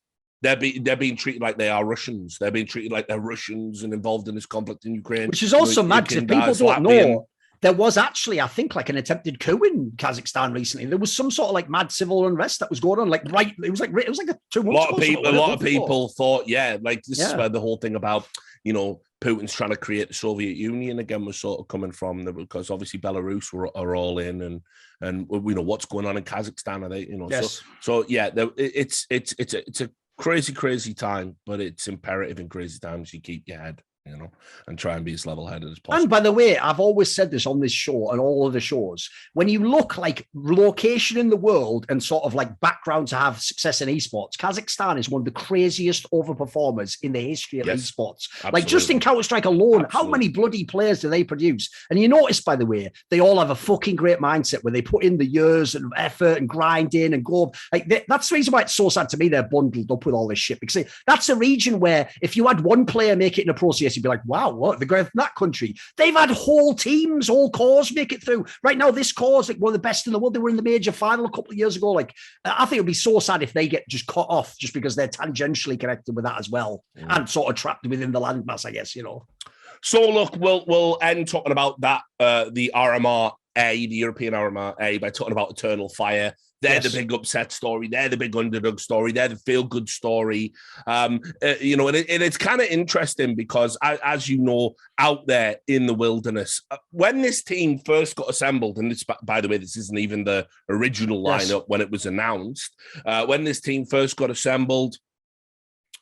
They're being treated like they are Russians. They're being treated like they're Russians and involved in this conflict in Ukraine. Which is also mad, because if people don't know, there was actually, I think, like an attempted coup in Kazakhstan recently. There was some sort of like mad civil unrest that was going on. Like, right, it was like a 2 months ago. A lot of people thought, this is where the whole thing about, Putin's trying to create the Soviet Union again was sort of coming from, because obviously Belarus are all in, and what's going on in Kazakhstan, are they? Yes. So it's a crazy time, but it's imperative in crazy times you keep your head, and try and be as level-headed as possible. And by the way, I've always said this on this show and all of the shows, when you look like location in the world and sort of like background to have success in esports, Kazakhstan is one of the craziest overperformers in the history of esports. Absolutely. Like just in Counterstrike alone, how many bloody players do they produce? And you notice, by the way, they all have a fucking great mindset where they put in the years and effort and grinding and go. Like that's the reason why it's so sad to me they're bundled up with all this shit, because that's a region where if you had one player make it in a Pro CS, you'd be like, wow, what? They're going from that country. They've had whole teams, whole cores make it through. Right now, this core is like one of the best in the world. They were in the major final a couple of years ago. Like, I think it would be so sad if they get just cut off just because they're tangentially connected with that as well, and sort of trapped within the landmass, I guess, So look, we'll end talking about that, the RMR A, the European RMR A, by talking about Eternal Fire. They're the big upset story. They're the big underdog story. They're the feel-good story. And it's kind of interesting because, as you know, out there in the wilderness, when this team first got assembled, and this, by the way, this isn't even the original lineup when it was announced. When this team first got assembled,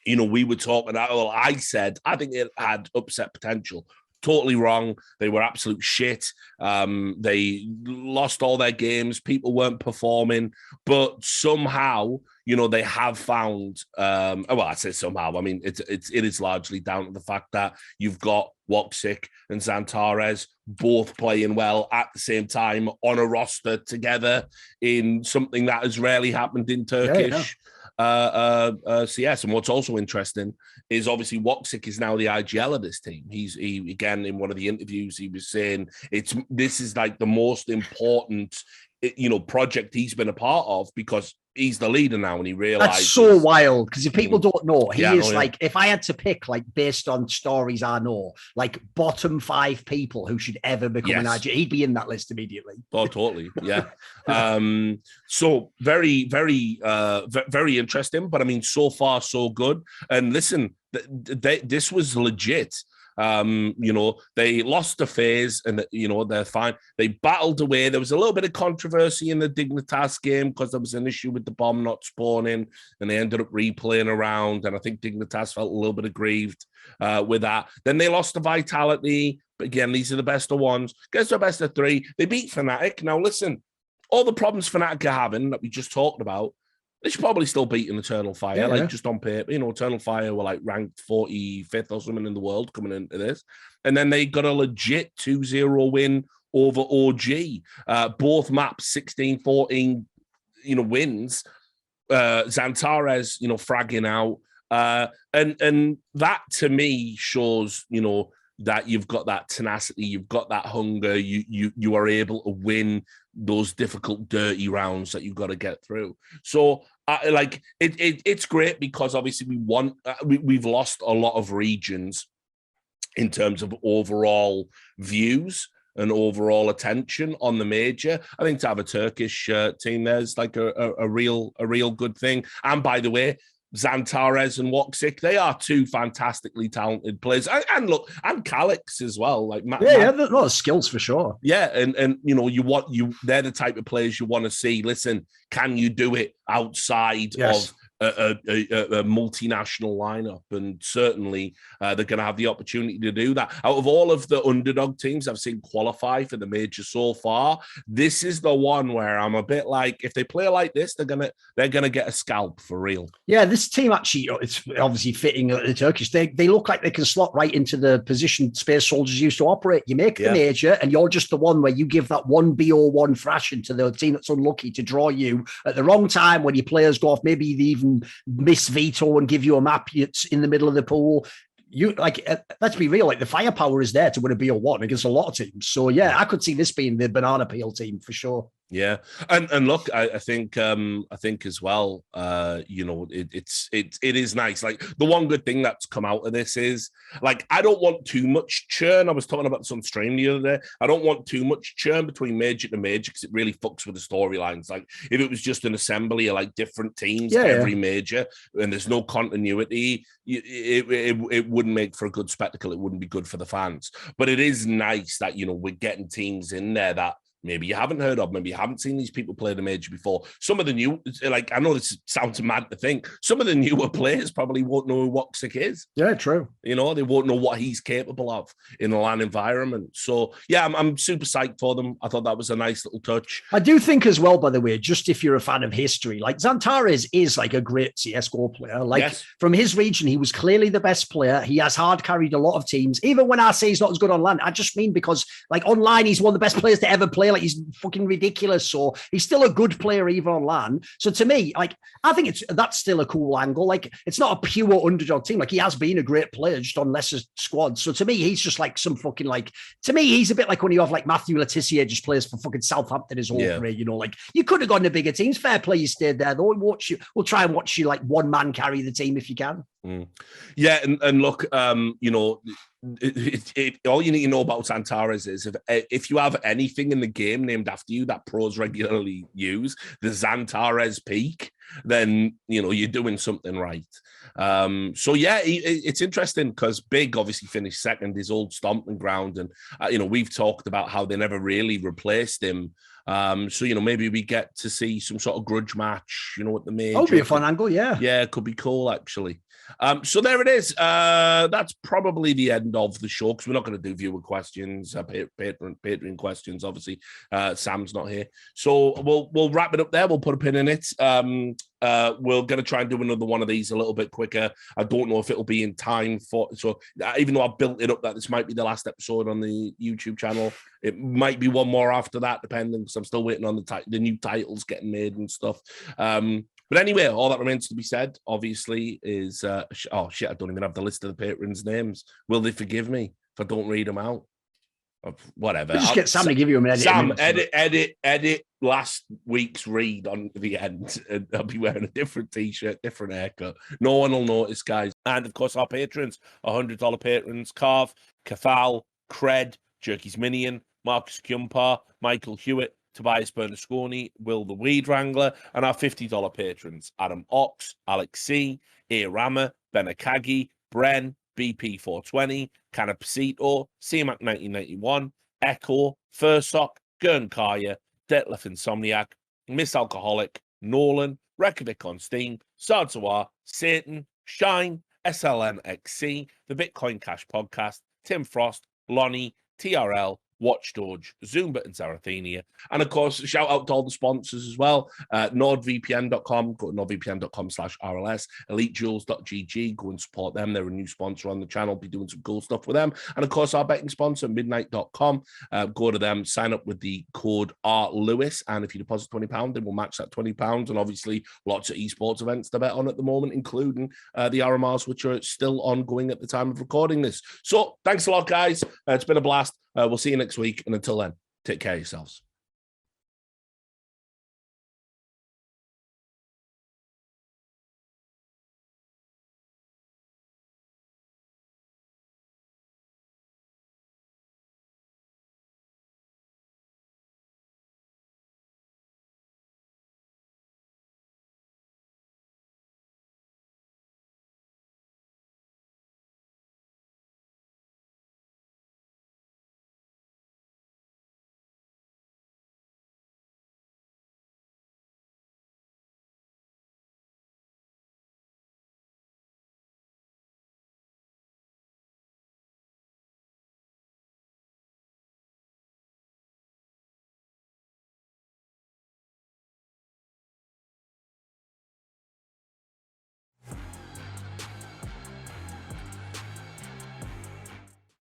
we were talking, I said, I think it had upset potential. Totally wrong. They were absolute shit. They lost all their games. People weren't performing, but somehow, they have found. I say somehow. I mean, it is largely down to the fact that you've got Woxic and Xantares both playing well at the same time on a roster together in something that has rarely happened in Turkish. CS. And what's also interesting is obviously Woxic is now the IGL of this team. He again, in one of the interviews, he was saying this is like the most important project he's been a part of, because he's the leader now, and he realizes that's so wild. Because if people don't know, he is like, if I had to pick, like based on stories I know, like bottom 5 people who should ever become an IGL, he'd be in that list immediately. Oh, totally, yeah. So very, very, very interesting. But I mean, so far so good. And listen, this was legit. They lost the phase, and they're fine. They battled away. There was a little bit of controversy in the Dignitas game because there was an issue with the bomb not spawning, and they ended up replaying around. And I think Dignitas felt a little bit aggrieved with that. Then they lost the Vitality. But again, these are the best of ones. Gets to the best of 3. They beat Fnatic. Now, listen, all the problems Fnatic are having that we just talked about, they should probably still beat an Eternal Fire, just on paper. Eternal Fire were like ranked 45th or something in the world coming into this. And then they got a legit 2-0 win over OG. Both maps, 16-14, wins. Xantares, fragging out. And that to me shows, that you've got that tenacity, you've got that hunger, you are able to win those difficult, dirty rounds that you've got to get through. So, it's great because obviously we've lost a lot of regions in terms of overall views and overall attention on the major. I think to have a Turkish team there's like a real good thing. And by the way, Zantares and Woxic, they are two fantastically talented players. And look, and Calix as well. Like yeah, a lot of skills for sure. Yeah, and you know, they're the type of players you want to see. Listen, can you do it outside of a multinational lineup? And certainly they're going to have the opportunity to do that. Out of all of the underdog teams I've seen qualify for the major so far, this is the one where I'm a bit like, if they play like this, they're gonna get a scalp for real. Yeah, this team actually, it's obviously fitting the Turkish. They look like they can slot right into the position Space Soldiers used to operate. You make the major, and you're just the one where you give that one BO1 thrashing to the team that's unlucky to draw you at the wrong time when your players go off. Maybe they even miss veto and give you a map it's in the middle of the pool. You like, let's be real, like the firepower is there to win a BO1 against a lot of teams. So yeah, I could see this being the banana peel team for sure. Yeah, and look, I think as well, you know, it is nice. Like the one good thing that's come out of this is, like, I don't want too much churn. I was talking about this on stream the other day. I don't want too much churn between major to major because it really fucks with the storylines. Like if it was just an assembly of like different teams every major and there's no continuity, it wouldn't make for a good spectacle. It wouldn't be good for the fans. But it is nice that, you know, we're getting teams in there that maybe you haven't heard of, maybe you haven't seen these people play the major before. Some of the new, like, I know this sounds mad to think, some of the newer players probably won't know who Woxic is. Yeah, true. You know, they won't know what he's capable of in a LAN environment. So, yeah, I'm super psyched for them. I thought that was a nice little touch. I do think as well, by the way, just if you're a fan of history, like Zantares is like a great CSGO player. Like from his region, he was clearly the best player. He has hard carried a lot of teams. Even when I say he's not as good on LAN, I just mean because like online, he's one of the best players to ever play. Like he's fucking ridiculous. So he's still a good player even on LAN. So to me, like, I think that's still a cool angle. Like it's not a pure underdog team. Like he has been a great player just on lesser squads. So to me, he's just like some fucking like, to me, he's a bit like when you have like Matthew Letitia just plays for fucking Southampton his whole career, you know, like you could have gone to bigger teams. Fair play, you stayed there though. We'll try and watch you like one man carry the team if you can. Yeah, and look, you know, all you need to know about Zantares is if you have anything in the game named after you that pros regularly use, the Zantares peak, then, you know, you're doing something right. So yeah, it's interesting because Big obviously finished second, his old stomping ground, and you know, we've talked about how they never really replaced him. So, you know, maybe we get to see some sort of grudge match, you know, at the major. That would be a fun angle, yeah. Yeah, it could be cool, actually. So there it is. That's probably the end of the show because we're not going to do viewer questions, Patreon questions. Obviously, Sam's not here. So we'll wrap it up there. We'll put a pin in it. We're going to try and do another one of these a little bit quicker. I don't know if it'll be in time for, so even though I've built it up that this might be the last episode on the YouTube channel, it might be one more after that, depending, because I'm still waiting on the new titles getting made and stuff. But anyway, all that remains to be said, obviously, is, oh shit, I don't even have the list of the patrons' names. Will they forgive me if I don't read them out? Whatever. Just get Sam to give you an edit. Sam, edit last week's read on the end. And I'll be wearing a different t-shirt, different haircut. No one will notice, guys. And of course, our patrons, $100 patrons, Carv, Kafal, Cred, Jerky's Minion, Marcus Kumpar, Michael Hewitt, Tobias Bernasconi, Will the Weed Wrangler, and our $50 patrons, Adam Ox, Alex C, Rama, Benakagi, Bren, BP420, Canapacito, CMAC1991, Echo, Fursock, Gurnkaya, Detlef Insomniac, Miss Alcoholic, Nolan, Reykjavik on Steam, Sardsawar, Satan, Shine, SLNXC, The Bitcoin Cash Podcast, Tim Frost, Lonnie, TRL, Watchdoge, Zumba and Zarathenia. And of course, shout out to all the sponsors as well. NordVPN.com, go to nordvpn.com/RLS, EliteJewels.gg, go and support them. They're a new sponsor on the channel, be doing some cool stuff with them. And of course, our betting sponsor, Midnight.com, go to them, sign up with the code RLewis, and if you deposit £20, then we'll match that £20. And obviously, lots of esports events to bet on at the moment, including the RMRs, which are still ongoing at the time of recording this. So thanks a lot, guys. It's been a blast. We'll see you next week. And until then, take care of yourselves.